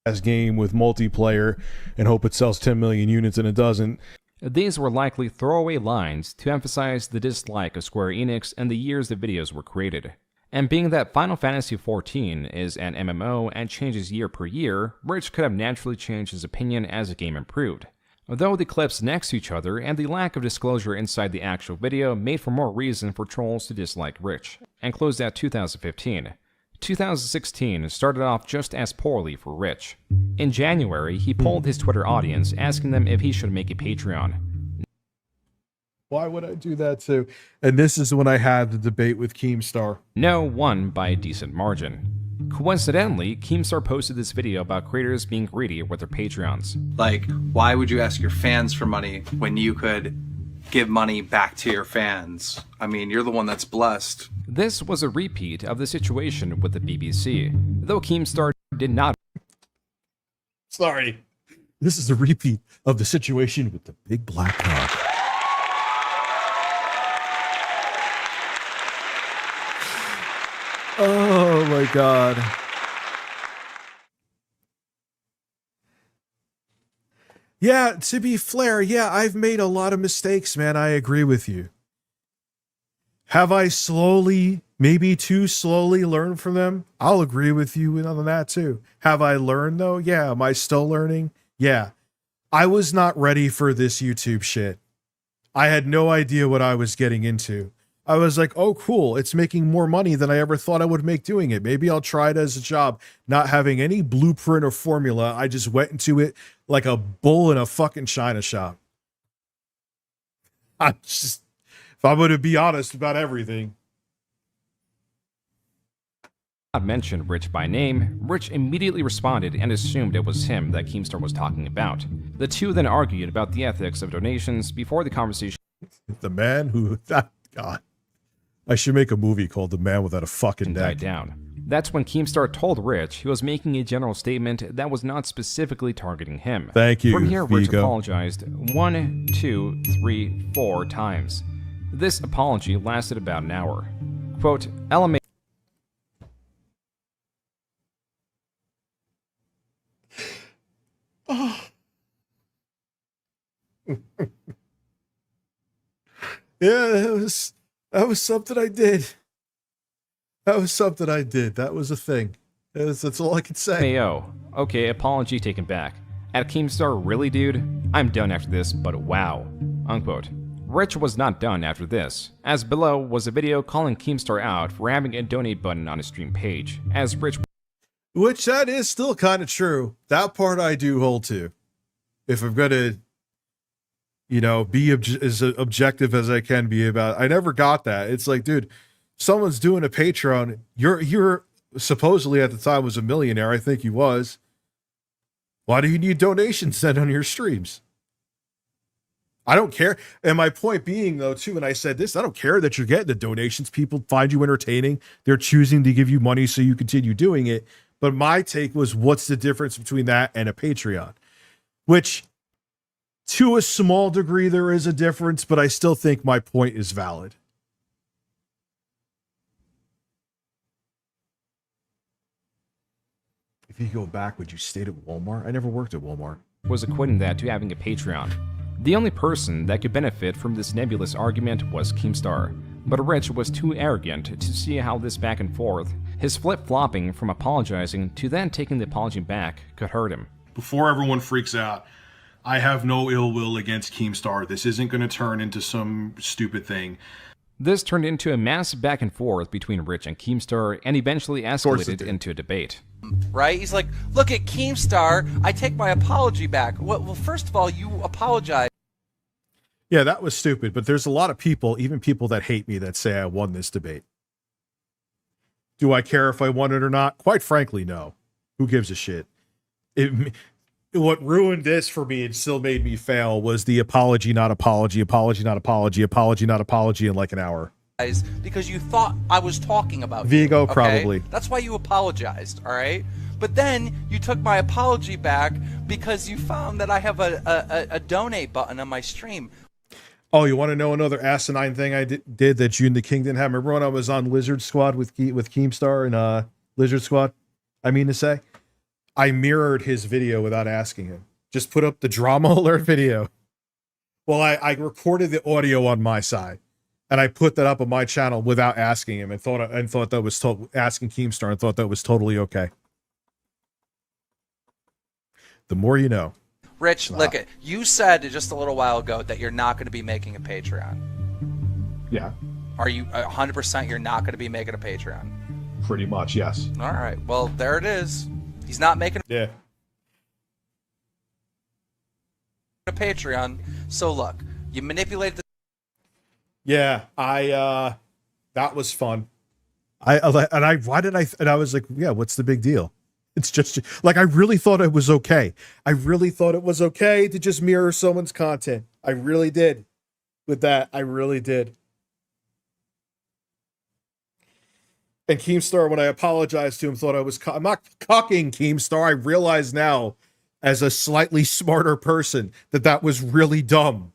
As game with multiplayer and hope it sells 10 million units, and it doesn't. These were likely throwaway lines to emphasize the dislike of Square Enix and the years the videos were created. And being that Final Fantasy XIV is an MMO and changes year per year, Rich could have naturally changed his opinion as the game improved. Though the clips next to each other and the lack of disclosure inside the actual video made for more reason for trolls to dislike Rich, and closed out 2015. 2016 started off just as poorly for Rich. In January, he polled his Twitter audience asking them if he should make a Patreon. Why would I do that too? And this is when I had the debate with Keemstar. No won by a decent margin. Coincidentally, Keemstar posted this video about creators being greedy with their Patreons. Like, why would you ask your fans for money when you could give money back to your fans? I mean, you're the one that's blessed. This was a repeat of the situation with the BBC, though Keemstar did not. Sorry. This is a repeat of the situation with the big black cock. Oh my God. Yeah, to be fair, yeah, I've made a lot of mistakes, man. I agree with you. Have I slowly, maybe too slowly, learned from them? I'll agree with you on that too. Have I learned though? Yeah. Am I still learning? Yeah. I was not ready for this YouTube shit. I had no idea what I was getting into. I was like, oh, cool. It's making more money than I ever thought I would make doing it. Maybe I'll try it as a job. Not having any blueprint or formula. I just went into it like a bull in a fucking china shop. I'm just, if I'm going to be honest about everything. Not mentioned Rich by name, Rich immediately responded and assumed it was him that Keemstar was talking about. The two then argued about the ethics of donations before the conversation. The man who, God. I should make a movie called The Man Without a Fucking Neck. Died down. That's when Keemstar told Rich he was making a general statement that was not specifically targeting him. Thank you, From here, Rich Vigo. apologized 1, 2, 3, 4 times. This apology lasted about an hour. Quote, LMA. Oh. Yeah, that was something I did. That was something I did. That was a thing. That's all I can say. Mayo. Okay, apology taken back. At Keemstar, really, dude? I'm done after this, but wow. Unquote. Rich was not done after this, as below was a video calling Keemstar out for having a donate button on his stream page, as Rich. Which that is still kind of true. That part I do hold to. If I'm going to, you know, be as objective as I can be about it. I never got that. It's like, dude, someone's doing a Patreon. You're supposedly at the time was a millionaire. I think he was. Why do you need donations then on your streams? I don't care. And my point being, though, too, and I said this, I don't care that you're getting the donations. People find you entertaining. They're choosing to give you money so you continue doing it. But my take was, what's the difference between that and a Patreon? Which, to a small degree, there is a difference, but I still think my point is valid. If you go back, would you stay at Walmart? I never worked at Walmart. Was equating that to having a Patreon. The only person that could benefit from this nebulous argument was Keemstar, but Rich was too arrogant to see how this back and forth, his flip-flopping from apologizing to then taking the apology back, could hurt him. Before everyone freaks out, I have no ill will against Keemstar. This isn't going to turn into some stupid thing. This turned into a massive back and forth between Rich and Keemstar and eventually escalated into a debate. Right? He's like, look at Keemstar, I take my apology back. Well, first of all, you apologize. Yeah, that was stupid, but there's a lot of people, even people that hate me, that say I won this debate. Do I care if I won it or not? Quite frankly, no. Who gives a shit? What ruined this for me and still made me fail was the apology, not apology, apology, not apology, apology, not apology in like an hour. Because you thought I was talking about Vigo, you, okay? probably. That's why you apologized, all right? But then you took my apology back because you found that I have a donate button on my stream. Oh, you want to know another asinine thing I did that June the King didn't have? Remember when I was on Lizard Squad with Keemstar and Lizard Squad? I mean to say, I mirrored his video without asking him. Just put up the drama alert video. Well, I recorded the audio on my side, and I put that up on my channel without asking him, and thought that was asking Keemstar, and thought that was totally okay. The more you know. Rich, look at you said just a little while ago that you're not going to be making a Patreon. Yeah. Are you 100% you're not going to be making a Patreon? Pretty much, yes. All right. Well, there it is. He's not making a Patreon. So look, you manipulated the Yeah, that was fun. I was like, yeah, what's the big deal? It's just like, I really thought it was okay. I really thought it was okay to just mirror someone's content. I really did. With that, I really did. And Keemstar, when I apologized to him, thought I was I'm not cocking Keemstar. I realize now, as a slightly smarter person, that was really dumb.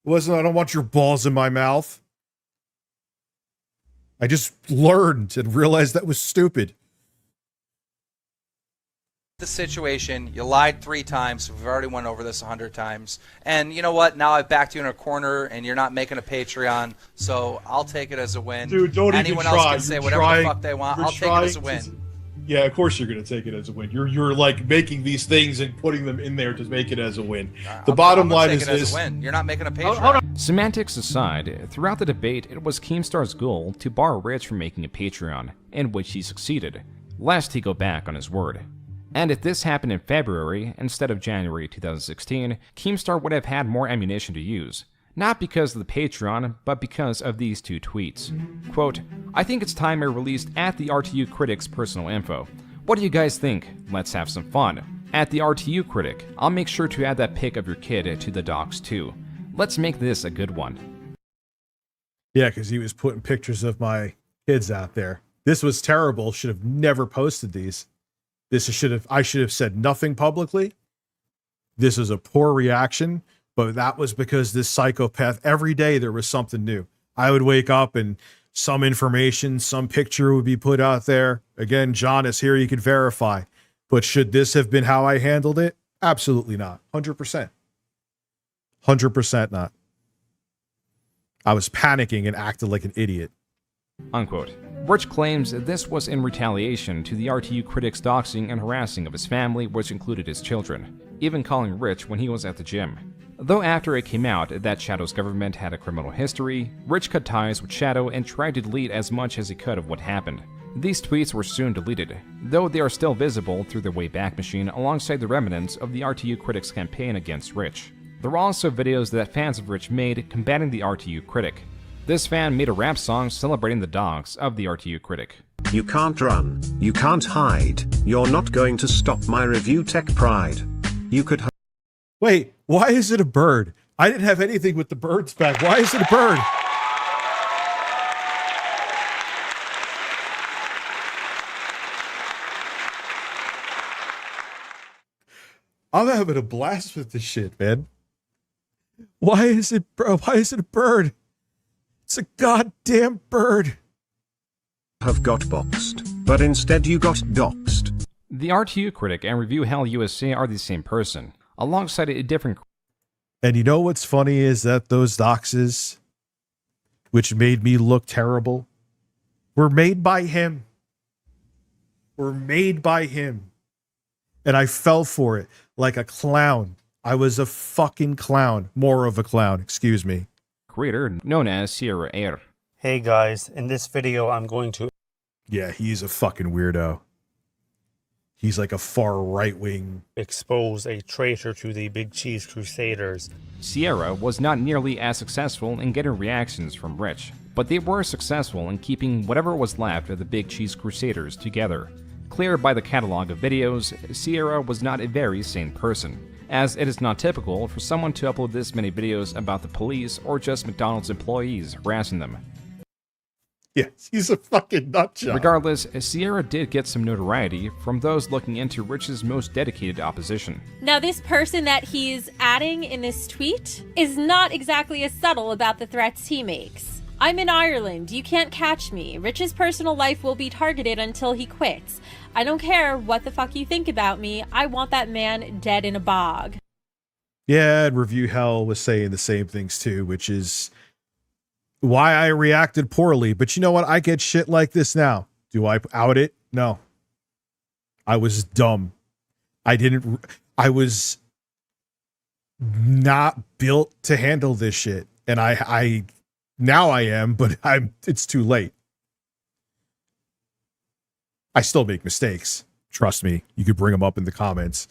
It wasn't, I don't want your balls in my mouth. I just learned and realized that was stupid. The situation, you lied 3 times. We've already went over this 100 times. And you know what? Now I've backed you in a corner and you're not making a Patreon, so I'll take it as a win. Dude, don't Anyone even try. else can say whatever the fuck they want. I'll take it as a win. Yeah, of course you're going to take it as a win. You're like making these things and putting them in there to make it as a win. The bottom line is this. You're not making a Patreon. Semantics aside, throughout the debate, it was Keemstar's goal to bar Rich from making a Patreon, in which he succeeded, lest he go back on his word. And if this happened in February instead of January 2016, Keemstar would have had more ammunition to use. Not because of the Patreon, but because of these 2 tweets. Quote, I think it's time I released at the RTU Critic's personal info. What do you guys think? Let's have some fun. At the RTU Critic, I'll make sure to add that pic of your kid to the docs too. Let's make this a good one. Yeah, because he was putting pictures of my kids out there. This was terrible. Should have never posted these. I should have said nothing publicly. This is a poor reaction, but that was because this psychopath, every day there was something new. I would wake up and some information, some picture would be put out there. Again, John is here, you can verify. But should this have been how I handled it? Absolutely not. 100%. 100% not. I was panicking and acted like an idiot. Unquote. Rich claims this was in retaliation to the RTU Critic's doxing and harassing of his family, which included his children, even calling Rich when he was at the gym. Though after it came out that Shadow's government had a criminal history, Rich cut ties with Shadow and tried to delete as much as he could of what happened. These tweets were soon deleted, though they are still visible through the Wayback Machine alongside the remnants of the RTU Critic's campaign against Rich. There were also videos that fans of Rich made combating the RTU Critic. This fan made a rap song celebrating the dogs of the RTU Critic. You can't run, you can't hide, you're not going to stop my review tech pride. You could Wait, why is it a bird? I didn't have anything with the birds back. Why is it a bird? I'm having a blast with this shit, man. Why is it a bird? It's a goddamn bird. Have got boxed, but instead you got doxed. The RTU Critic and Review Hell USA are the same person, alongside a different. And you know what's funny is that those doxes, which made me look terrible, were made by him. Were made by him. And I fell for it like a clown. I was a fucking clown. More of a clown, excuse me. Creator known as Sierra Air. Hey guys, in this video I'm going to... Yeah, he's a fucking weirdo. He's like a far right-wing... expose a traitor to the Big Cheese Crusaders. Sierra was not nearly as successful in getting reactions from Rich, but they were successful in keeping whatever was left of the Big Cheese Crusaders together. Clear by the catalog of videos, Sierra was not a very sane person, as it is not typical for someone to upload this many videos about the police or just McDonald's employees harassing them. Yes, he's a fucking nutjob. Regardless, Sierra did get some notoriety from those looking into Rich's most dedicated opposition. Now, this person that he's adding in this tweet is not exactly as subtle about the threats he makes. I'm in Ireland. You can't catch me. Rich's personal life will be targeted until he quits. I don't care what the fuck you think about me. I want that man dead in a bog. Yeah, and Review Hell was saying the same things too, which is why I reacted poorly. But you know what? I get shit like this now. Do I out it? No. I was dumb. I was not built to handle this shit. And I now I am, but it's too late. I still make mistakes. Trust me. You could bring them up in the comments.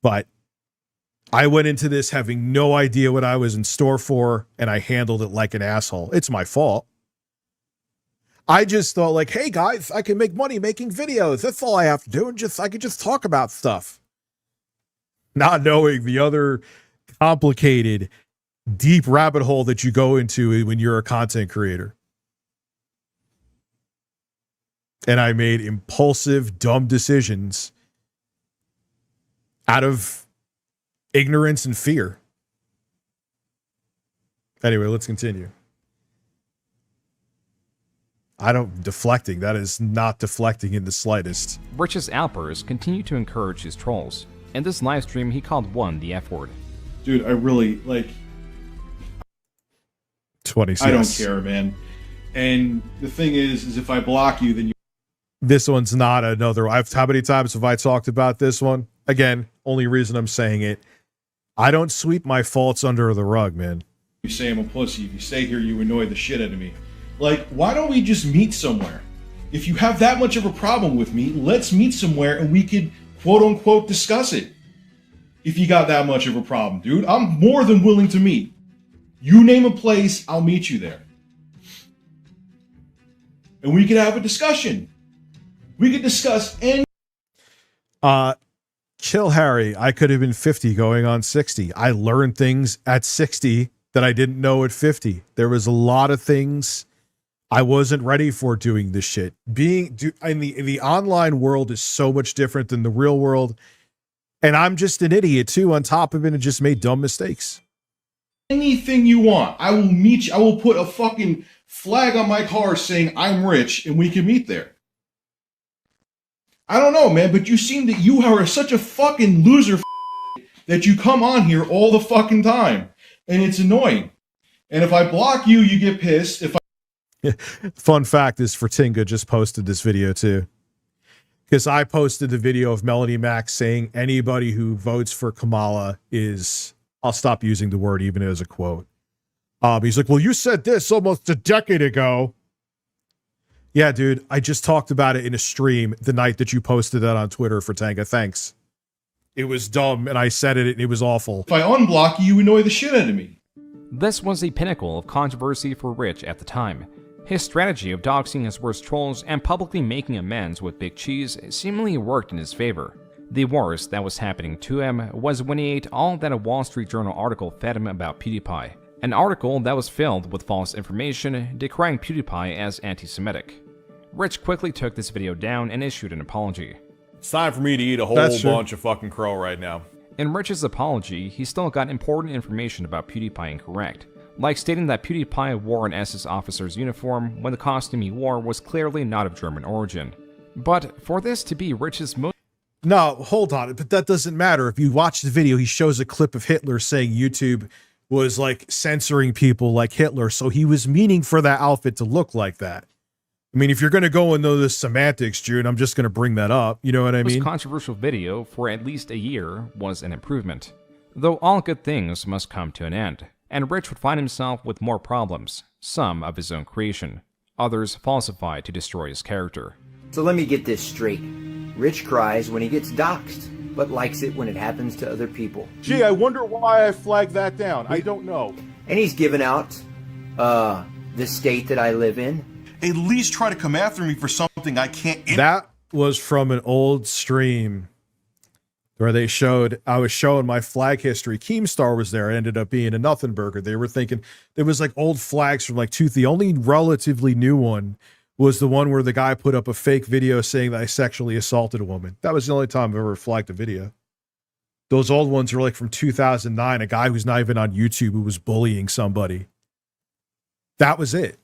But I went into this having no idea what I was in store for, and I handled it like an asshole. It's my fault. I just thought like, hey guys, I can make money making videos. That's all I have to do. And I could just talk about stuff. Not knowing the other complicated, deep rabbit hole that you go into when you're a content creator. And I made impulsive, dumb decisions out of ignorance and fear. Anyway, let's continue. Deflecting. That is not deflecting in the slightest. Rich's outbursts continue to encourage his trolls. In this live stream, he called one the F word. Dude, I really, 20 I don't care, man. And the thing is if I block you, then you... This one's not another. How many times have I talked about this one? Again, only reason I'm saying it. I don't sweep my faults under the rug, man. You say I'm a pussy. If you stay here, you annoy the shit out of me. Like, why don't we just meet somewhere? If you have that much of a problem with me, let's meet somewhere and we could, quote unquote, discuss it. If you got that much of a problem, dude, I'm more than willing to meet. You name a place, I'll meet you there. And we could have a discussion. We could discuss any... Kill Harry, I could have been 50 going on 60. I learned things at 60 that I didn't know at 50. There was a lot of things I wasn't ready for doing this shit. In the online world is so much different than the real world. And I'm just an idiot too, on top of it, and just made dumb mistakes. Anything you want. I will meet you. I will put a fucking flag on my car saying I'm rich and we can meet there. I don't know, man, but you seem that you are such a fucking loser that you come on here all the fucking time. And it's annoying. And if I block you, you get pissed. If I... Fun fact is Fertinga just posted this video too. Because I posted the video of Melanie Max saying anybody who votes for Kamala is... I'll stop using the word even as a quote. He's like, well, you said this almost a decade ago. Yeah, dude, I just talked about it in a stream the night that you posted that on Twitter, Fertinga. Thanks. It was dumb, and I said it, and it was awful. If I unblock you, you annoy the shit out of me. This was the pinnacle of controversy for Rich at the time. His strategy of doxing his worst trolls and publicly making amends with Big Cheese seemingly worked in his favor. The worst that was happening to him was when he ate all that a Wall Street Journal article fed him about PewDiePie. An article that was filled with false information decrying PewDiePie as anti-Semitic. Rich quickly took this video down and issued an apology. It's time for me to eat a whole bunch of fucking crow right now. In Rich's apology, he still got important information about PewDiePie incorrect, like stating that PewDiePie wore an SS officer's uniform when the costume he wore was clearly not of German origin. But for this to be Rich's most... No, hold on, but that doesn't matter. If you watch the video, he shows a clip of Hitler saying YouTube was like censoring people like Hitler, so he was meaning for that outfit to look like that. I mean, if you're going to go into the semantics, Jude, I'm just going to bring that up. You know what I mean? This controversial video for at least a year was an improvement. Though all good things must come to an end, and Rich would find himself with more problems, some of his own creation, others falsified to destroy his character. So let me get this straight. Rich cries when he gets doxxed, but likes it when it happens to other people. Gee, I wonder why I flagged that down. I don't know. And he's given out, the state that I live in. At least try to come after me for something I can't... That was from an old stream where I was showing my flag history. Keemstar was there. It ended up being a nothing burger. They were thinking, there was like old flags from like the only relatively new one was the one where the guy put up a fake video saying that I sexually assaulted a woman. That was the only time I've ever flagged a video. Those old ones were like from 2009, a guy who's not even on YouTube who was bullying somebody. That was it.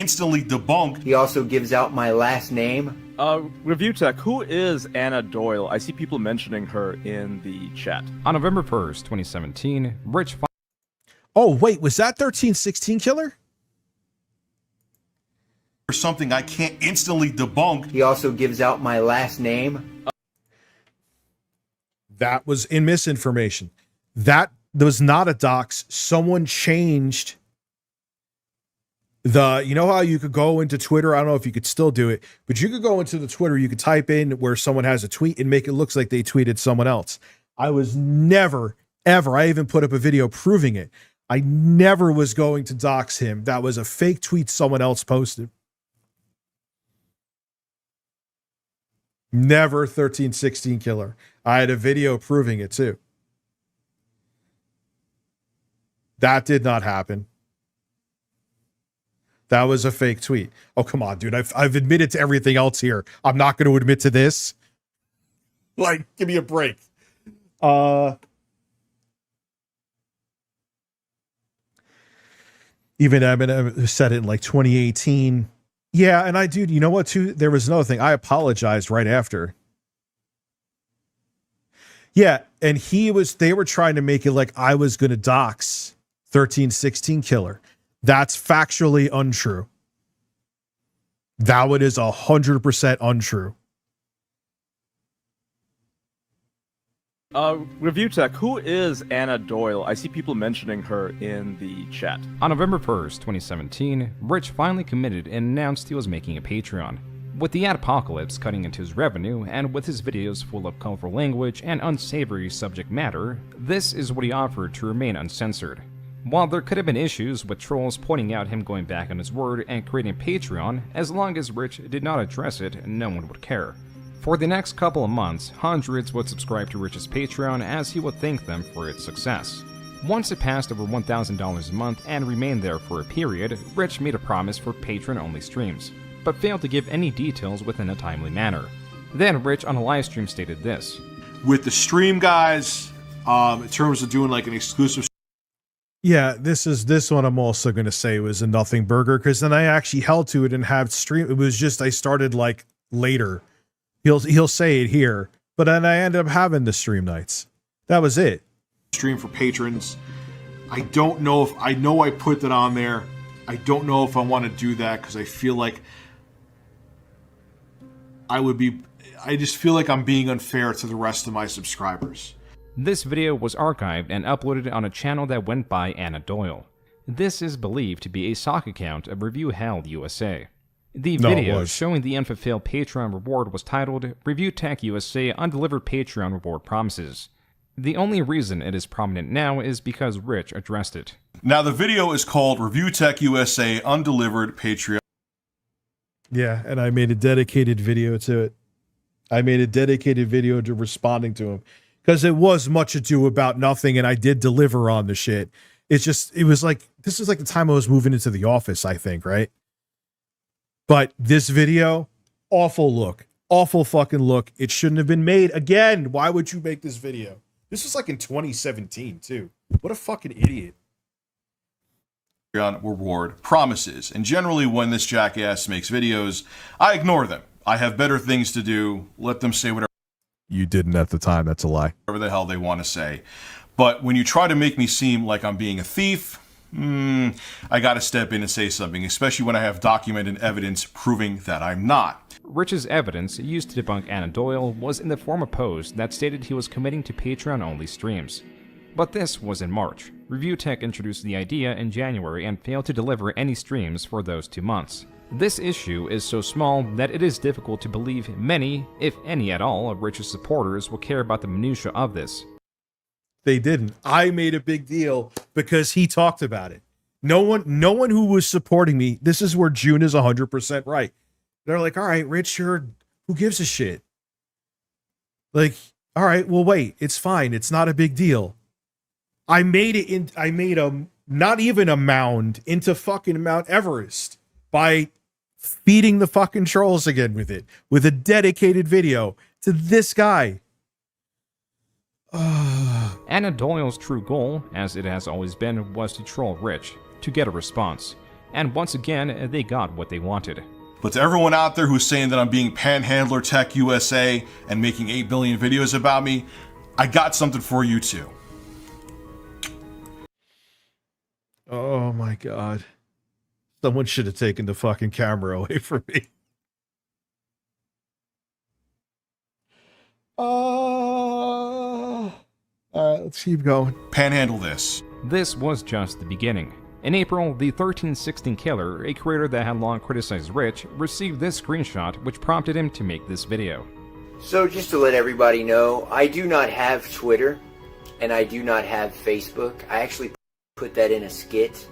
Instantly debunked. He also gives out my last name. Review Tech, who is Anna Doyle? I see people mentioning her in the chat. On November 1st, 2017, Rich... Oh, wait, was that 1316 Killer? Or something I can't instantly debunk. He also gives out my last name. That was in misinformation. That was not a dox. Someone changed... you know how you could go into Twitter? I don't know if you could still do it, but you could go into the Twitter, you could type in where someone has a tweet and make it look like they tweeted someone else. I was never, ever, I even put up a video proving it. I never was going to dox him. That was a fake tweet someone else posted. Never 1316 killer. I had a video proving it too. That did not happen. That was a fake tweet. Oh, come on, dude. I've admitted to everything else here. I'm not going to admit to this. Like, give me a break. Even Eminem said it in like 2018. Yeah, and dude, you know what, too? There was another thing. I apologized right after. Yeah, and they were trying to make it like I was going to dox 1316 killer. That's factually untrue. That one is 100% untrue. Review Tech, who is Anna Doyle? I see people mentioning her in the chat. On November 1st, 2017, Rich finally committed and announced he was making a Patreon. With the adpocalypse cutting into his revenue, and with his videos full of colorful language and unsavory subject matter, this is what he offered to remain uncensored. While there could have been issues with trolls pointing out him going back on his word and creating a Patreon, as long as Rich did not address it, no one would care. For the next couple of months, hundreds would subscribe to Rich's Patreon as he would thank them for its success. Once it passed over $1,000 a month and remained there for a period, Rich made a promise for patron-only streams, but failed to give any details within a timely manner. Then Rich on a livestream stated this. With the stream guys, in terms of doing like an exclusive. Yeah, this one I'm also going to say was a nothing burger, because then I actually held to it and have stream. It was just I started like later. He'll say it here, but then I ended up having the stream nights. That was it. Stream for patrons. I don't know if I know I put that on there. I don't know if I want to do that because I feel like I just feel like I'm being unfair to the rest of my subscribers. This video was archived and uploaded on a channel that went by Anna Doyle. This is believed to be a sock account of Review Hell USA. The video showing the unfulfilled Patreon reward was titled Review Tech USA Undelivered Patreon Reward Promises. The only reason it is prominent now is because Rich addressed it. Now the video is called Review Tech USA Undelivered Patreon. Yeah, and I made a dedicated video to it. I made a dedicated video to responding to him. Because it was much ado about nothing, and I did deliver on the shit. It's just, it was like, this is like the time I was moving into the office, I think, right? But this video, awful look. Awful fucking look. It shouldn't have been made. Again, why would you make this video? This was like in 2017, too. What a fucking idiot. Reward promises. And generally when this jackass makes videos, I ignore them. I have better things to do. Let them say whatever. You didn't at the time. That's a lie. Whatever the hell they want to say. But when you try to make me seem like I'm being a thief, I got to step in and say something, especially when I have documented evidence proving that I'm not. Rich's evidence used to debunk Anna Doyle was in the form of a post that stated he was committing to Patreon-only streams. But this was in March. Review Tech introduced the idea in January and failed to deliver any streams for those 2 months. This issue is so small that it is difficult to believe many, if any at all, of Rich's supporters will care about the minutiae of this. They didn't. I made a big deal because he talked about it. No one who was supporting me, this is where June is 100% right. They're like, all right, Rich, who gives a shit? Like, all right, well, wait, it's fine. It's not a big deal. I made not even a mound into fucking Mount Everest by feeding the fucking trolls again with a dedicated video to this guy. Anna Doyle's true goal, as it has always been, was to troll Rich, to get a response. And once again, they got what they wanted. But to everyone out there who's saying that I'm being Panhandler Tech USA and making 8 billion videos about me, I got something for you too. Oh my God. Someone should have taken the fucking camera away from me. All right, let's keep going. Panhandle this. This was just the beginning. In April, the 1316 Killer, a creator that had long criticized Rich, received this screenshot which prompted him to make this video. So just to let everybody know, I do not have Twitter and I do not have Facebook. I actually put that in a skit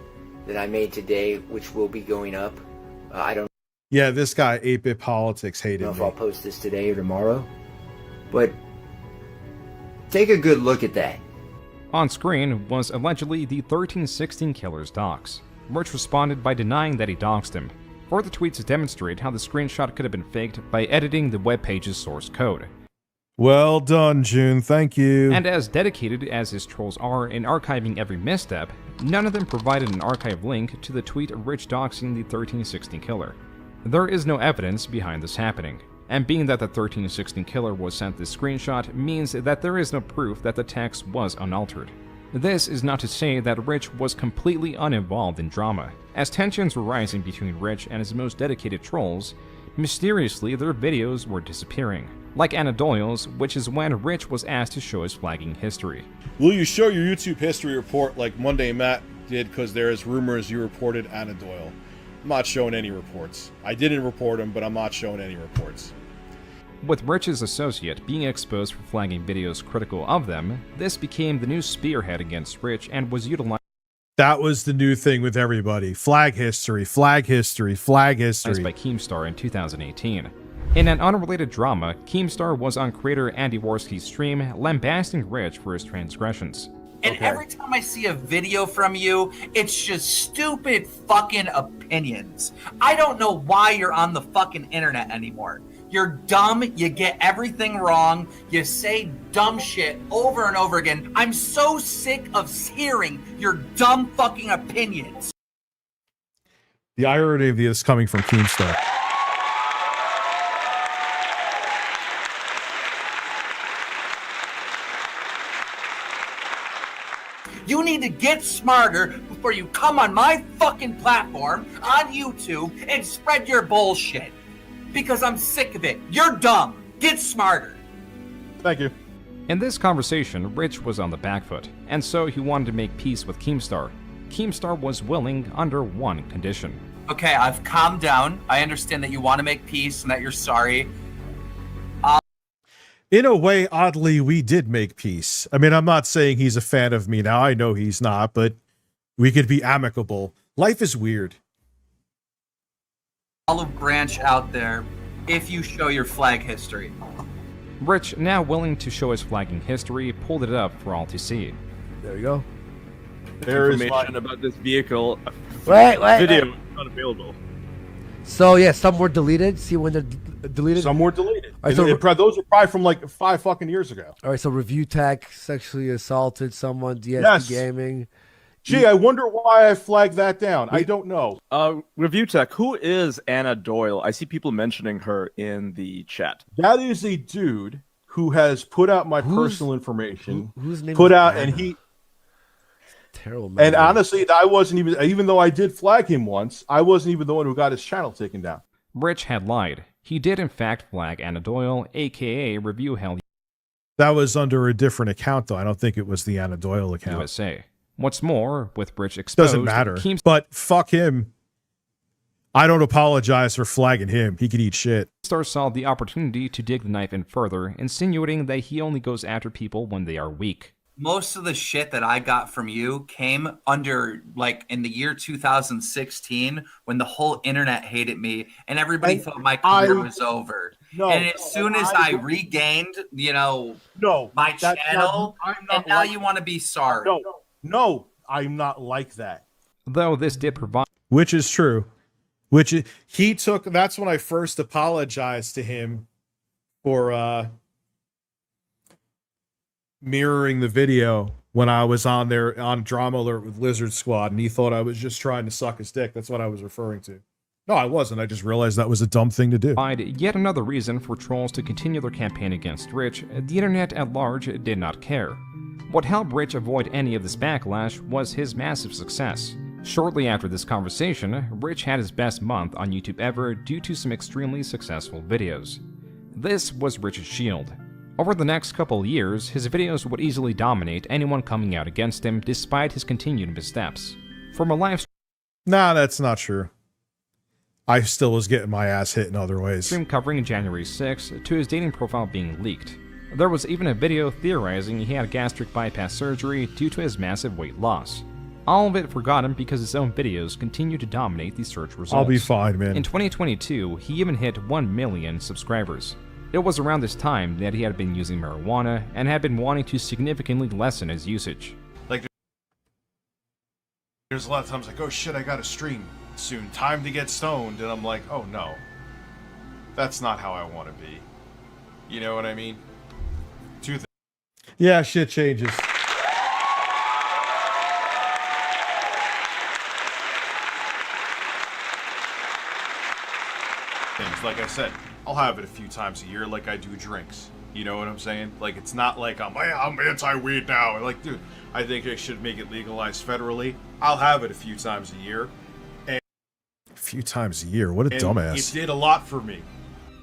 that I made today, which will be going up. I don't Yeah, this guy, 8-Bit Politics, hated know if me. I'll post this today or tomorrow, but take a good look at that. On screen was allegedly the 1316 killer's dox. Rich responded by denying that he doxed him. Further tweets demonstrate how the screenshot could have been faked by editing the web page's source code. Well done, June. Thank you. And as dedicated as his trolls are in archiving every misstep, none of them provided an archive link to the tweet of Rich doxing the 1316 killer. There is no evidence behind this happening, and being that the 1316 killer was sent this screenshot means that there is no proof that the text was unaltered. This is not to say that Rich was completely uninvolved in drama. As tensions were rising between Rich and his most dedicated trolls, mysteriously their videos were disappearing. Like Anna Doyle's, which is when Rich was asked to show his flagging history. Will you show your YouTube history report like Monday Matt did because there is rumors you reported Anna Doyle? I'm not showing any reports. I didn't report him, but I'm not showing any reports. With Rich's associate being exposed for flagging videos critical of them, this became the new spearhead against Rich and was utilized. That was the new thing with everybody. Flag history, flag history, flag history. By Keemstar in 2018. In an unrelated drama, Keemstar was on creator Andy Worski's stream lambasting Rich for his transgressions. And every time I see a video from you, it's just stupid fucking opinions. I don't know why you're on the fucking internet anymore. You're dumb, you get everything wrong, you say dumb shit over and over again. I'm so sick of hearing your dumb fucking opinions. The irony of this coming from Keemstar. You need to get smarter before you come on my fucking platform on YouTube and spread your bullshit. Because I'm sick of it. You're dumb. Get smarter. Thank you. In this conversation, Rich was on the back foot, and so he wanted to make peace with Keemstar. Keemstar was willing under one condition. Okay, I've calmed down. I understand that you want to make peace and that you're sorry. In a way, oddly, we did make peace. I mean, I'm not saying he's a fan of me now. I know he's not, but we could be amicable. Life is weird. Olive branch out there if you show your flag history. Rich, now willing to show his flagging history, pulled it up for all to see. There you go. There is information about this vehicle. Wait, Video not available. So yeah, some were deleted. See when they're deleted. Some were deleted. All right, so those were probably from like 5 fucking years ago. All right, so Review Tech sexually assaulted someone. DSP Yes. Gaming. Gee, I wonder why I flagged that down. I don't know. Review Tech, who is Anna Doyle? I see people mentioning her in the chat. That is a dude who has put out my personal information. Whose name put is out Anna? and he terrible. Man. and honestly, I wasn't even though I did flag him once, I wasn't even the one who got his channel taken down. Rich had lied. He did in fact flag Anna Doyle, aka Review Hell That was under a different account, though. I don't think it was the Anna Doyle account. USA. What's more, with Rich exposed, Doesn't matter. But fuck him. I don't apologize for flagging him. He could eat shit. Keemstar saw the opportunity to dig the knife in further, insinuating that he only goes after people when they are weak. Most of the shit that I got from you came under, like, in the year 2016 when the whole internet hated me and everybody thought my career was over. No, and as soon as I regained, my channel, and now you want to be sorry. No, I'm not like that. Though this did provide... Which is true. He took... That's when I first apologized to him for mirroring the video when I was on there on Drama Alert with Lizard Squad, and he thought I was just trying to suck his dick. That's what I was referring to. No, I wasn't. I just realized that was a dumb thing to do. Yet another reason for trolls to continue their campaign against Rich, the internet at large did not care. What helped Rich avoid any of this backlash was his massive success. Shortly after this conversation, Rich had his best month on YouTube ever due to some extremely successful videos. This was Rich's shield. Over the next couple years, his videos would easily dominate anyone coming out against him despite his continued missteps. From a live Nah, that's not true. I still was getting my ass hit in other ways. stream covering January 6th to his dating profile being leaked. There was even a video theorizing he had gastric bypass surgery due to his massive weight loss. All of it forgotten because his own videos continue to dominate the search results. I'll be fine, man. In 2022, he even hit 1 million subscribers. It was around this time that he had been using marijuana and had been wanting to significantly lessen his usage. Like, there's a lot of times like, oh shit, I gotta stream soon. Time to get stoned. And I'm like, oh no. That's not how I want to be. You know what I mean? Yeah, shit changes. Things. Like I said, I'll have it a few times a year like I do drinks. You know what I'm saying? Like, it's not like I'm anti-weed now. Like, dude, I think they should make it legalized federally. I'll have it a few times a year. And a few times a year? What a dumbass. It did a lot for me.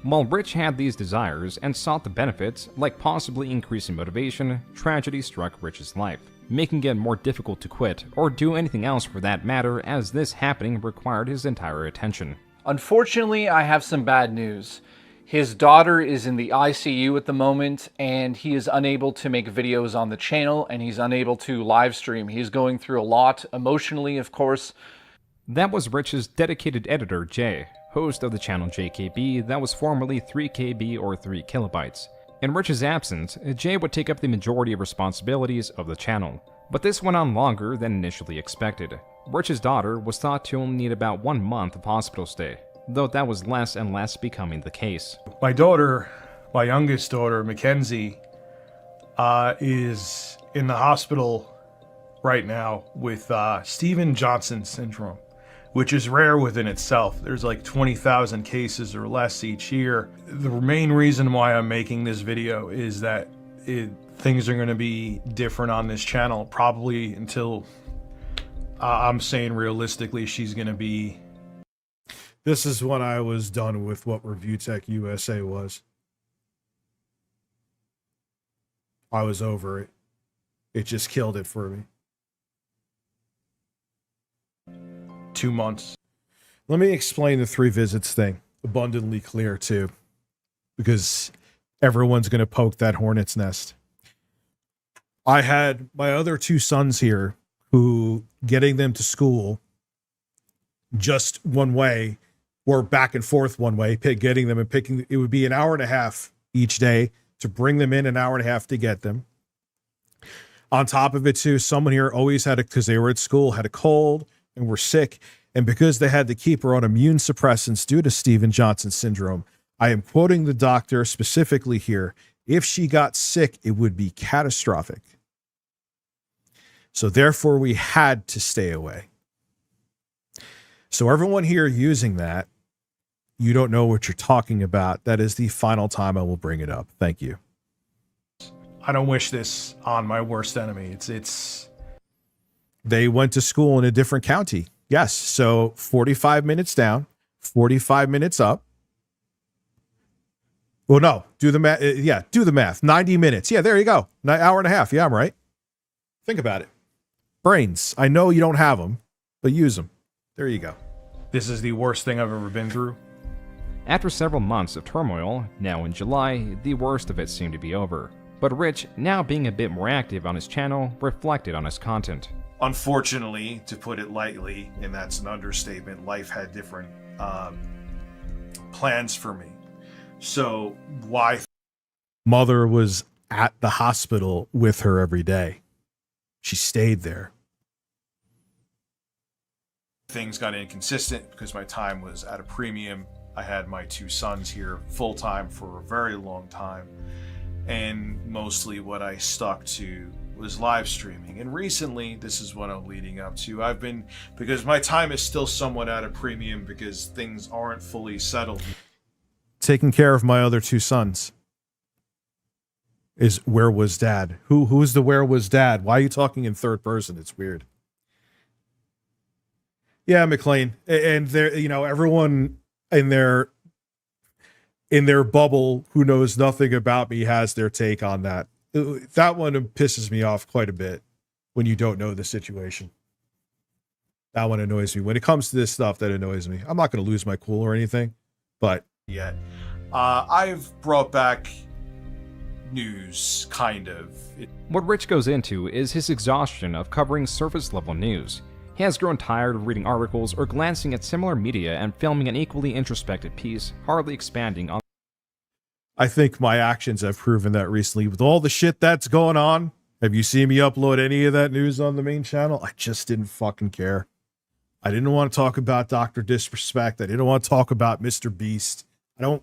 While Rich had these desires and sought the benefits, like possibly increasing motivation, tragedy struck Rich's life, making it more difficult to quit, or do anything else for that matter, as this happening required his entire attention. Unfortunately, I have some bad news. His daughter is in the ICU at the moment, and he is unable to make videos on the channel, and he's unable to live stream. He's going through a lot, emotionally, of course. That was Rich's dedicated editor, Jay, host of the channel JKB that was formerly 3KB or 3 kilobytes. In Rich's absence, Jay would take up the majority of responsibilities of the channel, but this went on longer than initially expected. Rich's daughter was thought to only need about 1 month of hospital stay, though that was less and less becoming the case. My daughter, my youngest daughter, Mackenzie, is in the hospital right now with Stevens-Johnson syndrome, which is rare within itself. There's like 20,000 cases or less each year. The main reason why I'm making this video is that things are going to be different on this channel, probably until I'm saying realistically she's going to be... This is when I was done with what Review Tech USA was. I was over it. It just killed it for me. 2 months. Let me explain the 3 visits thing abundantly clear too, because everyone's going to poke that hornet's nest. I had my other 2 sons here who getting them to school just one way or back and forth one way, getting them and picking, it would be an hour and a half each day to bring them in, an hour and a half to get them. On top of it too, someone here always had because they were at school, had a cold and were sick. And because they had to keep her on immune suppressants due to Stevens-Johnson syndrome, I am quoting the doctor specifically here. If she got sick, it would be catastrophic. So therefore, we had to stay away. So everyone here using that, you don't know what you're talking about. That is the final time I will bring it up. Thank you. I don't wish this on my worst enemy. They went to school in a different county. Yes. So 45 minutes down, 45 minutes up. Well, no, do the math. Yeah, do the math. 90 minutes. Yeah, there you go. An hour and a half. Yeah, I'm right. Think about it. Brains. I know you don't have them, but use them. There you go. This is the worst thing I've ever been through. After several months of turmoil, now in July, the worst of it seemed to be over. But Rich, now being a bit more active on his channel, reflected on his content. Unfortunately, to put it lightly, and that's an understatement, life had different plans for me. So why? Mother was at the hospital with her every day. She stayed there. Things got inconsistent because my time was at a premium. I had my 2 sons here full-time for a very long time. And mostly what I stuck to was live streaming. And recently, this is what I'm leading up to. Because my time is still somewhat at a premium because things aren't fully settled. Taking care of my other 2 sons is where was dad? Who's the where was dad? Why are you talking in third person? It's weird. Yeah, McLean. And there, everyone in their bubble who knows nothing about me has their take on that. That one pisses me off quite a bit when you don't know the situation. That one annoys me. When it comes to this stuff, that annoys me. I'm not going to lose my cool or anything, but... Yet. I've brought back news, kind of. What Rich goes into is his exhaustion of covering surface-level news. He has grown tired of reading articles or glancing at similar media and filming an equally introspective piece, hardly expanding on. I think my actions have proven that recently. With all the shit that's going on, have you seen me upload any of that news on the main channel? I just didn't fucking care. I didn't want to talk about Dr. Disrespect. I didn't want to talk about Mr. Beast. I don't,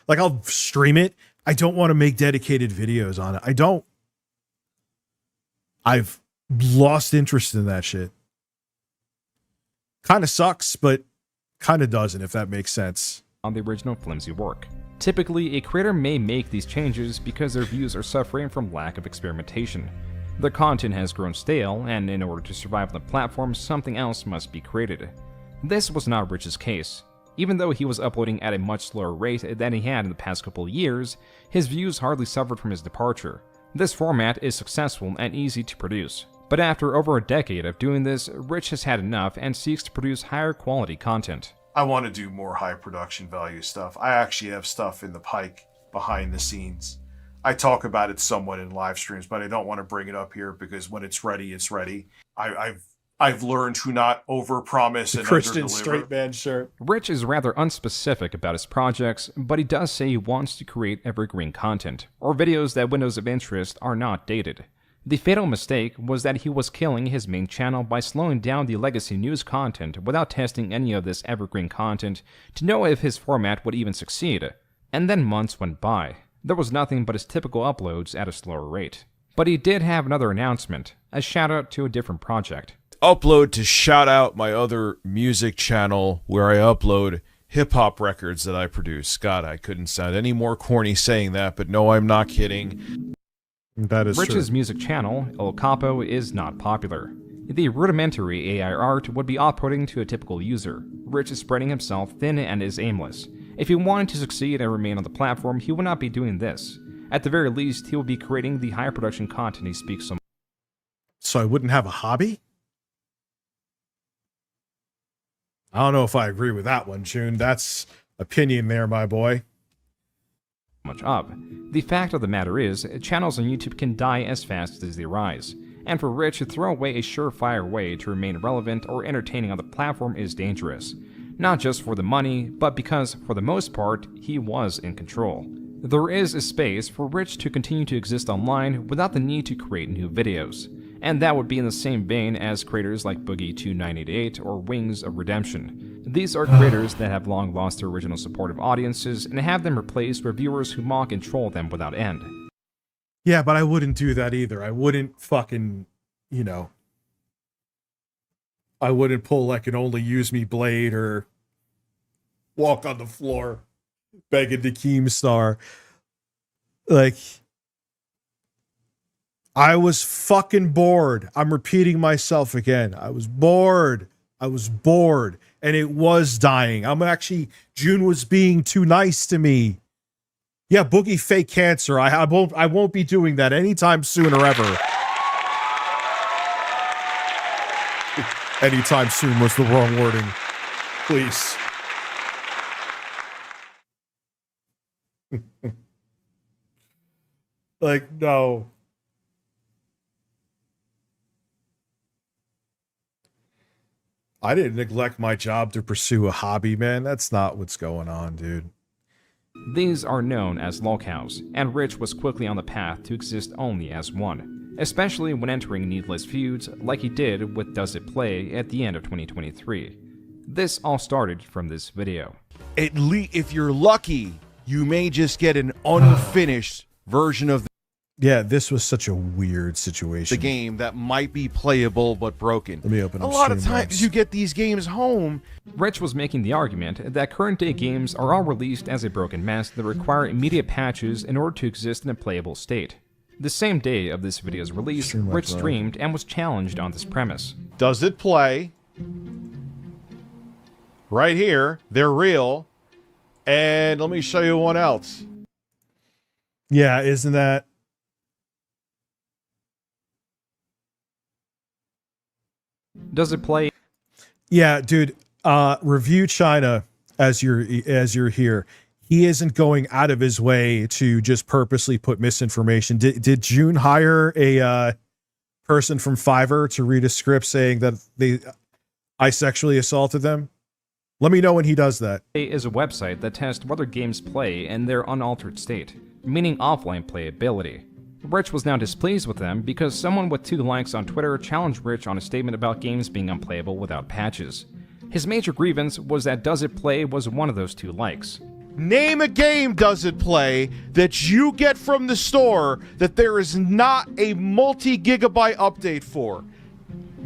like, I'll stream it. I don't want to make dedicated videos on it. I don't. I've lost interest in that shit. Kind of sucks, but kind of doesn't, if that makes sense. On the original flimsy work. Typically, a creator may make these changes because their views are suffering from lack of experimentation. Their content has grown stale, and in order to survive on the platform, something else must be created. This was not Rich's case. Even though he was uploading at a much slower rate than he had in the past couple of years, his views hardly suffered from his departure. This format is successful and easy to produce. But after over a decade of doing this, Rich has had enough and seeks to produce higher quality content. I want to do more high production value stuff. I actually have stuff in the pike behind the scenes. I talk about it somewhat in live streams, but I don't want to bring it up here because when it's ready, it's ready. I've learned to not overpromise and Christian underdeliver. straight man shirt. Rich is rather unspecific about his projects, but he does say he wants to create evergreen content, or videos that windows of interest are not dated. The fatal mistake was that he was killing his main channel by slowing down the legacy news content without testing any of this evergreen content to know if his format would even succeed. And then months went by. There was nothing but his typical uploads at a slower rate. But he did have another announcement, a shout out to a different project. Upload to shout out my other music channel where I upload hip-hop records that I produce. God, I couldn't sound any more corny saying that, but no, I'm not kidding. That is Rich's true. music channel, El Capo, is not popular. The rudimentary AI art would be off-putting to a typical user. Rich is spreading himself thin and is aimless. If he wanted to succeed and remain on the platform, he would not be doing this. At the very least, he would be creating the high production content he speaks so much. So I wouldn't have a hobby? I don't know if I agree with that one, June. That's opinion there, my boy. Much of. The fact of the matter is, channels on YouTube can die as fast as they rise, and for Rich to throw away a surefire way to remain relevant or entertaining on the platform is dangerous. Not just for the money, but because, for the most part, he was in control. There is a space for Rich to continue to exist online without the need to create new videos, and that would be in the same vein as creators like Boogie2988 or Wings of Redemption. These are creators that have long lost their original supportive audiences and have them replaced with viewers who mock and troll them without end. Yeah, but I wouldn't do that either. I wouldn't fucking, you know, I wouldn't pull like an Only Use Me blade or walk on the floor begging to Keemstar. Like, I was fucking bored. I'm repeating myself again. I was bored. And it was dying. June was being too nice to me. Yeah, Boogie fake cancer. I won't be doing that anytime soon or ever. Anytime soon was the wrong wording. Please. Like, no. I didn't neglect my job to pursue a hobby, man. That's not what's going on, dude. These are known as lolcows, and Rich was quickly on the path to exist only as one, especially when entering needless feuds like he did with Does It Play at the end of 2023. This all started from this video. At least, if you're lucky, you may just get an unfinished version of Yeah, this was such a weird situation. the game that might be playable but broken. Let me open A up lot of Streamlabs. times you get these games home. Rich was making the argument that current-day games are all released as a broken mess that require immediate patches in order to exist in a playable state. The same day of this video's release, Streamlabs Rich Live. streamed and was challenged on this premise. Does it play? Right here, they're real. And let me show you one else. Yeah, isn't that... Does it play? Yeah, dude. Review China as you're here. he isn't going out of his way to just purposely put misinformation. Did June hire a person from Fiverr to read a script saying that I sexually assaulted them? Let me know when he does that. Is a website that tests whether games play in their unaltered state, meaning offline playability. Rich was now displeased with them because someone with 2 likes on Twitter challenged Rich on a statement about games being unplayable without patches. His major grievance was that Does It Play was one of those 2 likes. Name a game, Does It Play, that you get from the store that there is not a multi-gigabyte update for.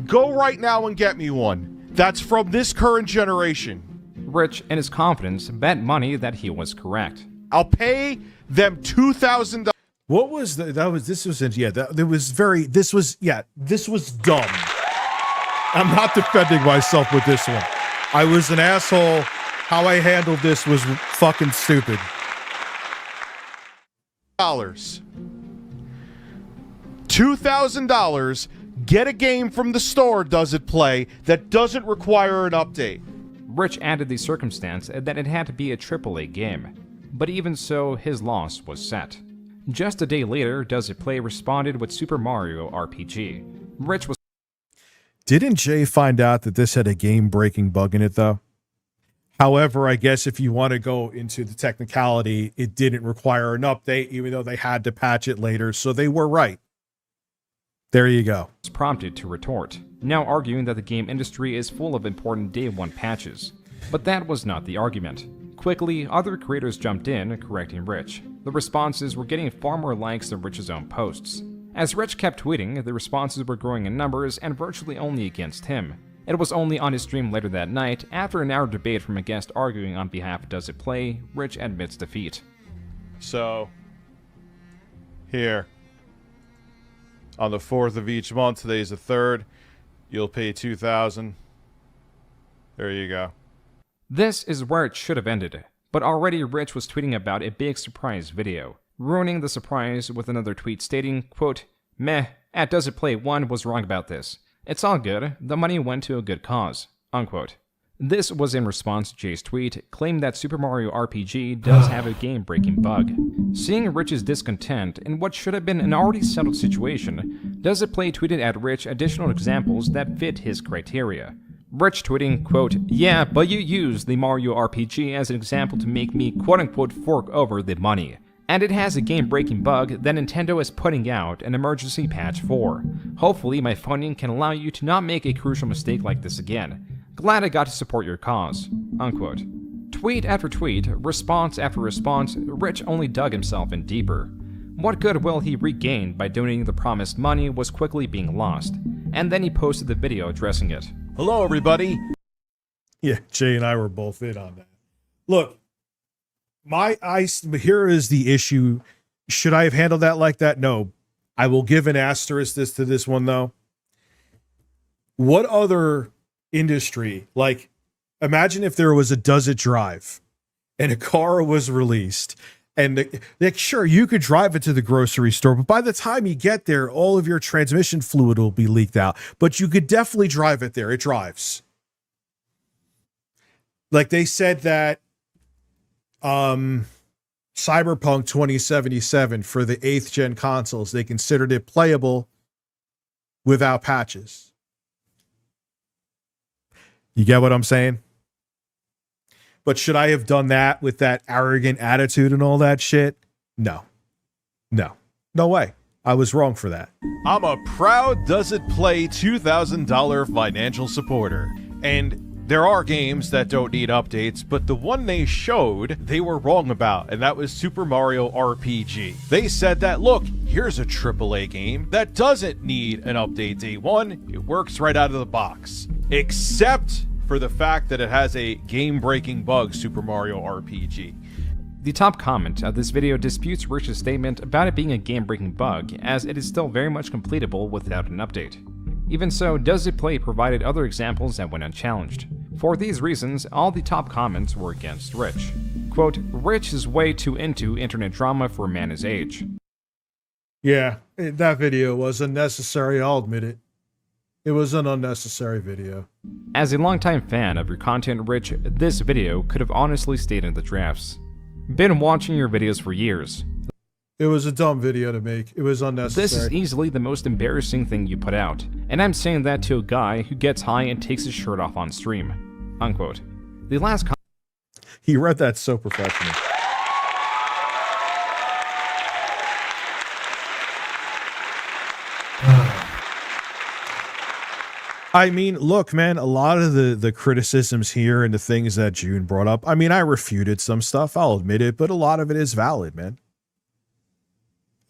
Go right now and get me one. That's from this current generation. Rich, in his confidence, bet money that he was correct. I'll pay them $2,000. What was this was dumb. I'm not defending myself with this one. I was an asshole. How I handled this was fucking stupid. $2,000. Get a game from the store, Does It Play, that doesn't require an update. Rich added the circumstance that it had to be a AAA game, but even so, his loss was set. Just a day later, Does It Play responded with Super Mario RPG. Rich was... Didn't Jay find out that this had a game-breaking bug in it, though? However, I guess if you want to go into the technicality, it didn't require an update, even though they had to patch it later, so they were right. There you go. Was prompted to retort, now arguing that the game industry is full of important day one patches. But that was not the argument. Quickly, other creators jumped in, correcting Rich. The responses were getting far more likes than Rich's own posts. As Rich kept tweeting, the responses were growing in numbers and virtually only against him. It was only on his stream later that night, after an hour debate from a guest arguing on behalf of Does It Play, Rich admits defeat. So, here. On the 4th of each month, today's the 3rd, you'll pay $2,000. There you go. This is where it should have ended, but already Rich was tweeting about a big surprise video, ruining the surprise with another tweet stating, quote, "Meh, at Does It Play 1 was wrong about this. It's all good, the money went to a good cause," unquote. This was in response to Jay's tweet, claiming that Super Mario RPG does have a game-breaking bug. Seeing Rich's discontent in what should have been an already settled situation, Does It Play tweeted at Rich additional examples that fit his criteria. Rich tweeting, quote, "Yeah, but you used the Mario RPG as an example to make me quote-unquote fork over the money. And it has a game-breaking bug that Nintendo is putting out an emergency patch for. Hopefully my funding can allow you to not make a crucial mistake like this again. Glad I got to support your cause," unquote. Tweet after tweet, response after response, Rich only dug himself in deeper. What goodwill he regained by donating the promised money was quickly being lost, and then he posted the video addressing it. Hello, everybody. Yeah, Jay and I were both in on that. Look, here is the issue. Should I have handled that like that? No. I will give an asterisk to this one, though. What other industry, like, imagine if there was a Does It Drive and a car was released and like, sure, you could drive it to the grocery store, but by the time you get there, all of your transmission fluid will be leaked out, but you could definitely drive it there. It drives. Like they said that Cyberpunk 2077 for the 8th gen consoles, they considered it playable without patches. You get what I'm saying? But should I have done that with that arrogant attitude and all that shit? No. No way. I was wrong for that. I'm a proud Does It Play $2,000 financial supporter. And there are games that don't need updates, but the one they showed, they were wrong about, and that was Super Mario RPG. They said that, look, here's a AAA game that doesn't need an update day one. It works right out of the box. Except for the fact that it has a game-breaking bug, Super Mario RPG. The top comment of this video disputes Rich's statement about it being a game-breaking bug, as it is still very much completable without an update. Even so, Does It Play provided other examples that went unchallenged. For these reasons, all the top comments were against Rich. Quote, "Rich is way too into internet drama for a man his age." Yeah, that video was unnecessary, I'll admit it. It was an unnecessary video. As a longtime fan of your content, Rich, this video could have honestly stayed in the drafts. Been watching your videos for years. It was a dumb video to make. It was unnecessary. This is easily the most embarrassing thing you put out. And I'm saying that to a guy who gets high and takes his shirt off on stream. Unquote. The last He read that so professional. I mean, look, man, a lot of the criticisms here and the things that June brought up, I mean, I refuted some stuff, I'll admit it, but a lot of it is valid, man.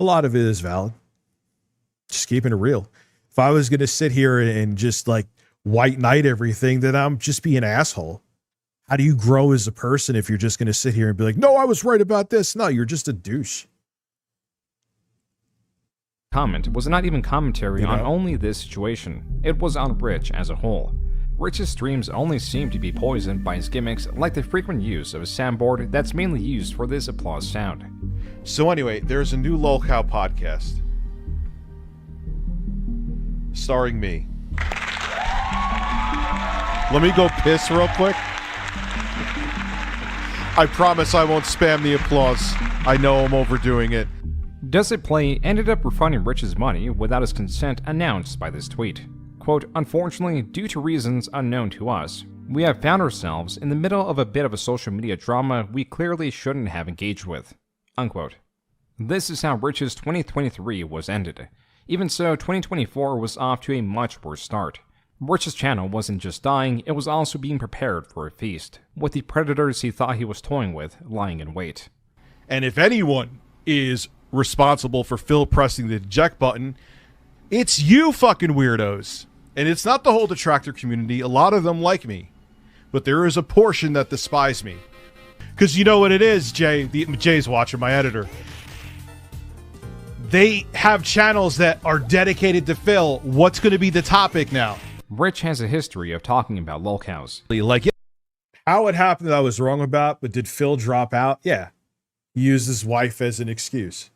A lot of it is valid. Just keeping it real. If I was going to sit here and just like white knight everything, then I'm just being an asshole. How do you grow as a person if you're just going to sit here and be like, no, I was right about this? No, you're just a douche. comment was not even commentary on only this situation, it was on Rich as a whole. Rich's streams only seem to be poisoned by his gimmicks, like the frequent use of a soundboard that's mainly used for this applause sound. So anyway, there's a new LolCow podcast. Starring me. Let me go piss real quick. I promise I won't spam the applause. I know I'm overdoing it. Does It Play ended up refunding Rich's money without his consent announced by this tweet. Quote, unfortunately, due to reasons unknown to us, we have found ourselves in the middle of a bit of a social media drama we clearly shouldn't have engaged with. Unquote. This is how Rich's 2023 was ended. Even so, 2024 was off to a much worse start. Rich's channel wasn't just dying, it was also being prepared for a feast, with the predators he thought he was toying with lying in wait. And if anyone is responsible for Phil pressing the eject button, it's you fucking weirdos. And it's not the whole detractor community. A lot of them like me. But there is a portion that despise me. Because you know what it is, Jay. Jay's watching, my editor. They have channels that are dedicated to Phil. What's going to be the topic now? Rich has a history of talking about lolcows. Like, how it happened that I was wrong about, but did Phil drop out? Yeah. He used his wife as an excuse.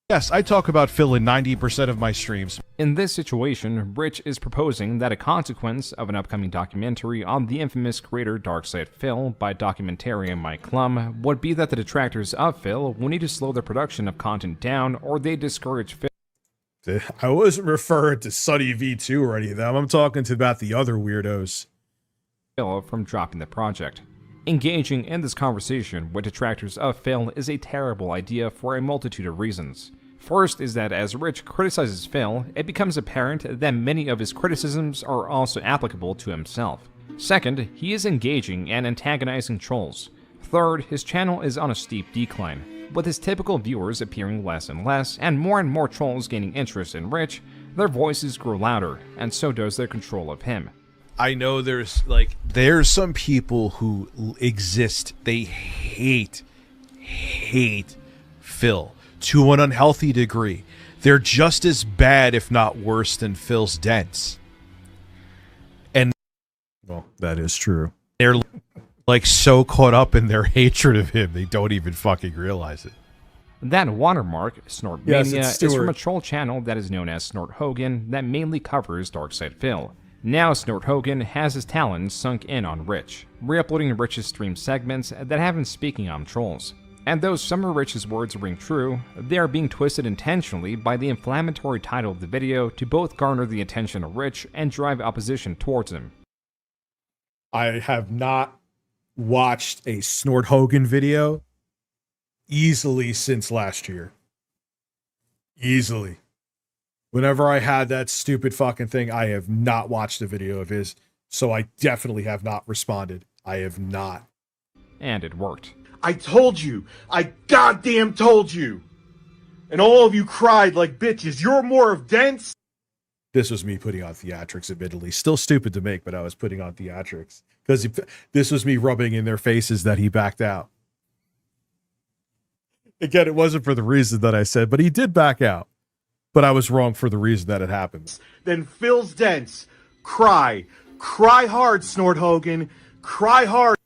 Yes, I talk about Phil in 90% of my streams. In this situation, Rich is proposing that a consequence of an upcoming documentary on the infamous creator Darkside Phil by documentarian Mike Klum would be that the detractors of Phil will need to slow their production of content down or they discourage Phil. I wasn't referring to Sunny V2 or any of them. I'm talking about the other weirdos. Phil from dropping the project. Engaging in this conversation with detractors of Phil is a terrible idea for a multitude of reasons. First is that as Rich criticizes Phil, it becomes apparent that many of his criticisms are also applicable to himself. Second, he is engaging and antagonizing trolls. Third, his channel is on a steep decline. With his typical viewers appearing less and less, and more trolls gaining interest in Rich, their voices grow louder, and so does their control of him. I know there's some people who exist, they hate Phil to an unhealthy degree. They're just as bad, if not worse, than Phil's dents. And well, that is true. They're like so caught up in their hatred of him, they don't even fucking realize it. That watermark, Snortmania, is from a troll channel that is known as Snort Hogan that mainly covers Darkside Phil. Now Snort Hogan has his talons sunk in on Rich, re-uploading Rich's stream segments that have him speaking on trolls. And though some of Rich's words ring true, they are being twisted intentionally by the inflammatory title of the video to both garner the attention of Rich and drive opposition towards him. I have not watched a Snort Hogan video easily since last year. Easily. Whenever I had that stupid fucking thing, I have not watched a video of his, so I definitely have not responded. I have not. And it worked. I told you! I goddamn told you! And all of you cried like bitches. You're more of dents! This was me putting on theatrics, admittedly. Still stupid to make, but I was putting on theatrics. Because this was me rubbing in their faces that he backed out. Again, it wasn't for the reason that I said, but he did back out. But I was wrong for the reason that it happened. Then Phil's dents. Cry. Cry hard, Snort Hogan. Cry hard.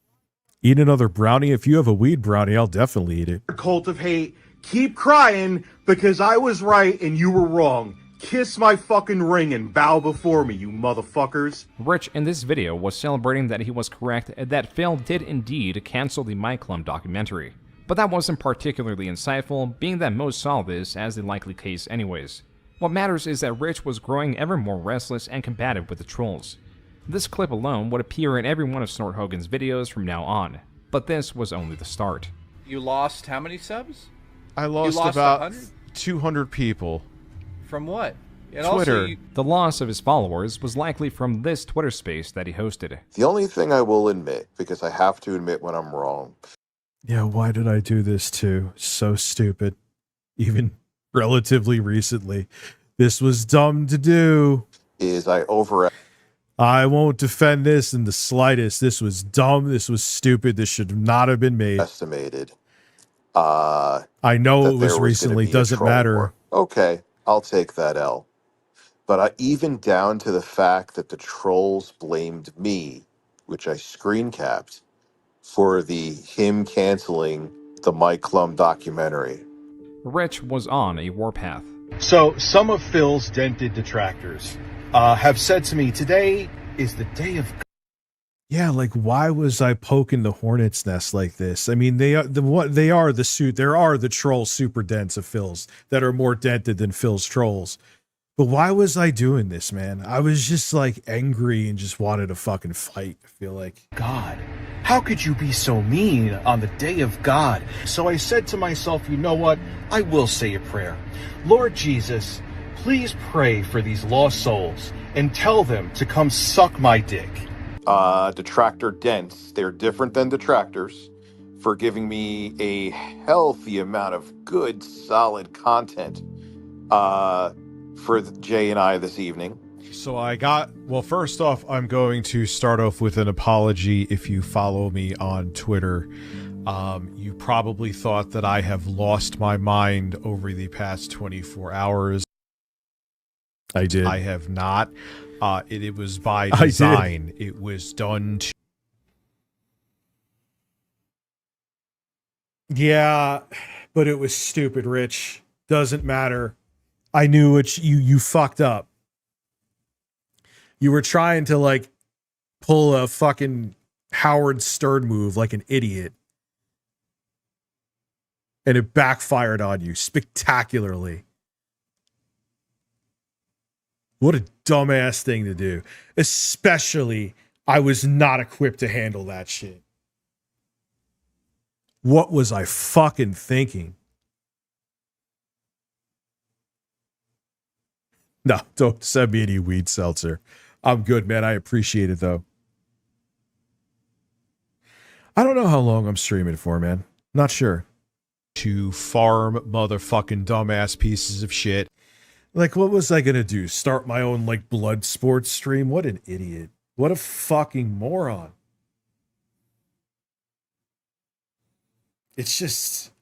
Eat another brownie. If you have a weed brownie, I'll definitely eat it. Cult of hate. Keep crying because I was right and you were wrong. Kiss my fucking ring and bow before me, you motherfuckers. Rich in this video was celebrating that he was correct that Phil did indeed cancel the Mike Klum documentary. But that wasn't particularly insightful, being that most saw this as the likely case anyways. What matters is that Rich was growing ever more restless and combative with the trolls. This clip alone would appear in every one of Snort Hogan's videos from now on, but this was only the start. You lost how many subs? I lost about 100? 200 people. From what? And Twitter. Also The loss of his followers was likely from this Twitter space that he hosted. The only thing I will admit, because I have to admit when I'm wrong. Yeah, why did I do this too? So stupid. Even relatively recently. This was dumb to do. Is I won't defend this in the slightest. This was dumb. This was stupid. This should not have been made. Estimated. I know it was recently. Doesn't matter. War. Okay, I'll take that L. But even down to the fact that the trolls blamed me, which I screen capped, for him canceling the Mike Klum documentary. Rich was on a warpath. So, some of Phil's dented detractors have said to me, today is the day of... Yeah, like why was I poking the hornet's nest like this? I mean, there are the troll super dents of Phil's that are more dented than Phil's trolls. But why was I doing this, man? I was just like angry and just wanted to fucking fight, I feel like. God, how could you be so mean on the day of God? So I said to myself, you know what? I will say a prayer. Lord Jesus, please pray for these lost souls and tell them to come suck my dick. Detractor dents, they're different than detractors, for giving me a healthy amount of good, solid content for Jay and I this evening. So well, first off, I'm going to start off with an apology if you follow me on Twitter. You probably thought that I have lost my mind over the past 24 hours. I did. I have not. It was by design. It was done to... Yeah, but it was stupid, Rich. Doesn't matter. I knew it. You fucked up. You were trying to like pull a fucking Howard Stern move like an idiot. And it backfired on you spectacularly. What a dumbass thing to do. Especially, I was not equipped to handle that shit. What was I fucking thinking? No, don't send me any weed seltzer. I'm good, man. I appreciate it, though. I don't know how long I'm streaming for, man. Not sure. To farm motherfucking dumbass pieces of shit. Like, what was I gonna do? Start my own, like, blood sports stream? What an idiot. What a fucking moron. It's just...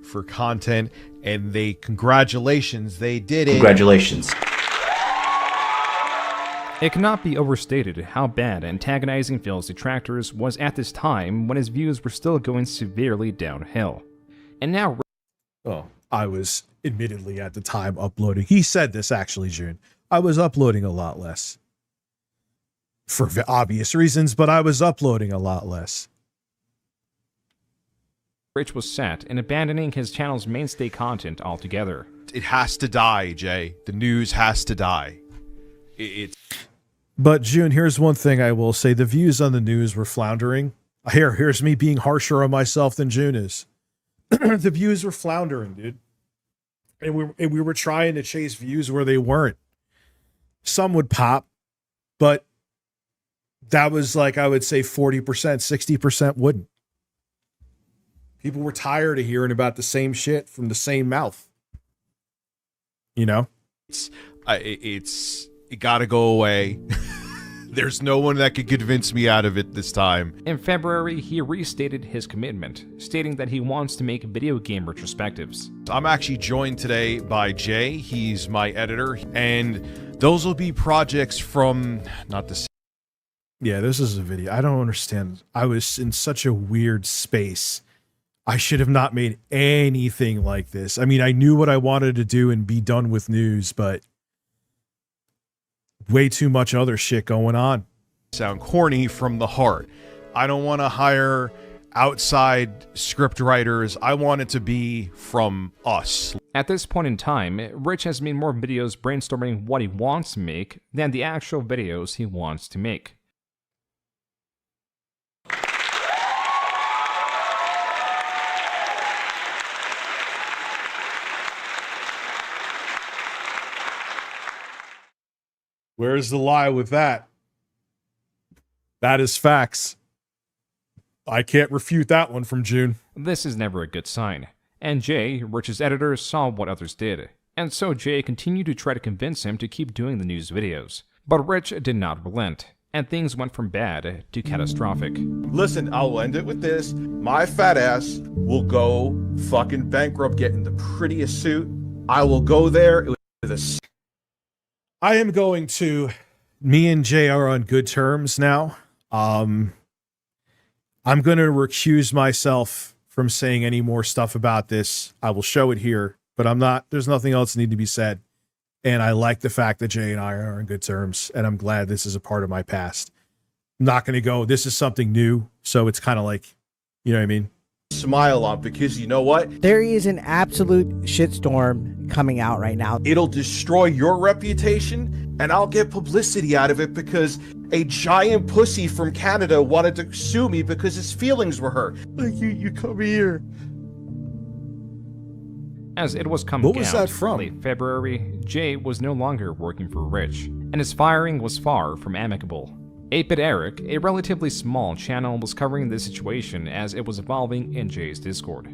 for content, and congratulations, they did it. Congratulations. It cannot be overstated how bad antagonizing Phil's detractors was at this time when his views were still going severely downhill. And now... Oh, I was admittedly at the time uploading. He said this actually, June. I was uploading a lot less. For obvious reasons, but I was uploading a lot less. Rich was set in abandoning his channel's mainstay content altogether. It has to die, Jay. The news has to die. But June, here's one thing I will say. The views on the news were floundering. Here's me being harsher on myself than June is. The views were floundering, dude. And we were trying to chase views where they weren't. Some would pop, but that was like, I would say 40%, 60% wouldn't. People were tired of hearing about the same shit from the same mouth. You know? It gotta go away. There's no one that could convince me out of it this time. In February, he restated his commitment, stating that he wants to make video game retrospectives. I'm actually joined today by Jay. He's my editor, and those will be projects from, not the... Yeah, this is a video. I don't understand. I was in such a weird space. I should have not made anything like this. I mean, I knew what I wanted to do and be done with news, but way too much other shit going on. sound corny from the heart. I don't want to hire outside script writers. I want it to be from us. At this point in time, Rich has made more videos brainstorming what he wants to make than the actual videos he wants to make. Where's the lie with that? That is facts. I can't refute that one from June. This is never a good sign, and Jay, Rich's editor, saw what others did, and so Jay continued to try to convince him to keep doing the news videos. But Rich did not relent, and things went from bad to catastrophic. Listen, I'll end it with this. My fat ass will go fucking bankrupt, get in the prettiest suit. I will go there with a... I am going to... Me and Jay are on good terms now. I'm going to recuse myself from saying any more stuff about this. I will show it here, but I'm not, there's nothing else that need to be said. And I like the fact that Jay and I are on good terms, and I'm glad this is a part of my past. I'm not going to go, this is something new, so it's kind of like, you know what I mean? Smile on, because you know what? There is an absolute shitstorm coming out right now. It'll destroy your reputation, and I'll get publicity out of it because a giant pussy from Canada wanted to sue me because his feelings were hurt. Like, you come here. As it was coming What was out that from? late February, Jay was no longer working for Rich, and his firing was far from amicable. 8-Bit Eric, a relatively small channel, was covering this situation as it was evolving in Jay's Discord.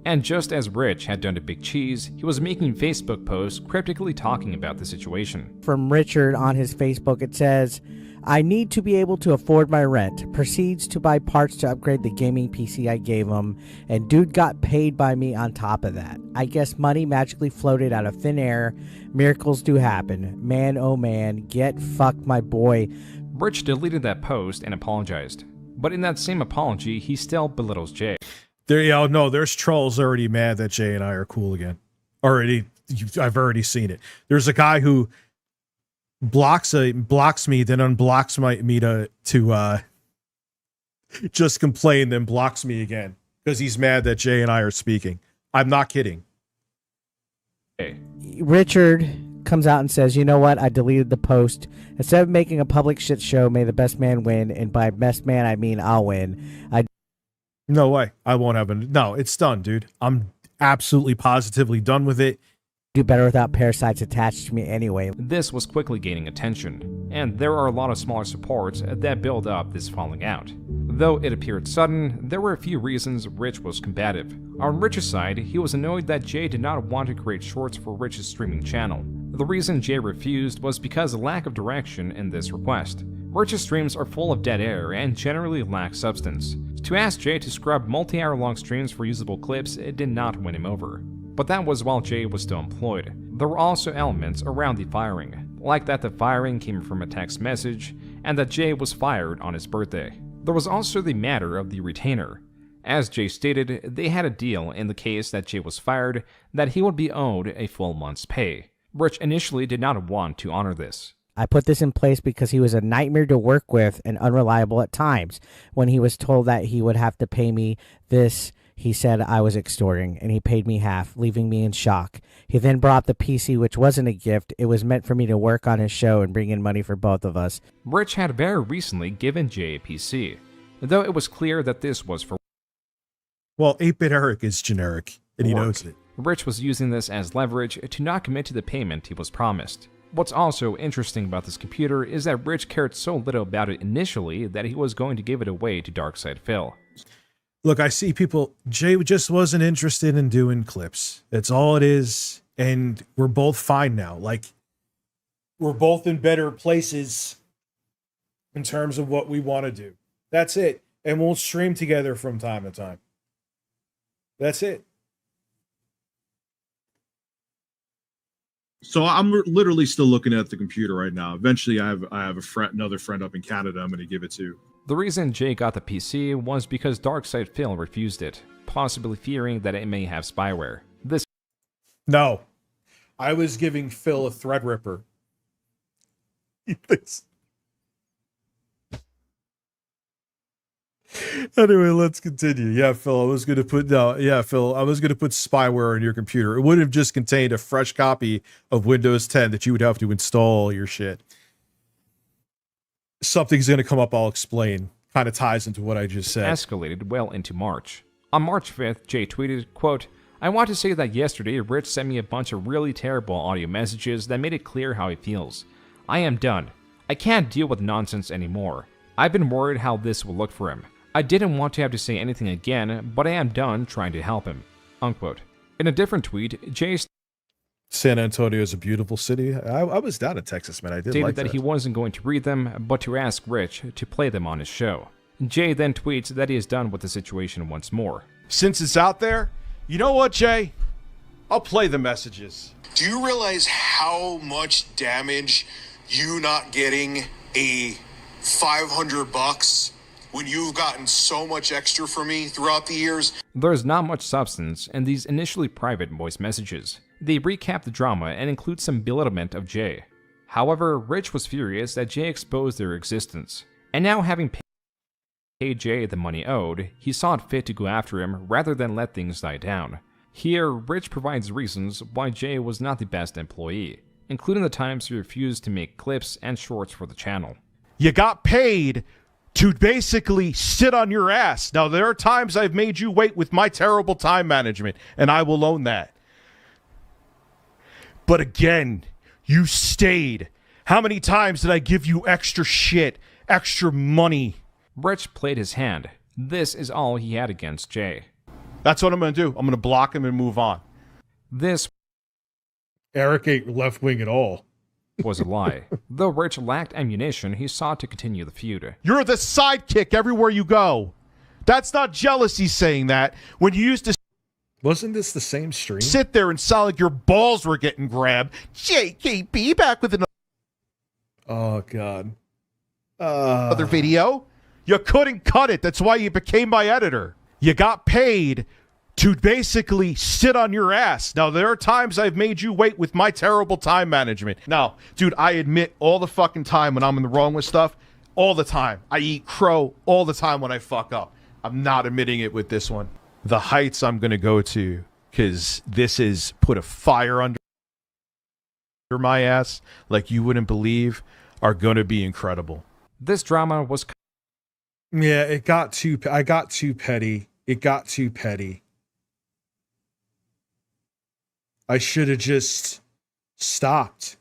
And just as Rich had done to Big Cheese, he was making Facebook posts cryptically talking about the situation. From Richard on his Facebook, it says, I need to be able to afford my rent. Proceeds to buy parts to upgrade the gaming PC I gave him, and dude got paid by me on top of that. I guess money magically floated out of thin air. Miracles do happen. Man, oh man, get fucked, my boy. Rich deleted that post and apologized, but in that same apology, he still belittles Jay. There's trolls already mad that Jay and I are cool again. I've already seen it. There's a guy who blocks me, then unblocks me to just complain, then blocks me again because he's mad that Jay and I are speaking. I'm not kidding. Hey. Richard comes out and says, you know what, I deleted the post. Instead of making a public shit show, may the best man win, and by best man I mean I'll win. No way. I won't have no, it's done, dude. I'm absolutely positively done with it. Do better without parasites attached to me anyway. This was quickly gaining attention, and there are a lot of smaller supports that build up this falling out. Though it appeared sudden, there were a few reasons Rich was combative. On Rich's side, he was annoyed that Jay did not want to create shorts for Rich's streaming channel. The reason Jay refused was because of lack of direction in this request. Rich's streams are full of dead air and generally lack substance. To ask Jay to scrub multi-hour long streams for usable clips, it did not win him over. But that was while Jay was still employed. There were also elements around the firing, like that the firing came from a text message, and that Jay was fired on his birthday. There was also the matter of the retainer. As Jay stated, they had a deal in the case that Jay was fired that he would be owed a full month's pay. Rich initially did not want to honor this. I put this in place because he was a nightmare to work with and unreliable at times. When he was told that he would have to pay me this, he said I was extorting, and he paid me half, leaving me in shock. He then brought the PC, which wasn't a gift. It was meant for me to work on his show and bring in money for both of us. Rich had very recently given Jay a PC, though it was clear that this was for... Well, 8-Bit Eric is generic, and he knows it. Rich was using this as leverage to not commit to the payment he was promised. What's also interesting about this computer is that Rich cared so little about it initially that he was going to give it away to Darkside Phil. Look, I see people, Jay just wasn't interested in doing clips. That's all it is, and we're both fine now. Like, we're both in better places in terms of what we want to do. That's it. And we'll stream together from time to time. That's it. So I'm literally still looking at the computer right now. Eventually, I have a friend, another friend up in Canada. I'm going to give it to. The reason Jay got the PC was because Darkside Phil refused it, possibly fearing that it may have spyware. No, I was giving Phil a Threadripper. Anyway, let's continue. Yeah, Phil, I was gonna put spyware on your computer. It would have just contained a fresh copy of Windows 10 that you would have to install your shit. Something's gonna come up, I'll explain. Kind of ties into what I just said. Escalated well into March. On March 5th, Jay tweeted, quote, "I want to say that yesterday Rich sent me a bunch of really terrible audio messages that made it clear how he feels. I am done. I can't deal with nonsense anymore. I've been worried how this will look for him. I didn't want to have to say anything again, but I am done trying to help him." Unquote. In a different tweet, Jay San Antonio is a beautiful city. I was down in Texas, man. I did stated like that he wasn't going to read them, but to ask Rich to play them on his show. Jay then tweets that he is done with the situation once more. Since it's out there, you know what, Jay? I'll play the messages. Do you realize how much damage you not getting a $500 when you've gotten so much extra from me throughout the years? There's not much substance in these initially private voice messages. They recap the drama and include some belittlement of Jay. However, Rich was furious that Jay exposed their existence, and now having paid Jay the money owed, he saw it fit to go after him rather than let things die down. Here, Rich provides reasons why Jay was not the best employee, including the times he refused to make clips and shorts for the channel. You got paid to basically sit on your ass. Now, there are times I've made you wait with my terrible time management, and I will own that. But again, you stayed. How many times did I give you extra shit, extra money? Rich played his hand. This is all he had against Jay. That's what I'm going to do. I'm going to block him and move on. This Eric ain't left wing at all. Was a lie. Though Rich lacked ammunition, he sought to continue the feud. You're the sidekick everywhere you go. That's not jealousy saying that. When you used to Wasn't this the same stream? sit there and sound like your balls were getting grabbed. JKB back with another Oh, God. other video. You couldn't cut it. That's why you became my editor. You got paid to basically sit on your ass. Now, there are times I've made you wait with my terrible time management. Now, dude, I admit all the fucking time when I'm in the wrong with stuff. All the time. I eat crow all the time when I fuck up. I'm not admitting it with this one. The heights I'm going to go to, because this is put a fire under my ass like you wouldn't believe, are going to be incredible. This drama was... Yeah, I got too petty. It got too petty. I should have just stopped.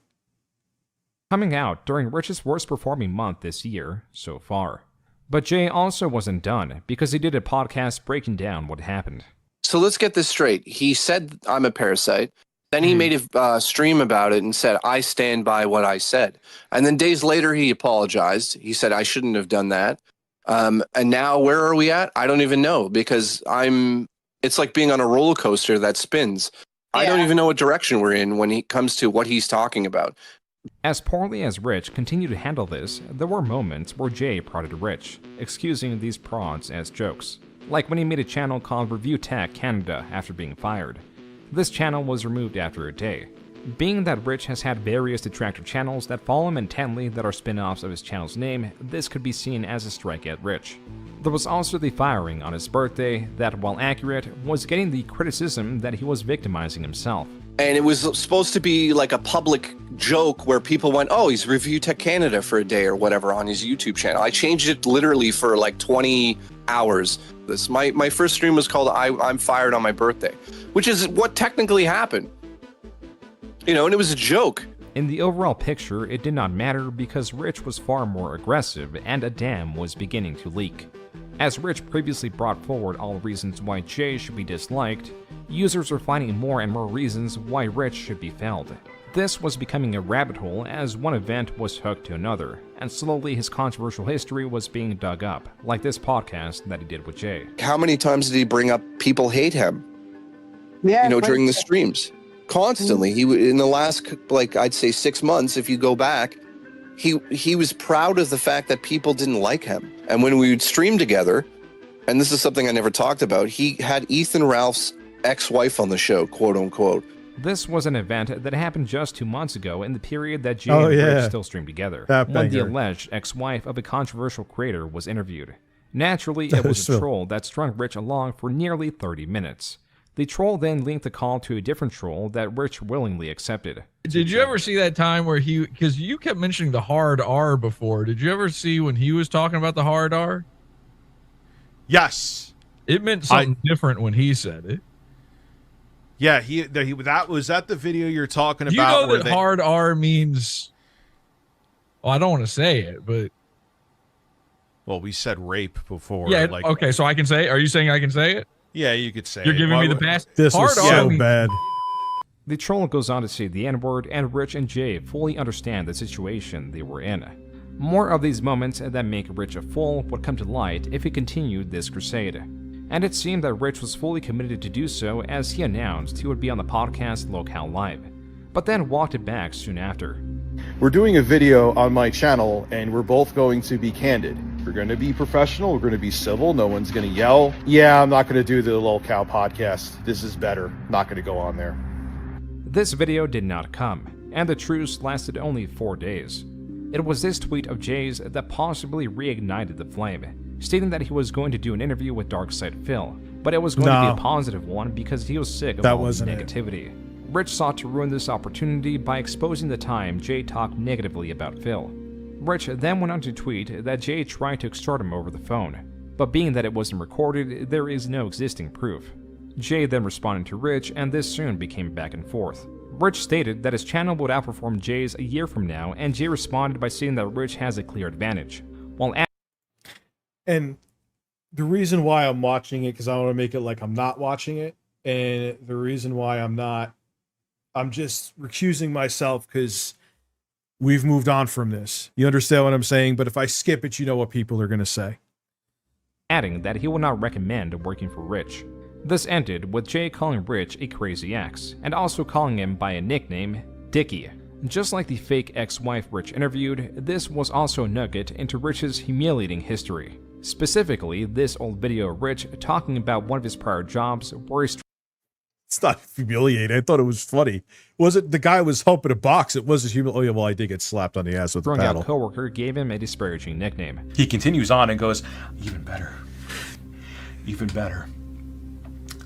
coming out during Rich's worst performing month this year so far. But Jay also wasn't done, because he did a podcast breaking down what happened. So let's get this straight. He said, "I'm a parasite." Then he made a stream about it and said, "I stand by what I said." And then days later, he apologized. He said, "I shouldn't have done that." And now where are we at? I don't even know, because it's like being on a roller coaster that spins. Yeah. I don't even know what direction we're in when it comes to what he's talking about. As poorly as Rich continued to handle this, there were moments where Jay prodded Rich, excusing these prods as jokes. Like when he made a channel called Review Tech Canada after being fired. This channel was removed after a day. Being that Rich has had various detractor channels that follow him intently that are spin-offs of his channel's name, this could be seen as a strike at Rich. There was also the firing on his birthday that, while accurate, was getting the criticism that he was victimizing himself. And it was supposed to be like a public joke where people went, "Oh, he's Review Tech Canada for a day or whatever on his YouTube channel." I changed it literally for like 20 hours. My first stream was called I'm Fired on My Birthday, which is what technically happened. You know, and it was a joke. In the overall picture, it did not matter because Rich was far more aggressive and a dam was beginning to leak. As Rich previously brought forward all reasons why Jay should be disliked, users were finding more and more reasons why Rich should be felled. This was becoming a rabbit hole as one event was hooked to another, and slowly his controversial history was being dug up, like this podcast that he did with Jay. How many times did he bring up people hate him? Yeah, you know, during the streams. Constantly. He in the last, like, I'd say 6 months, if you go back, he was proud of the fact that people didn't like him. And when we would stream together, and this is something I never talked about, he had Ethan Ralph's ex-wife on the show, quote unquote. This was an event that happened just 2 months ago in the period that Jay and Rich still streamed together, when the alleged ex-wife of a controversial creator was interviewed. Naturally, it was a troll that strung Rich along for nearly 30 minutes. The troll then linked the call to a different troll that Rich willingly accepted. Did you ever see that time where because you kept mentioning the hard R before, did you ever see when he was talking about the hard R? Yes. It meant something different when he said it. Yeah, that was that the video you're talking about. You know that hard R means, well, I don't want to say it, but. Well, we said rape before. Yeah, okay, so I can say it? Are you saying I can say it? Yeah, you could say You're it. giving me the pass? This was so bad. The troll goes on to say the N-word, and Rich and Jay fully understand the situation they were in. More of these moments that make Rich a fool would come to light if he continued this crusade. And it seemed that Rich was fully committed to do so, as he announced he would be on the podcast Locale Live, but then walked it back soon after. We're doing a video on my channel, and we're both going to be candid. We're going to be professional. We're going to be civil. No one's going to yell. Yeah, I'm not going to do the Locale podcast. This is better. Not going to go on there. This video did not come, and the truce lasted only 4 days. It was this tweet of Jay's that possibly reignited the flame, stating that he was going to do an interview with Darkside Phil, but it was going to be a positive one because he was sick of all the negativity. Rich sought to ruin this opportunity by exposing the time Jay talked negatively about Phil. Rich then went on to tweet that Jay tried to extort him over the phone, but being that it wasn't recorded, there is no existing proof. Jay then responded to Rich, and this soon became back and forth. Rich stated that his channel would outperform Jay's a year from now, and Jay responded by saying that Rich has a clear advantage. And the reason why I'm watching it, because I want to make it like I'm not watching it, and the reason why I'm just recusing myself because we've moved on from this. You understand what I'm saying? But if I skip it, you know what people are going to say. Adding that he would not recommend working for Rich. This ended with Jay calling Rich a crazy ex, and also calling him by a nickname, Dickie. Just like the fake ex-wife Rich interviewed, this was also a nugget into Rich's humiliating history. Specifically, this old video of Rich talking about one of his prior jobs where he... It's not humiliating. I thought it was funny. Was it the guy was helping a box? It was a humiliating. Oh, yeah, well, I did get slapped on the ass with the paddle. Out coworker gave him a disparaging nickname. He continues on and goes, even better. Even better.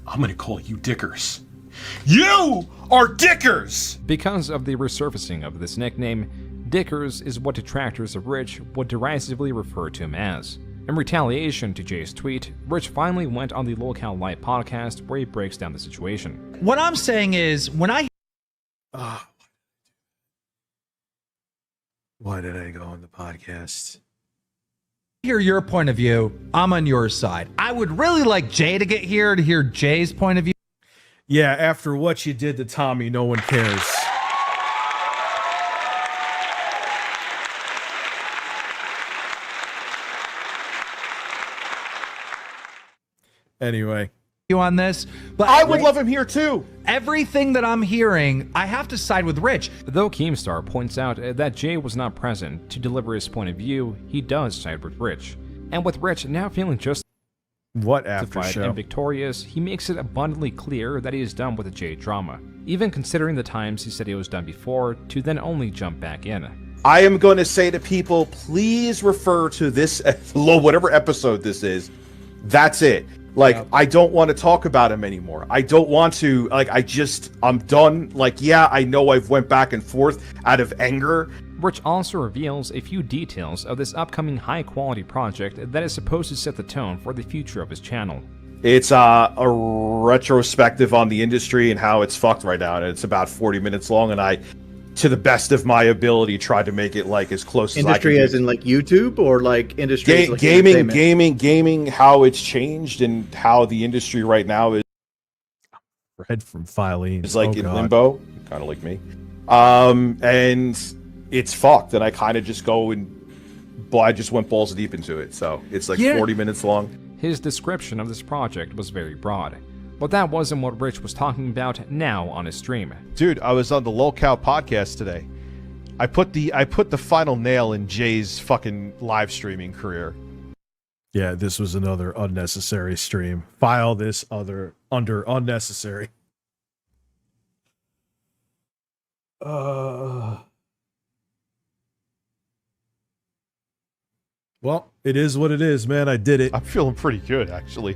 I'm going to call you Dickers. You are Dickers! Because of the resurfacing of this nickname, Dickers is what detractors of Rich would derisively refer to him as. In retaliation to Jay's tweet, Rich finally went on the Locale Live podcast where he breaks down the situation. What I'm saying is, when I... Why did I go on the podcast? hear your point of view, I'm on your side. I would really like Jay to get here to hear Jay's point of view. Yeah, after what you did to Tommy, no one cares. Anyway. You on this, but I would love him here too. Everything that I'm hearing, I have to side with Rich. Though Keemstar points out that Jay was not present to deliver his point of view, he does side with Rich. And with Rich now feeling just what after show and victorious, he makes it abundantly clear that he is done with the Jay drama, even considering the times he said he was done before, to then only jump back in. I am going to say to people, please refer to this, whatever episode this is. That's it. Like, yeah. I don't want to talk about him anymore. I don't want to, like, I'm done. Like, yeah, I know I've went back and forth out of anger. Rich also reveals a few details of this upcoming high-quality project that is supposed to set the tone for the future of his channel. It's a retrospective on the industry and how it's fucked right now, and it's about 40 minutes long, and I, to the best of my ability, tried to make it like as close as I can. Industry as in like YouTube, or like industry like gaming, how it's changed and how the industry right now is. Red from Filene. It's like in limbo, kind of like me. And it's fucked, and I kind of just go and I just went balls deep into it. So it's like 40 minutes long. His description of this project was very broad. But that wasn't what Rich was talking about now on his stream. Dude, I was on the Locale podcast today. I put the final nail in Jay's fucking live streaming career. Yeah, this was another unnecessary stream. File this under unnecessary. Well, it is what it is, man. I did it. I'm feeling pretty good, actually.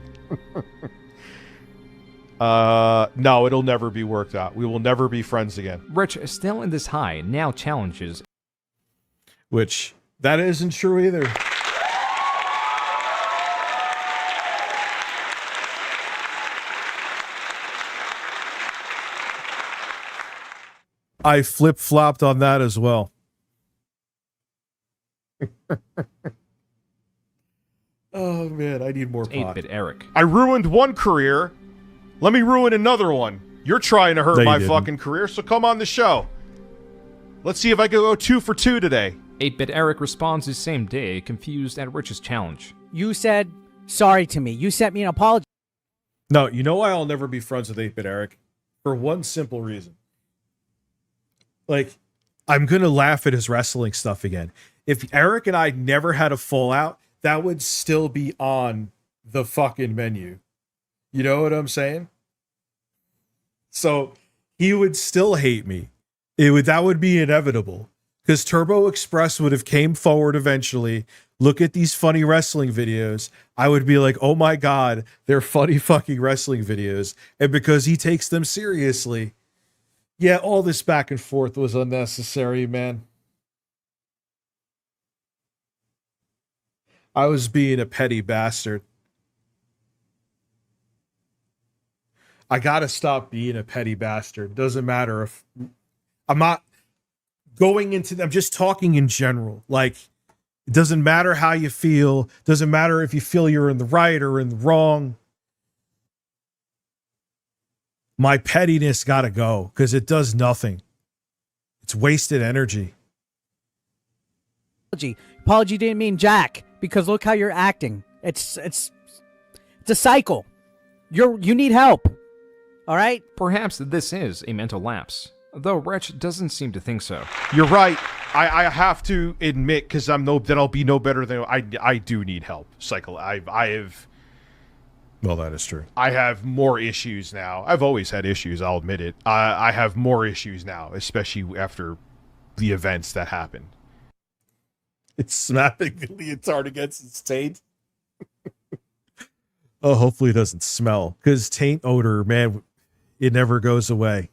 No, it'll never be worked out. We will never be friends again. Rich, still in this high, now challenges. Which, that isn't true either. I flip-flopped on that as well. Oh, man, I need more pot. 8-Bit Eric. I ruined one career. Let me ruin another one. You're trying to hurt No, you my didn't. fucking career, so come on the show. Let's see if I can go 2 for 2 today. 8-Bit Eric responds the same day, confused at Rich's challenge. You said sorry to me. You sent me an apology. No, you know why I'll never be friends with 8-Bit Eric? For one simple reason. Like, I'm going to laugh at his wrestling stuff again. If Eric and I never had a fallout, that would still be on the fucking menu. You know what I'm saying? So he would still hate me. That would be inevitable. Because Turbo Express would have came forward eventually, look at these funny wrestling videos. I would be like, oh my God, they're funny fucking wrestling videos. And because he takes them seriously, yeah, all this back and forth was unnecessary, man. I was being a petty bastard. I gotta stop being a petty bastard. Doesn't matter if I'm not going into I'm just talking in general. Like, it doesn't matter how you feel. Doesn't matter if you feel you're in the right or in the wrong. My pettiness gotta go because it does nothing. It's wasted energy. Apology didn't mean jack because look how you're acting. It's a cycle. You need help. All right? Perhaps this is a mental lapse, though Rich doesn't seem to think so. You're right. I have to admit, because I'll be no better than I do need help. I have. Well, that is true. I have more issues now. I've always had issues. I'll admit it. I have more issues now, especially after the events that happened. It's snapping the leotard against its taint. Oh, hopefully it doesn't smell. Because taint odor, man, it never goes away.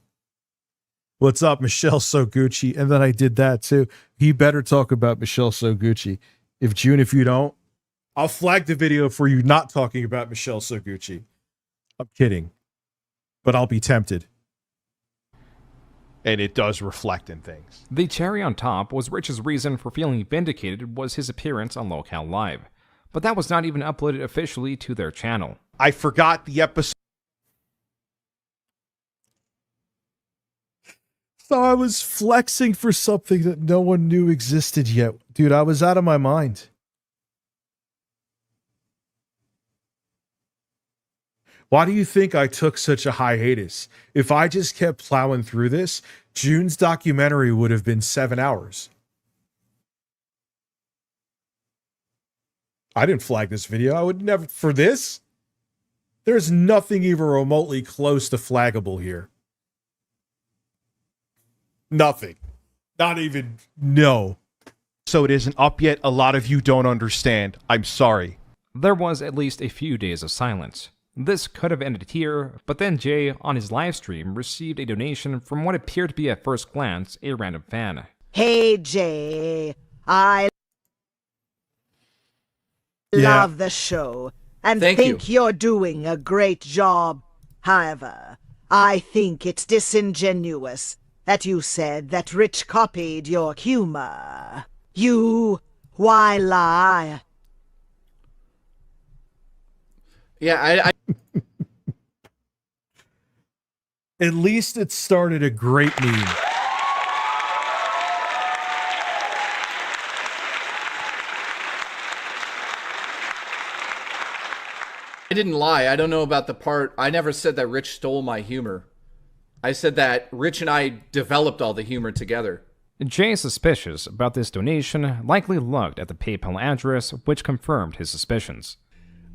What's up, Michelle Soguchi? And then I did that too. He better talk about Michelle Soguchi. If you don't, I'll flag the video for you not talking about Michelle Soguchi. I'm kidding. But I'll be tempted. And it does reflect in things. The cherry on top was Rich's reason for feeling vindicated was his appearance on Locale Live. But that was not even uploaded officially to their channel. I forgot the episode. So I was flexing for something that no one knew existed yet. Dude, I was out of my mind. Why do you think I took such a hiatus? If I just kept plowing through this, June's documentary would have been 7 hours. I didn't flag this video. I would never, for this, there's nothing even remotely close to flaggable here. Nothing. Not even, no. So it isn't up yet. A lot of you don't understand. I'm sorry. There was at least a few days of silence. This could have ended here, but then Jay, on his live stream, received a donation from what appeared to be at first glance a random fan. Hey Jay, I love the show and think you're doing a great job. However, I think it's disingenuous that you said that Rich copied your humor. Why lie? Yeah, At least it started a great meme. I didn't lie. I don't know about the part. I never said that Rich stole my humor. I said that Rich and I developed all the humor together. Jay is suspicious about this donation, likely looked at the PayPal address, which confirmed his suspicions.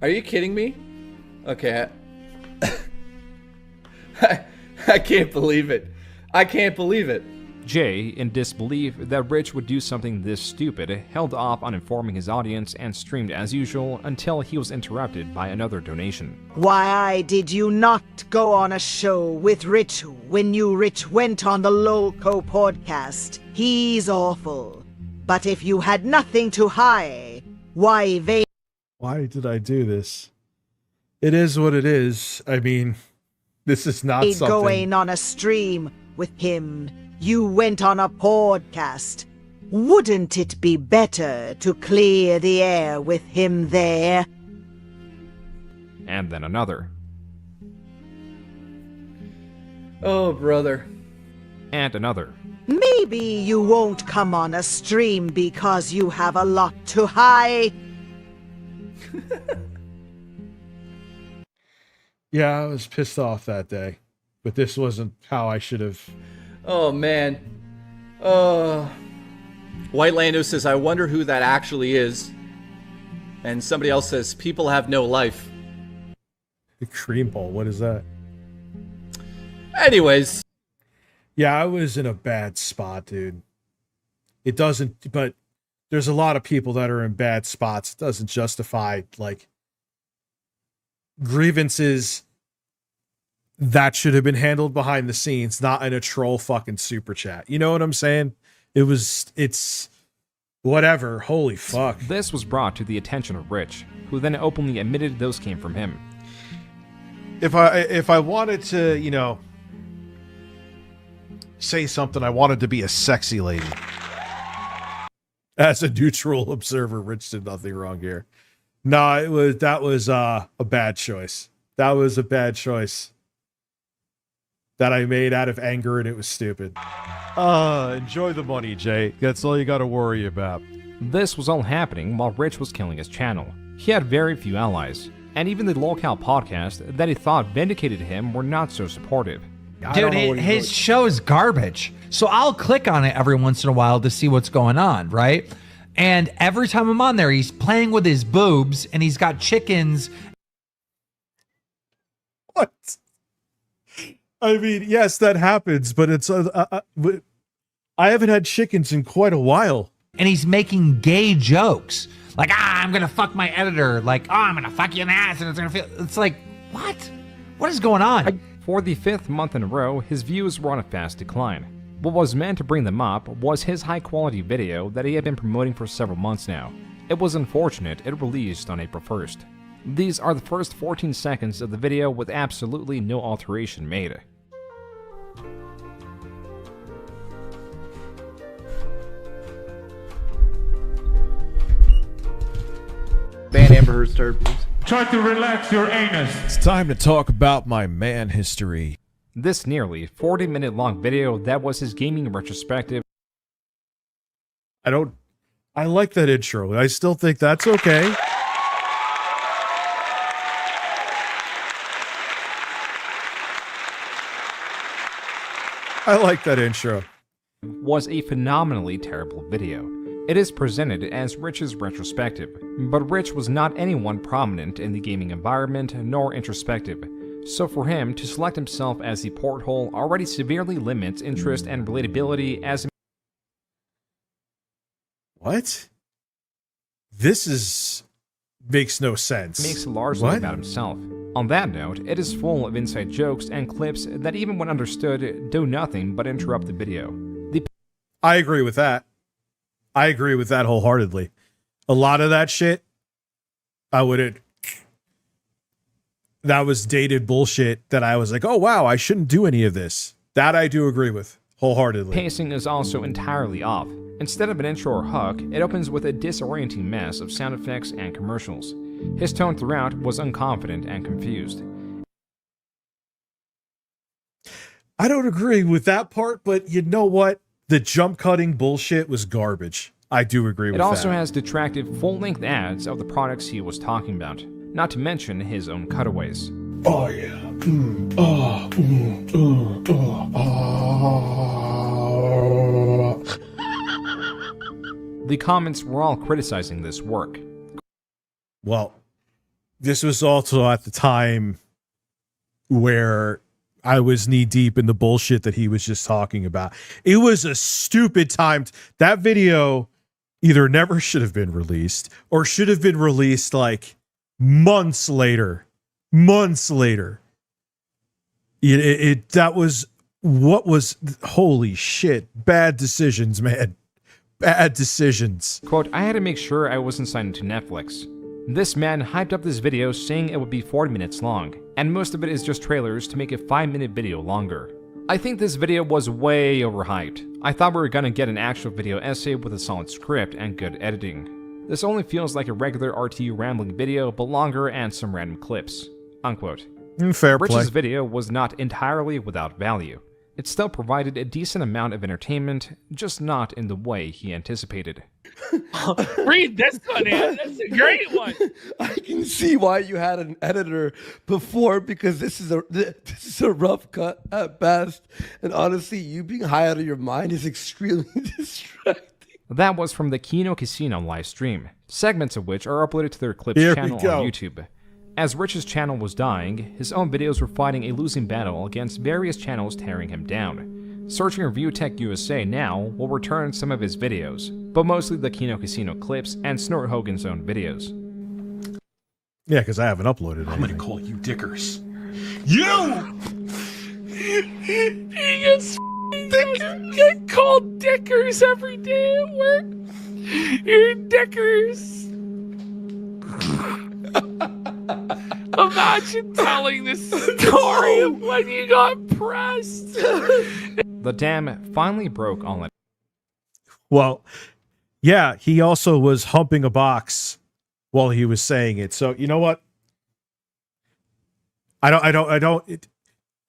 Are you kidding me? Okay. I can't believe it. I can't believe it. Jay, in disbelief that Rich would do something this stupid, held off on informing his audience and streamed as usual until he was interrupted by another donation. Why did you not go on a show with Rich when Rich went on the Loco podcast? He's awful. But if you had nothing to hide, why did I do this? It is what it is. I mean, this is not something... going on a stream with him, you went on a podcast. Wouldn't it be better to clear the air with him there? And then another. Oh, brother. And another. Maybe you won't come on a stream because you have a lot to hide. Yeah, I was pissed off that day, but this wasn't how I should have. Oh, man. White Lando says, I wonder who that actually is. And somebody else says, people have no life. The cream ball, what is that? Anyways. Yeah, I was in a bad spot, dude. It doesn't, but there's a lot of people that are in bad spots. It doesn't justify, like, grievances that should have been handled behind the scenes, not in a troll fucking super chat. You know what I'm saying? It's whatever. Holy fuck. This was brought to the attention of Rich, who then openly admitted those came from him. If I wanted to, you know, say something, I wanted to be a sexy lady. As a neutral observer, Rich did nothing wrong here. No, that was a bad choice. That was a bad choice that I made out of anger, and it was stupid. Enjoy the money, Jay. That's all you got to worry about. This was all happening while Rich was killing his channel. He had very few allies, and even the Locale podcast that he thought vindicated him were not so supportive. Dude, his show is garbage. So I'll click on it every once in a while to see what's going on, right? And every time I'm on there, he's playing with his boobs and he's got chickens. What? I mean, yes, that happens, but it's I haven't had chickens in quite a while. And he's making gay jokes. Like, I'm going to fuck my editor. Like, I'm going to fuck you in the ass. And it's like, what? What is going on? For the 5th month in a row, his views were on a fast decline. What was meant to bring them up was his high-quality video that he had been promoting for several months now. It was unfortunate it released on April 1st. These are the first 14 seconds of the video with absolutely no alteration made. Ban Amber Heard's turd, please. Try to relax your anus. It's time to talk about my man history. This nearly 40-minute long video that was his gaming retrospective. I like that intro. I still think that's okay. I like that intro. Was a phenomenally terrible video. It is presented as Rich's retrospective, but Rich was not anyone prominent in the gaming environment nor introspective, so for him to select himself as the porthole already severely limits interest and relatability as... What? This makes no sense. Makes largely about himself. On that note, it is full of inside jokes and clips that even when understood, do nothing but interrupt the video. I agree with that. I agree with that wholeheartedly. A lot of that shit, I wouldn't... That was dated bullshit that I was like, oh wow, I shouldn't do any of this. That I do agree with wholeheartedly. Pacing is also entirely off. Instead of an intro or hook, it opens with a disorienting mess of sound effects and commercials. His tone throughout was unconfident and confused. I don't agree with that part, but you know what? The jump cutting bullshit was garbage. I do agree with that. It also has detracted full-length ads of the products he was talking about, not to mention his own cutaways. Oh yeah. The comments were all criticizing this work. Well, this was also at the time where I was knee deep in the bullshit that he was just talking about. It was a stupid time. That video either never should have been released or should have been released like months later. That was what was, holy shit, bad decisions, man. Bad decisions. Quote, I had to make sure I wasn't signed to Netflix. This man hyped up this video saying it would be 40 minutes long, and most of it is just trailers to make a 5-minute video longer. I think this video was way overhyped. I thought we were gonna get an actual video essay with a solid script and good editing. This only feels like a regular RTU rambling video, but longer and some random clips. Unquote. Fair play. Rich's video was not entirely without value. It still provided a decent amount of entertainment, just not in the way he anticipated. Read this one, man. That's a great one. I can see why you had an editor before, because this is a rough cut at best, and honestly, you being high out of your mind is extremely distracting. That was from the Kino Casino live stream, segments of which are uploaded to their Clips Here we channel go. on YouTube. As Rich's channel was dying, his own videos were fighting a losing battle against various channels tearing him down. Searching Review Tech USA now will return some of his videos, but mostly the Kino Casino clips and Snort Hogan's own videos. Yeah, because I haven't uploaded I'm gonna call you Dickers. You! He gets get called Dickers every day at work. You're Dickers. Imagine telling this story of when you got pressed. The dam finally broke on it. Well, yeah, he also was humping a box while he was saying it. So, you know what?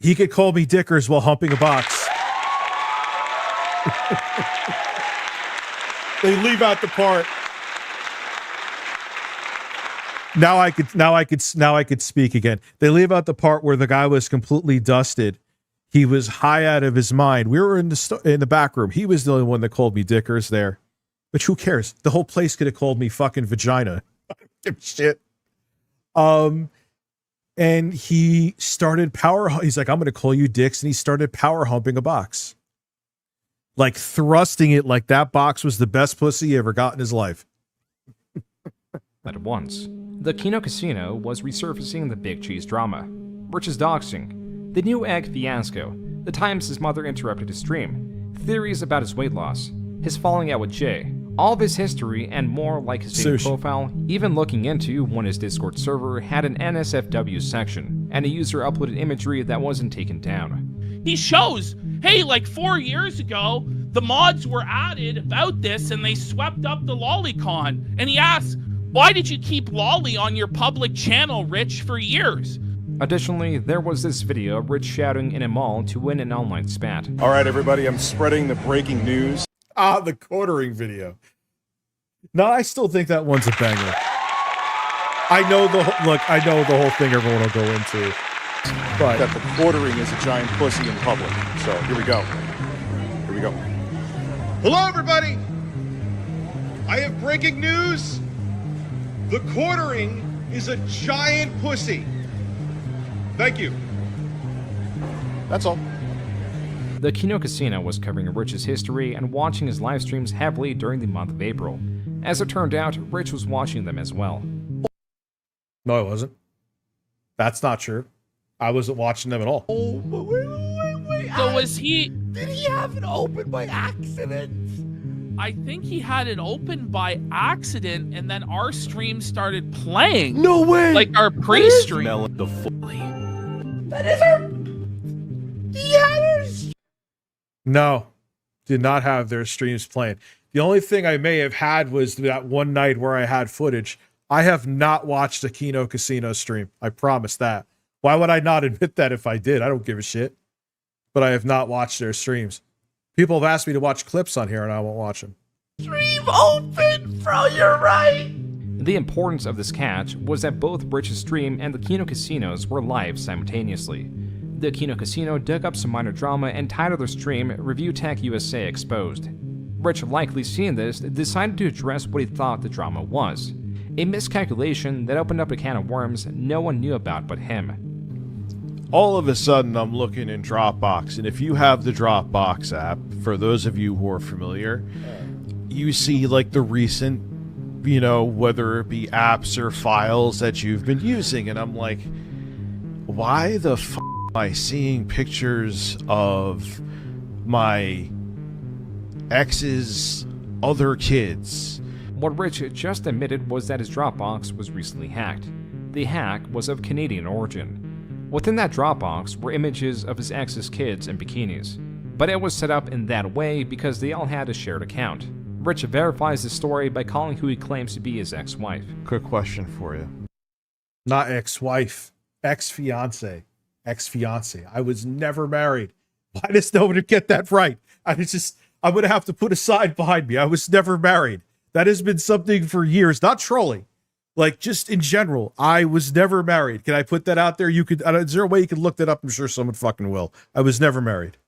He could call me Dickers while humping a box. They leave out the part. Now I could speak again. They leave out the part where the guy was completely dusted. He was high out of his mind. We were in the back room. He was the only one that called me Dickers there. But who cares? The whole place could have called me fucking vagina. Give a shit. And he started he's like, I'm gonna call you Dicks, and he started power humping a box. Like thrusting it like that box was the best pussy he ever got in his life. At once. The Kino Casino was resurfacing the Big Cheese drama. Rich's doxing, the new egg fiasco, the times his mother interrupted his stream, theories about his weight loss, his falling out with Jay, all of his history and more, like his dating profile, even looking into when his Discord server had an NSFW section and a user uploaded imagery that wasn't taken down. He shows, hey, like 4 years ago, the mods were added about this and they swept up the lolicon. And he asks, why did you keep Lolly on your public channel, Rich, for years? Additionally, there was this video of Rich shouting in a mall to win an online spat. All right, everybody, I'm spreading the breaking news. Ah, the quartering video. No, I still think that one's a banger. I know the whole thing everyone will go into. But that the quartering is a giant pussy in public. So here we go. Here we go. Hello, everybody. I have breaking news. The quartering is a giant pussy. Thank you. That's all. The Kino Casino was covering Rich's history and watching his live streams heavily during the month of April. As it turned out, Rich was watching them as well. No, I wasn't. That's not true. I wasn't watching them at all. Oh, but wait. So was he... Did he have it open by accident? I think he had it open by accident, and then our stream started playing. No way! Like our pre-stream. That is our... He had hers. No, did not have their streams playing. The only thing I may have had was that one night where I had footage. I have not watched a Kino Casino stream. I promise that. Why would I not admit that if I did? I don't give a shit. But I have not watched their streams. People have asked me to watch clips on here, and I won't watch them. Stream open, bro. You're right. The importance of this catch was that both Rich's stream and the Kino Casinos were live simultaneously. The Kino Casino dug up some minor drama and titled their stream Review Tech USA Exposed. Rich, likely seeing this, decided to address what he thought the drama was. A miscalculation that opened up a can of worms no one knew about but him. all of a sudden I'm looking in Dropbox, and if you have the Dropbox app, for those of you who are familiar, you see like the recent, you know, whether it be apps or files that you've been using, and I'm like, why the f am I seeing pictures of my ex's other kids? What Rich just admitted was that his Dropbox was recently hacked. The hack was of Canadian origin. Within that Dropbox were images of his ex's kids in bikinis, but it was set up in that way because they all had a shared account. Rich verifies the story by calling who he claims to be his ex-wife. Quick question for you. Not ex-wife, ex-fiance, ex-fiance. I was never married. Why does nobody get that right? I'm going to have to put a sign behind me. I was never married. That has been something for years, not trolling. Like, just in general, I was never married. Can I put that out there? You could. Is there a way you can look that up? I'm sure someone fucking will. I was never married.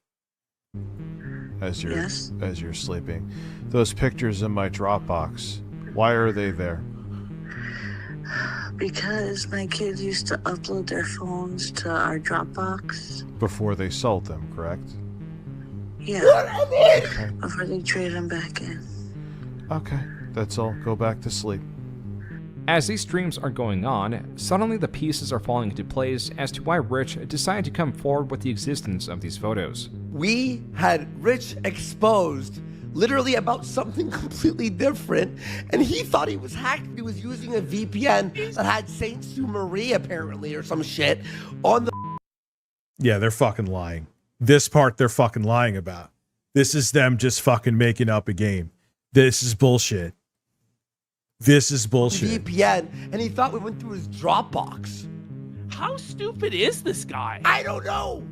As you're sleeping, those pictures in my Dropbox, why are they there? Because my kids used to upload their phones to our Dropbox. Before they sold them, correct? Yeah. Okay. Before they trade them back in. Okay, that's all. Go back to sleep. As these streams are going on, suddenly the pieces are falling into place as to why Rich decided to come forward with the existence of these photos. We had Rich exposed literally about something completely different, and he thought he was hacked. He was using a VPN that had Saint Sue Marie apparently or some shit on the. Yeah, they're fucking lying. This part they're fucking lying about. This is them just fucking making up a game. This is bullshit. This is bullshit. VPN, and he thought we went through his Dropbox. How stupid is this guy? I don't know.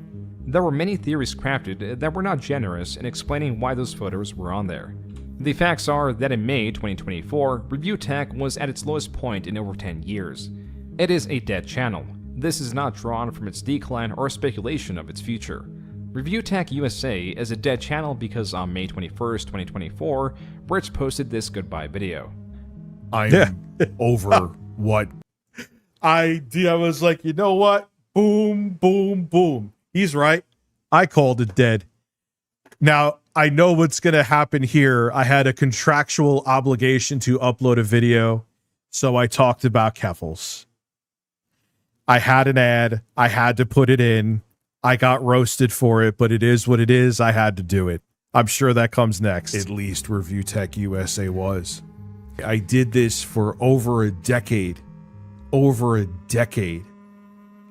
There were many theories crafted that were not generous in explaining why those photos were on there. The facts are that in May 2024, Review Tech was at its lowest point in over 10 years. It is a dead channel. This is not drawn from its decline or speculation of its future. Review Tech USA is a dead channel because on May 21st, 2024, Rich posted this goodbye video. I'm over what I was like, you know what? Boom, boom, boom. He's right. I called it dead. Now, I know what's going to happen here. I had a contractual obligation to upload a video, so I talked about Keffels. I had an ad. I had to put it in. I got roasted for it, but it is what it is. I had to do it. I'm sure that comes next. At least Review Tech USA was. I did this for over a decade. Over a decade.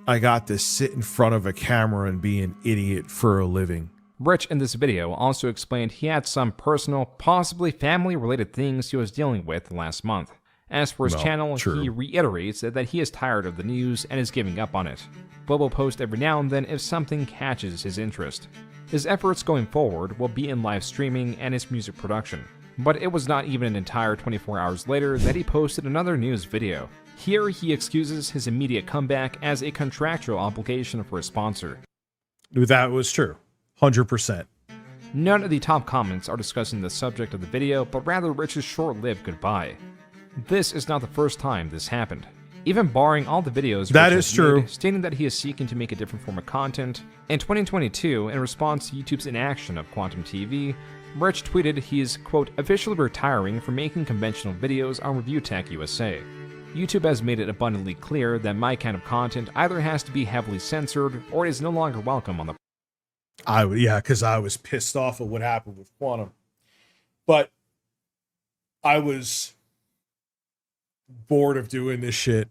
I got to sit in front of a camera and be an idiot for a living. Rich in this video also explained he had some personal, possibly family-related things he was dealing with last month. As for his channel, he reiterates that he is tired of the news and is giving up on it, but will post every now and then if something catches his interest. His efforts going forward will be in live streaming and his music production. But it was not even an entire 24 hours later that he posted another news video. Here he excuses his immediate comeback as a contractual obligation for his sponsor. That was true. 100%. None of the top comments are discussing the subject of the video, but rather Rich's short-lived goodbye. This is not the first time this happened. Even barring all the videos that Rich is has true, made, stating that he is seeking to make a different form of content, in 2022, in response to YouTube's inaction of Quantum TV, Rich tweeted he is, quote, officially retiring from making conventional videos on Review Tech USA. YouTube has made it abundantly clear that my kind of content either has to be heavily censored or it is no longer welcome on the. Yeah, because I was pissed off at what happened with Quantum. But I was bored of doing this shit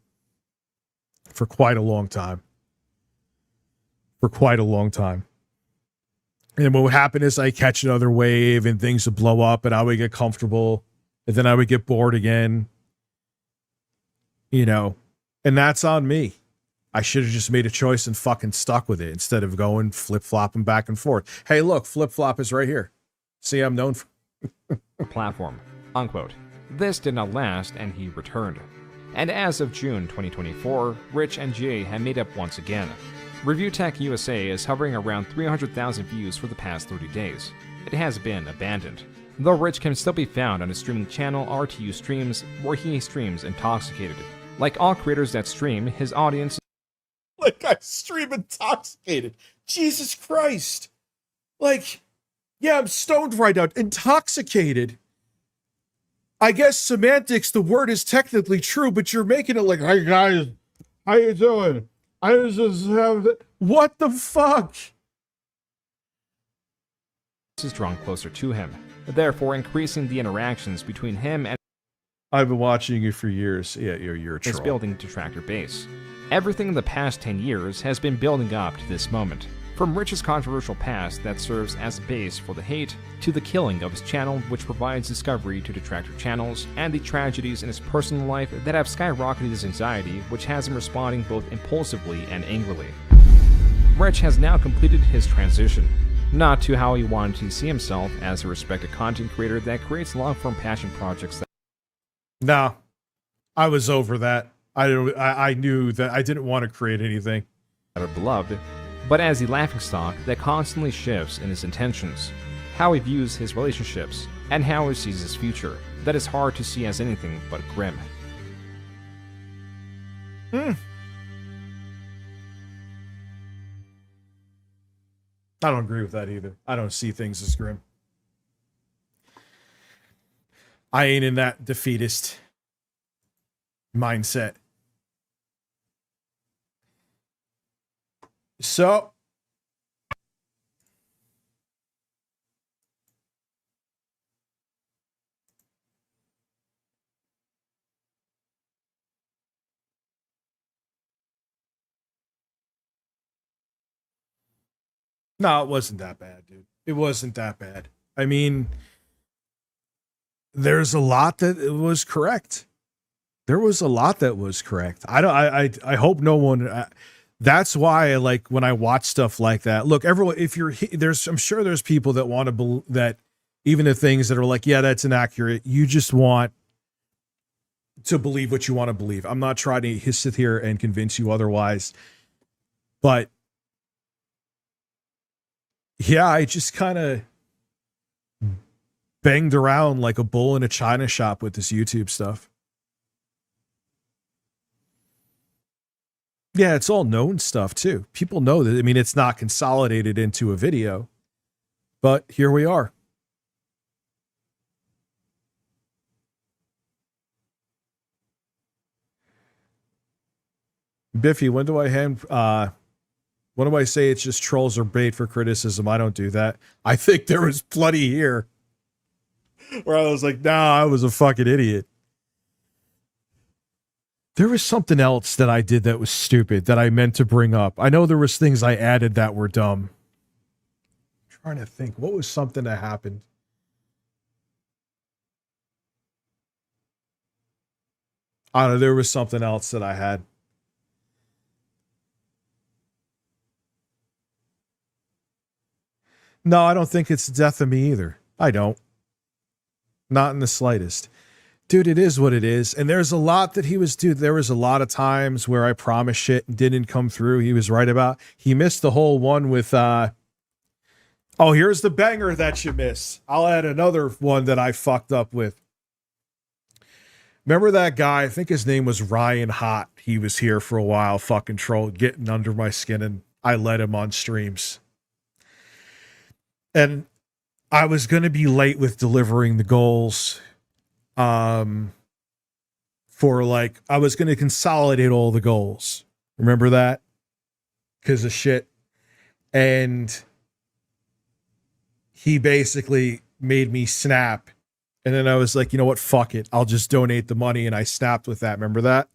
for quite a long time. And what would happen is I catch another wave and things would blow up and I would get comfortable and then I would get bored again. You know, and that's on me. I should have just made a choice and fucking stuck with it instead of going flip-flopping back and forth. Hey, look, flip-flop is right here. See, I'm known for platform, unquote. This did not last and he returned. And as of June 2024, Rich and Jay had made up once again. Review Tech USA is hovering around 300,000 views for the past 30 days. It has been abandoned. Though Rich can still be found on his streaming channel RTU Streams, where he streams Intoxicated. Like all creators that stream, his audience... Like I stream intoxicated. Jesus Christ. Like, yeah, I'm stoned right now. Intoxicated. I guess semantics, the word is technically true, but you're making it like, hey guys, how you doing? I just have what the fuck? Is drawn closer to him, therefore increasing the interactions between him and I've been watching you for years. Yeah, you're a his troll. building detractor base. Everything in the past 10 years has been building up to this moment. From Rich's controversial past that serves as a base for the hate, to the killing of his channel which provides discovery to detractor channels, and the tragedies in his personal life that have skyrocketed his anxiety, which has him responding both impulsively and angrily. Rich has now completed his transition, not to how he wanted to see himself as a respected content creator that creates long-form passion projects that No, I was over that. I knew that I didn't want to create anything. are beloved, but as the laughingstock that constantly shifts in his intentions, how he views his relationships, and how he sees his future, that is hard to see as anything but grim. I don't agree with that either. I don't see things as grim. I ain't in that defeatist mindset. So, no, it wasn't that bad, dude. It wasn't that bad. I mean, there's a lot that was correct. There was a lot that was correct. I hope no one. That's why, like, when I watch stuff like that, look, everyone, if you're there's, I'm sure there's people that want to that even the things that are like, yeah, that's inaccurate. You just want to believe what you want to believe. I'm not trying to sit here and convince you otherwise, but yeah, I just kind of banged around like a bull in a china shop with this YouTube stuff. Yeah, it's all known stuff too. People know that. I mean, it's not consolidated into a video, but here we are. Biffy, when do I say it's just trolls or bait for criticism? I don't do that. I think there was plenty here where I was like, nah, I was a fucking idiot. There was something else that I did that was stupid that I meant to bring up. I know there was things I added that were dumb. I'm trying to think. What was something that happened? I don't know. There was something else that I had. No, I don't think it's the death of me either. I don't. Not in the slightest. Dude, it is what it is. And there's a lot that he was, dude, there was a lot of times where I promised shit and didn't come through. He was right about. He missed the whole one with, oh, here's the banger that you missed. I'll add another one that I fucked up with. Remember that guy? I think his name was Ryan Hot. He was here for a while, fucking troll, getting under my skin, and I let him on streams. And I was going to be late with delivering the goals. For like, I was going to consolidate all the goals. Remember that? Because of shit. And he basically made me snap. And then I was like, you know what? Fuck it. I'll just donate the money. And I snapped with that. Remember that?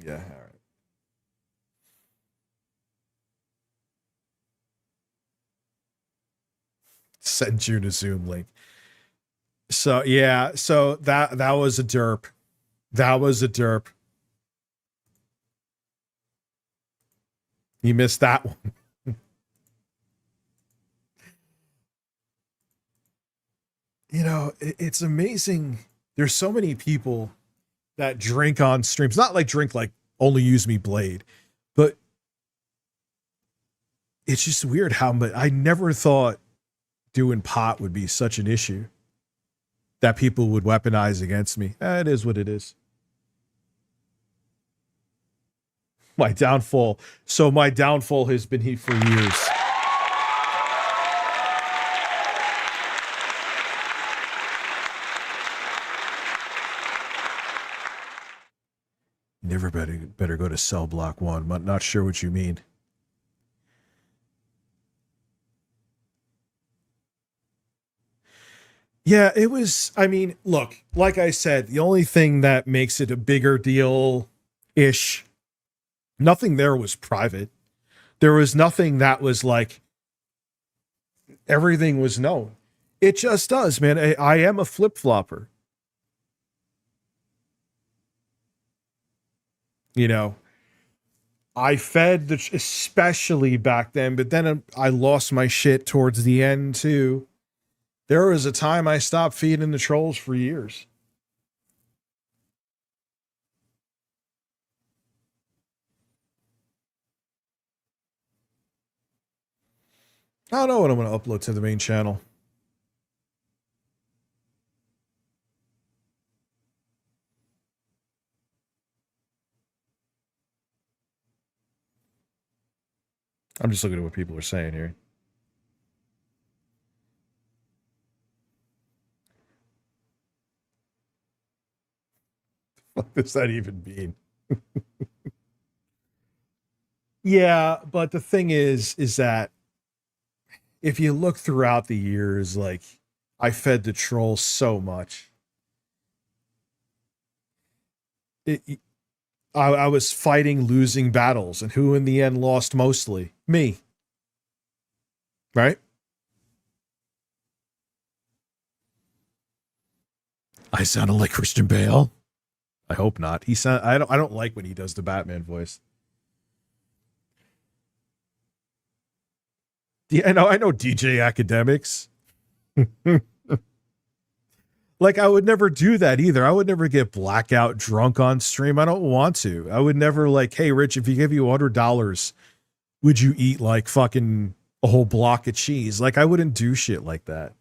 Yeah. All right. Send you a Zoom link. So yeah, so that was a derp. That was a derp. You missed that one. You know, it's amazing. There's so many people that drink on streams. Not like drink like only use me blade, but it's just weird how much I never thought doing pot would be such an issue. that people would weaponize against me. It is what it is. My downfall. So my downfall has been here for years. Never better go to cell block 1. I'm not sure what you mean. Yeah, it was, I mean, look, like I said, the only thing that makes it a bigger deal-ish, nothing there was private. There was nothing that was like, everything was known. It just does, man. I am a flip-flopper. You know, I fed, especially back then, but then I lost my shit towards the end too. There was a time I stopped feeding the trolls for years. I don't know what I'm going to upload to the main channel. I'm just looking at what people are saying here. What does that even mean? Yeah, but the thing is that if you look throughout the years, like, I fed the trolls so much. I was fighting losing battles, and who in the end lost mostly? Me. Right? I sounded like Christian Bale. I hope not. I don't like when he does the Batman voice. Yeah, I know DJ Academics. Like, I would never do that either. I would never get blackout drunk on stream. I don't want to. I would never like, hey, Rich, if you give you $100, would you eat like fucking a whole block of cheese? Like, I wouldn't do shit like that.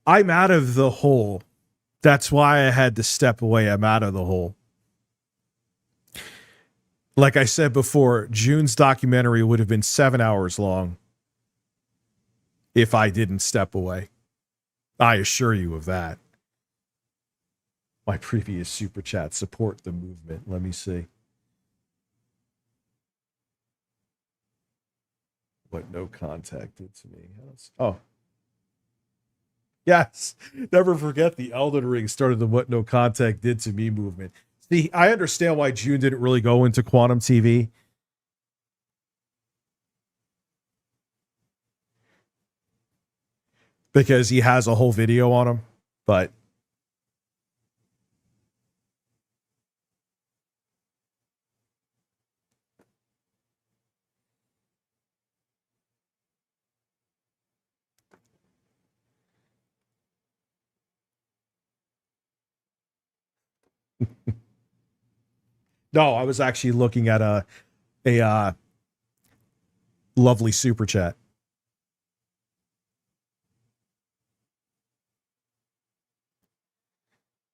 I'm out of the hole. That's why I had to step away. I'm out of the hole. Like I said before, June's documentary would have been 7 hours long if I didn't step away. I assure you of that. My previous super chat, support the movement. Let me see. What no contact did to me. Oh. Yes. Never forget the Elden Ring started the what no contact did to me movement. See, I understand why June didn't really go into Quantum TV. Because he has a whole video on him. But no, I was actually looking at a lovely super chat.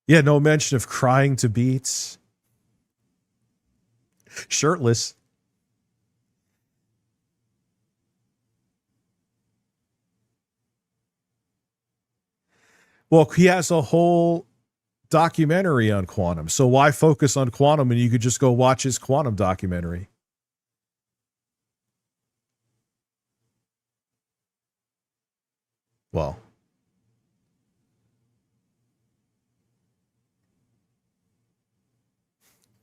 Yeah, no mention of crying to beats. Shirtless. Well, he has a whole documentary on Quantum. So why focus on Quantum when you could just go watch his Quantum documentary? Well,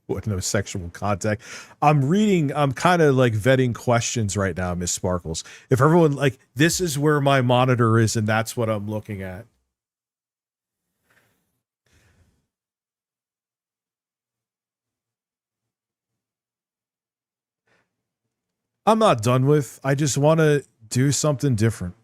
what no sexual contact. I'm kind of like vetting questions right now, Miss Sparkles. If everyone like, this is where my monitor is and that's what I'm looking at. I'm not done with. I just want to do something different.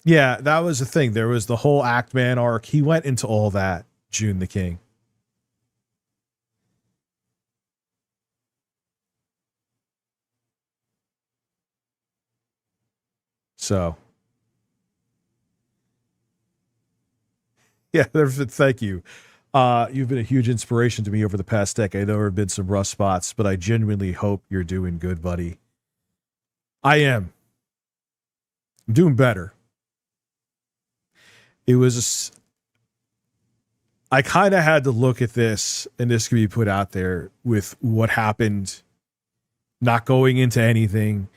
Yeah, that was the thing. There was the whole Actman arc. He went into all that, June the King. So, yeah, thank you. You've been a huge inspiration to me over the past decade. There have been some rough spots, but I genuinely hope you're doing good, buddy. I am. I'm doing better. I kind of had to look at this, and this can be put out there with what happened, not going into anything.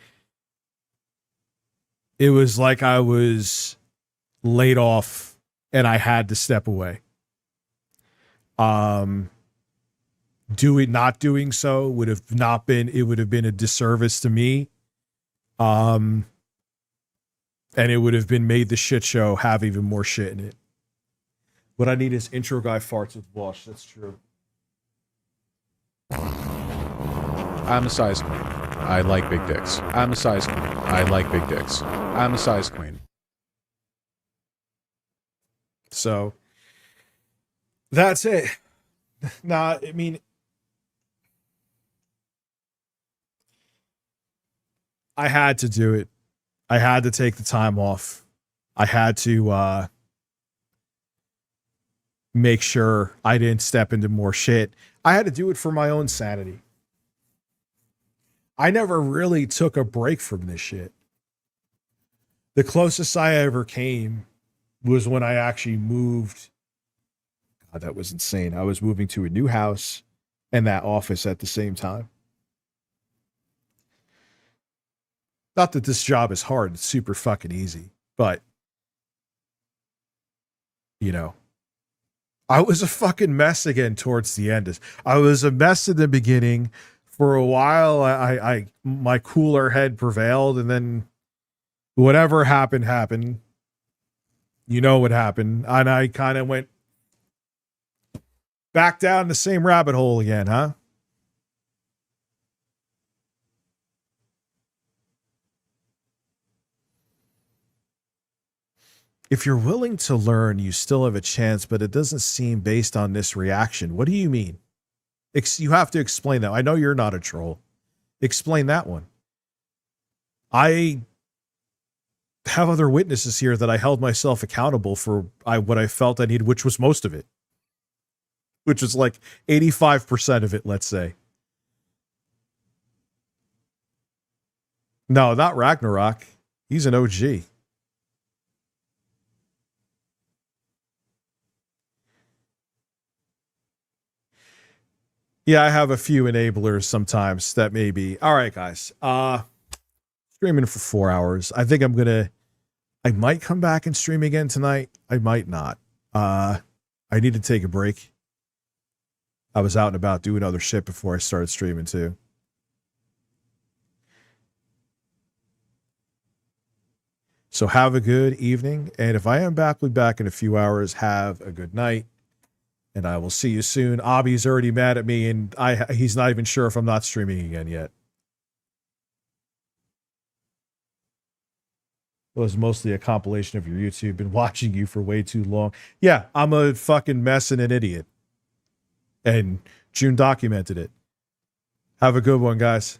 It was like I was laid off and I had to step away. Not doing so would have been a disservice to me. And it would have been made the shit show have even more shit in it. What I need is intro guy farts with wash. That's true. I'm a size queen. I like big dicks. I'm a size queen. I like big dicks. I'm a size queen. So that's it. Nah, I mean, I had to do it. I had to take the time off. I had to make sure I didn't step into more shit. I had to do it for my own sanity. I never really took a break from this shit. The closest I ever came was when I actually moved. God, that was insane. I was moving to a new house and that office at the same time. Not that this job is hard. It's super fucking easy. But, you know, I was a fucking mess again towards the end. I was a mess in the beginning. For a while, I my cooler head prevailed, and then whatever happened. You know what happened. And I kind of went back down the same rabbit hole again, huh? If you're willing to learn, you still have a chance, but it doesn't seem based on this reaction. What do you mean? You have to explain that. I know you're not a troll. Explain that one. I have other witnesses here that I held myself accountable for what I felt I needed, which was most of it. Which was like 85% of it, let's say. No, not Ragnarok. He's an OG. Yeah, I have a few enablers sometimes that may be. All right, guys. Streaming for 4 hours. I think I might come back and stream again tonight. I might not. I need to take a break. I was out and about doing other shit before I started streaming too. So have a good evening. And if I am back in a few hours, have a good night. And I will see you soon. Abby's already mad at me, and he's not even sure if I'm not streaming again yet. It was mostly a compilation of your YouTube. Been watching you for way too long. Yeah, I'm a fucking mess and an idiot. And June documented it. Have a good one, guys.